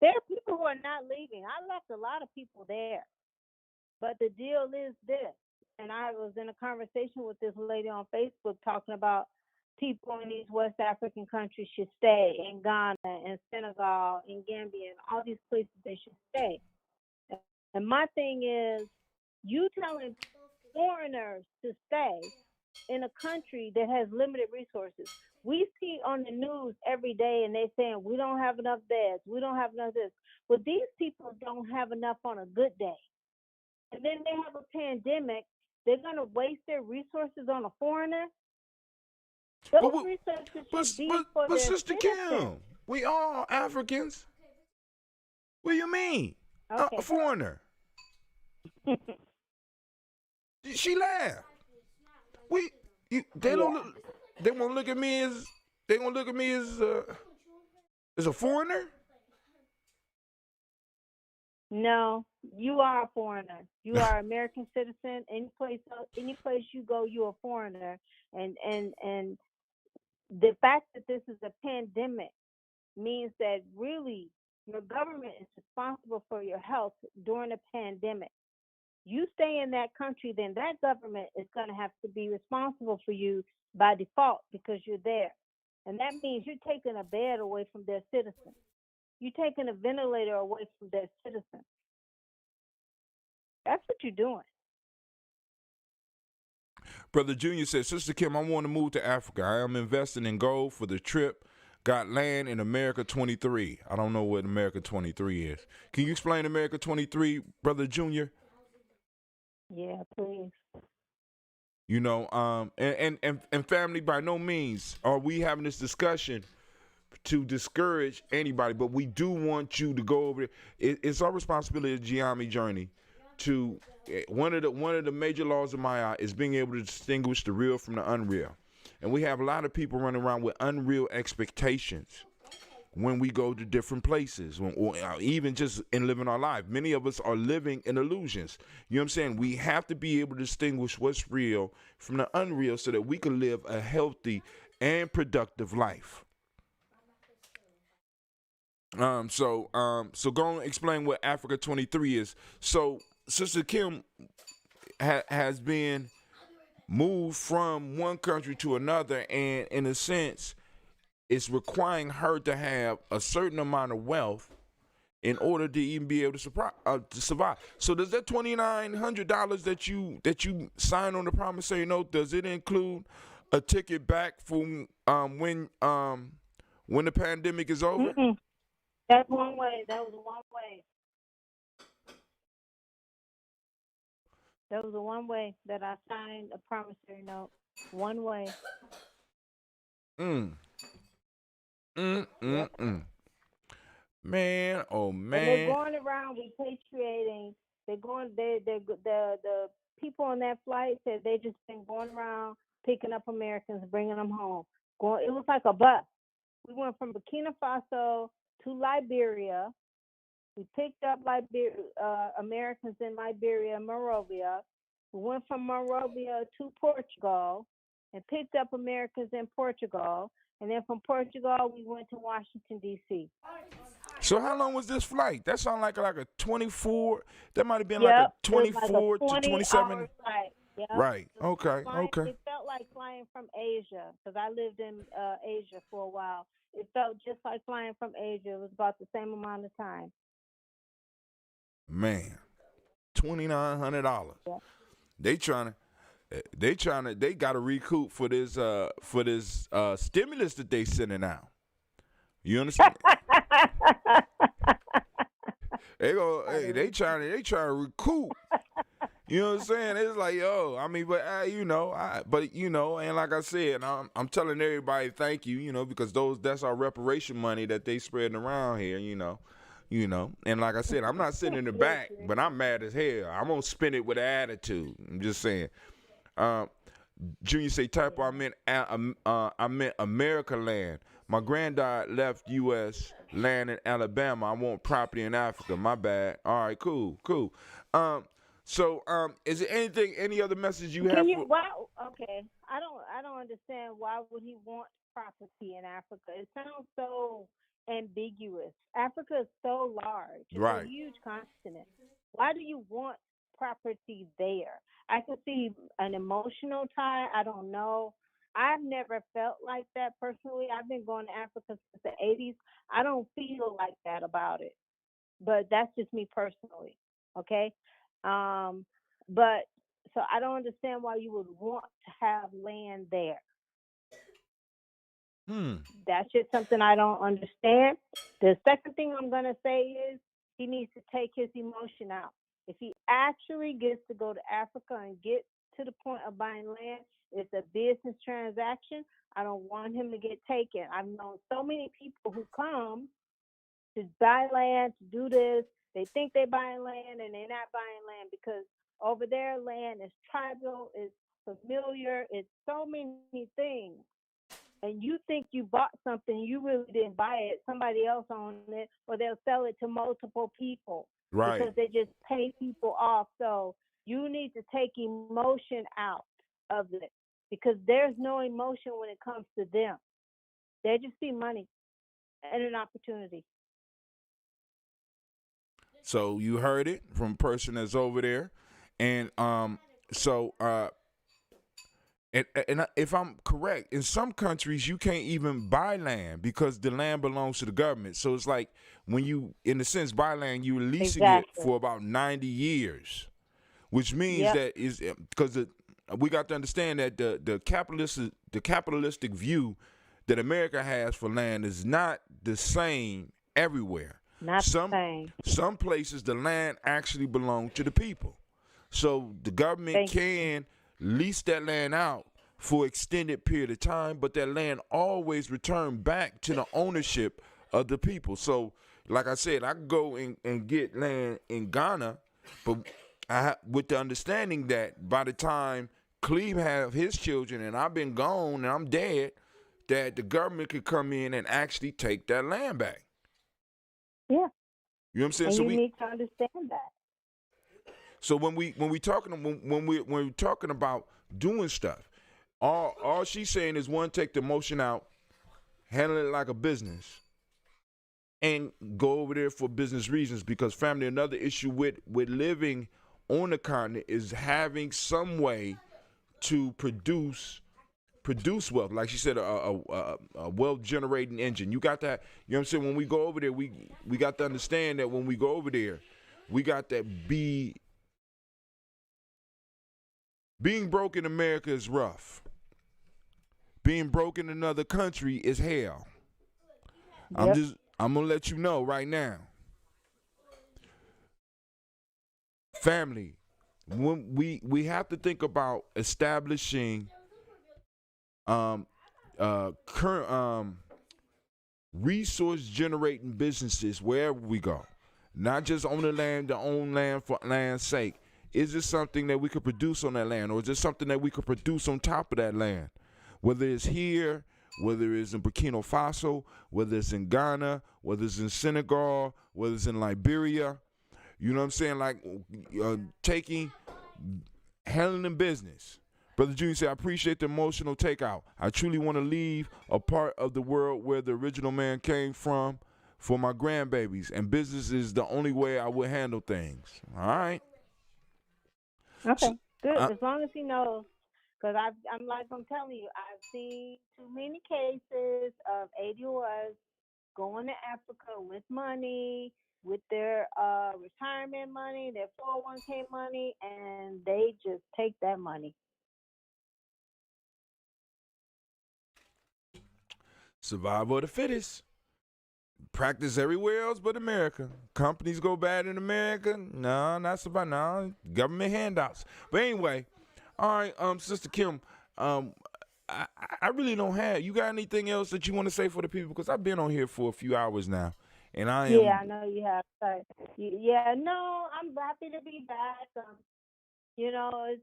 There are people who are not leaving. I left a lot of people there. But the deal is this, and I was in a conversation with this lady on Facebook talking about people in these West African countries should stay, in Ghana, in Senegal, in Gambia, and all these places they should stay. And my thing is, you telling foreigners to stay in a country that has limited resources. We see on the news every day, and they're saying we don't have enough beds, we don't have enough this. But these people don't have enough on a good day. And then they have a pandemic. They're going to waste their resources on a foreigner. Those resources should be for their Sister citizens. Kim, we all Africans. What do you mean? Okay. A foreigner. She laughed. They won't look at me as as a foreigner. No, you are a foreigner. You are an American citizen. Any place you go, you're a foreigner. And the fact that this is a pandemic means that really your government is responsible for your health during a pandemic. You stay in that country, then that government is going to have to be responsible for you by default because you're there. And that means you're taking a bed away from their citizens. You're taking a ventilator away from their citizens. That's what you're doing. Brother Junior said, Sister Kim, I want to move to Africa. I am investing in gold for the trip. Got land in America 23. I don't know what America 23 is. Can you explain America 23, Brother Junior? Yeah, please. You know, and family, by no means are we having this discussion to discourage anybody, but we do want you to go over it. It's our responsibility at Gye-Nyame Journey to one of the major laws of my eye is being able to distinguish the real from the unreal. And we have a lot of people running around with unreal expectations when we go to different places, or even just in living our life. Many of us are living in illusions. You know what I'm saying? We have to be able to distinguish what's real from the unreal so that we can live a healthy and productive life. So go and explain what Africa 23 is. So Sister Kim has been moved from one country to another, and in a sense, it's requiring her to have a certain amount of wealth in order to even be able to survive. So does that $2,900 that you sign on the promissory note, does it include a ticket back for when the pandemic is over? Mm-mm. That's one way. That was one way. That was the one way that I signed a promissory note. One way. Man, oh man. And they're going around repatriating. The people on that flight said they just been going around picking up Americans, bringing them home. It was like a bus. We went from Burkina Faso to Liberia. We picked up Americans in Liberia and Monrovia. We went from Monrovia to Portugal and picked up Americans in Portugal. And then from Portugal, we went to Washington, D.C. So how long was this flight? That sounded like a 24. That might have been like a 24 like a to 27. flight. Yep. Right. Okay. It felt like flying from Asia because I lived in Asia for a while. It felt just like flying from Asia. It was about the same amount of time. Man, $2,900. Yeah. They got to recoup for this stimulus that they sending out. You understand? They trying to recoup. You know what I'm saying? It's like, yo, I mean, but and like I said, I'm telling everybody thank you, because that's our reparation money that they spreading around here, and like I said, I'm not sitting in the back, but I'm mad as hell. I'm gonna spend it with attitude. I'm just saying. Junior say, typo, I meant America land. My granddad left U.S. land in Alabama. I want property in Africa. My bad. All right, cool. So, is there any other message you have? Okay, I don't understand why would he want property in Africa. It sounds so ambiguous. Africa is so large. It's a huge continent. Why do you want property there? I can see an emotional tie. I don't know. I've never felt like that personally. I've been going to Africa since the 80s. I don't feel like that about it. But that's just me personally. Okay? But so I don't understand why you would want to have land there. That's just something I don't understand. The second thing I'm going to say is he needs to take his emotion out. If he actually gets to go to Africa and get to the point of buying land, it's a business transaction. I don't want him to get taken. I've known so many people who come to buy land, to do this. They think they're buying land and they're not buying land because over there land is tribal, it's familiar, it's so many things. And you think you bought something, you really didn't buy it. Somebody else owned it, or they'll sell it to multiple people. Right. Because they just pay people off. So you need to take emotion out of it because there's no emotion when it comes to them. They just see money and an opportunity. So you heard it from a person that's over there. And and if I'm correct, in some countries you can't even buy land because the land belongs to the government. So it's like when you, in a sense, buy land, you're leasing it for about 90 years, which means that is because we got to understand that the capitalistic view that America has for land is not the same everywhere. Not the same. Some places the land actually belongs to the people, so the government can lease that land out for extended period of time, but that land always return back to the ownership of the people. So, like I said, I could go and get land in Ghana, but with the understanding that by the time Cleve have his children and I've been gone and I'm dead, that the government could come in and actually take that land back. Yeah. You know what I'm saying? And so you we need to understand that. So when we're talking about doing stuff, all she's saying is, one, take the emotion out, handle it like a business, and go over there for business reasons. Because family, another issue with living on the continent is having some way to produce wealth. Like she said, a wealth generating engine. You got that. You know what I'm saying? When we go over there, we got to understand that when we go over there, we got that being broke in America is rough. Being broke in another country is hell. Yep. I'm gonna let you know right now. Family, when we have to think about establishing current resource generating businesses wherever we go. Not just on the land, to own land for land's sake. Is this something that we could produce on that land, or is this something that we could produce on top of that land? Whether it's here, whether it's in Burkina Faso, whether it's in Ghana, whether it's in Senegal, whether it's in Liberia, you know what I'm saying? Like handling business. Brother Junior said, I appreciate the emotional takeout. I truly want to leave a part of the world where the original man came from for my grandbabies, and business is the only way I would handle things. All right. Okay, good. As long as he knows. Because I'm telling you, I've seen too many cases of 81s going to Africa with money, with their retirement money, their 401k money, and they just take that money. Survival of the fittest. Practice everywhere else but America. Companies go bad in America. No, not survival. No, government handouts. But anyway, all right, Sister Kim, I really don't have. You got anything else that you want to say for the people? Because I've been on here for a few hours now, and I am. Yeah, I know you have. Yeah, no, I'm happy to be back. You know,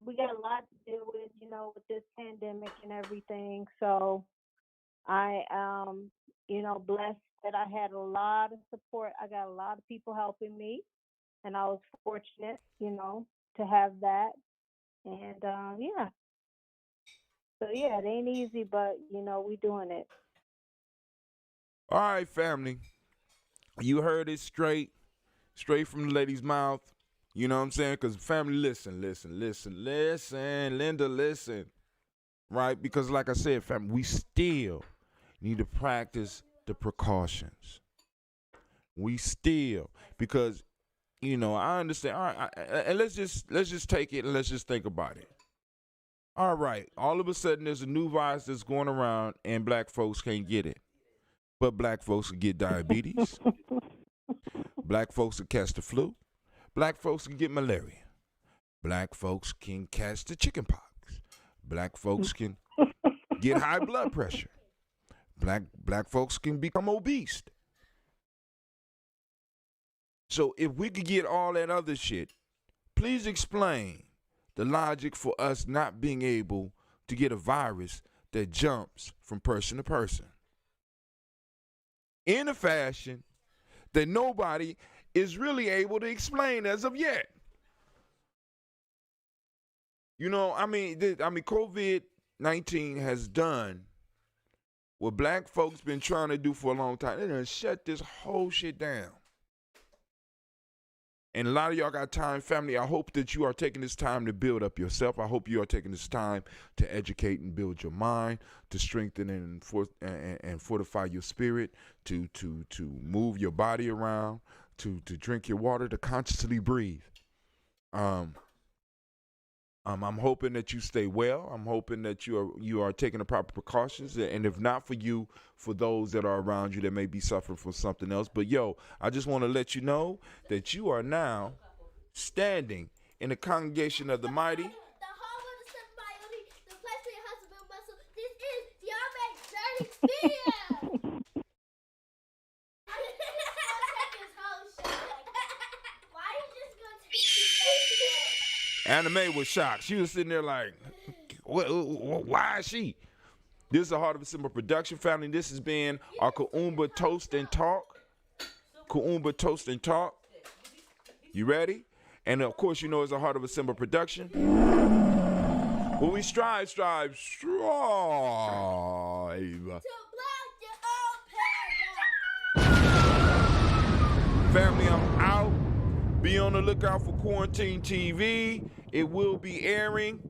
we got a lot to deal with, you know, with this pandemic and everything. So I you know, blessed that I had a lot of support. I got a lot of people helping me, and I was fortunate, you know, to have that. And yeah. So yeah, it ain't easy, but you know, we doing it. All right, family. You heard it straight from the lady's mouth. You know what I'm saying? Because family, listen, Linda, listen. Right? Because like I said, family, we still need to practice the precautions. We still, because, you know, I understand. All right, and let's just take it and let's just think about it. All right, all of a sudden there's a new virus that's going around and black folks can't get it. But black folks can get diabetes. Black folks can catch the flu. Black folks can get malaria. Black folks can catch the chicken pox. Black folks can get high blood pressure. Black folks can become obese. So if we could get all that other shit, please explain the logic for us not being able to get a virus that jumps from person to person in a fashion that nobody is really able to explain as of yet. You know, I mean, COVID-19 has done what black folks been trying to do for a long time. They done shut this whole shit down. And a lot of y'all got time, family. I hope that you are taking this time to build up yourself. I hope you are taking this time to educate and build your mind, to strengthen and fortify your spirit, to move your body around, to drink your water, to consciously breathe. I'm hoping that you stay well. I'm hoping that you are taking the proper precautions. And if not for you, for those that are around you that may be suffering from something else. But, yo, I just want to let you know that you are now standing in the congregation of the mighty. Anime was shocked. She was sitting there like, why is she? This is a Heart of December production, family. This has been our Kuumba Toast and Talk. Kuumba Toast and Talk. You ready? And of course, you know it's a Heart of December production. Well, we strive. Family, I'm out. Be on the lookout for Quarantine TV. It will be airing.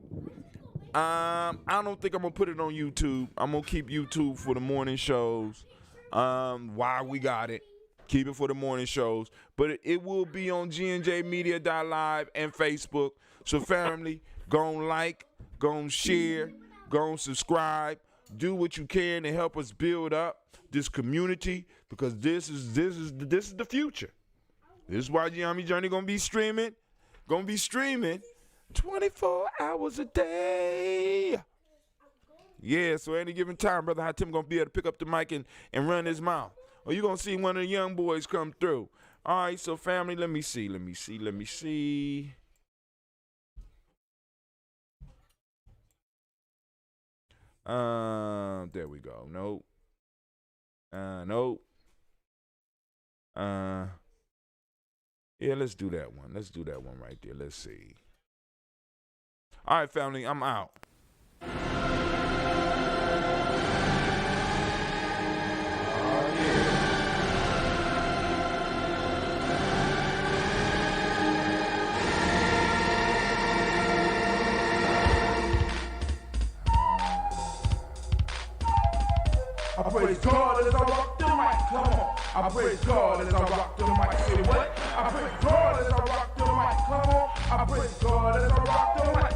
I don't think I'm going to put it on YouTube. I'm going to keep YouTube for the morning shows. Why we got it. Keep it for the morning shows. But it will be on gnjmedia.live and Facebook. So family, go on like, go on share, go on subscribe. Do what you can to help us build up this community, because this is the future. This is why Gye-Nyame Journey gonna be streaming 24 hours a day. Yeah, so at any given time, Brother High Tim gonna be able to pick up the mic and run his mouth. Or you gonna see one of the young boys come through. All right, so family, let me see. There we go. Nope. Yeah, let's do that one. Let's do that one right there. Let's see. All right, family, I'm out. I praise God as I rock the mic, come on. I praise God as I rock the mic, say what? I praise God as I rock the mic, come on. I praise God as I rock the mic.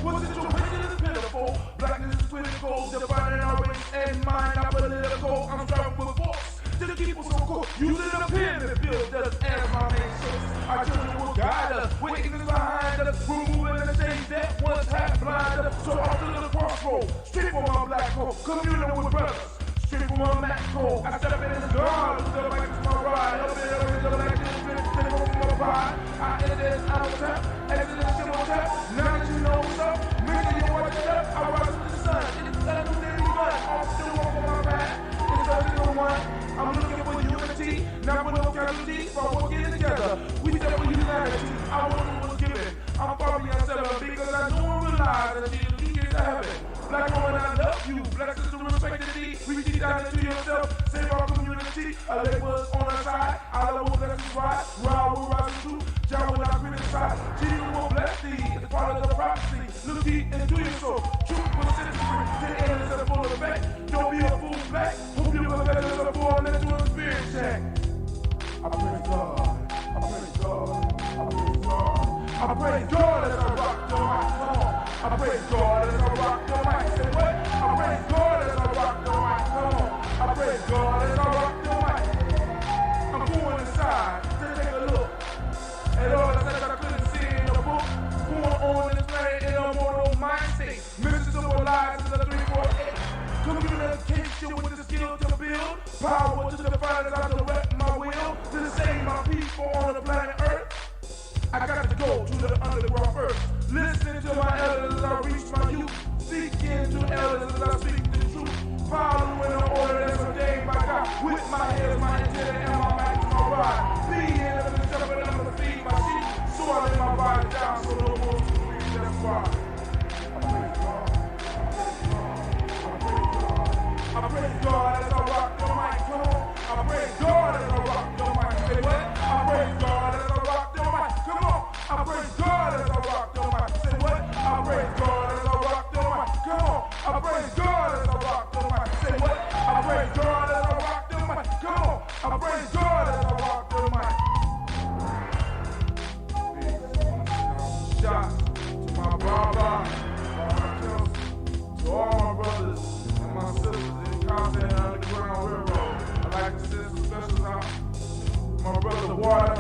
What situation is pitiful? Blackness is critical, dividing our race and mind, not political. I'm striving with force to keep us so cool. Using a pyramid build us as my main source. Our children will guide us, witness behind us, removing the shades that once had blinded us. So off to the crossroad, straight for my black hole, communing with brothers. Straight from my Mac hole, I step in the guard, look up like it's my ride. Up in the like this, straight from my ride. I enter this out of tap, exit this shit on tap. Now that you know what's up, make sure you watch it up. I rise with the sun, it's a new day begun. I'm still walking my path, it's a new one. I'm looking for unity, not for no casualties, but working together. We step for humanity, I want what's given. I'm following myself because I know and realize that the lead is to heaven. Black woman, I love you. Black sister, respect the deed. Reach deep down into yourself. Save our community. A labor's on our side. I love what bless is right. Ride will rise too. John will not criticize. Jesus will bless thee. It's part of the prophecy. Look deep into your soul. Truth will set you free. To the end is a full effect. Don't be a fool black. Hope you will better than a fool and let you a spirit check. I praise God. I praise God. I praise God. I praise God as I rock the mic. Come on. I praise God as I rock the mic. Say what? I praise God as I rock the mic. Come on. I praise God as I rock the mic. I'm going inside to take a look at all the things I couldn't see in the book. Going on this planet in a mortal mind state. Mystical lies to the 348. Communication with the skill to build. Power to define as I direct my will. To save my people on the planet Earth. I got to go to the underground first. Listening to my elders as I reach my youth. Speaking to elders as I speak the truth. Following the order that's ordained by God. With my head is my antenna and my back is my ride. Being in the shepherd, I'm gonna feed my sheep. So I lay my body down so no more to breathe. That's why I praise God. I praise God as I rock the mic. Come on. I praise God as I rock the mic. Say what? I praise God as I rock the mic. Come on. I praise God as I rock the mic. Say what? I praise God as I rock the mic. Come on. I praise God as my brother Water.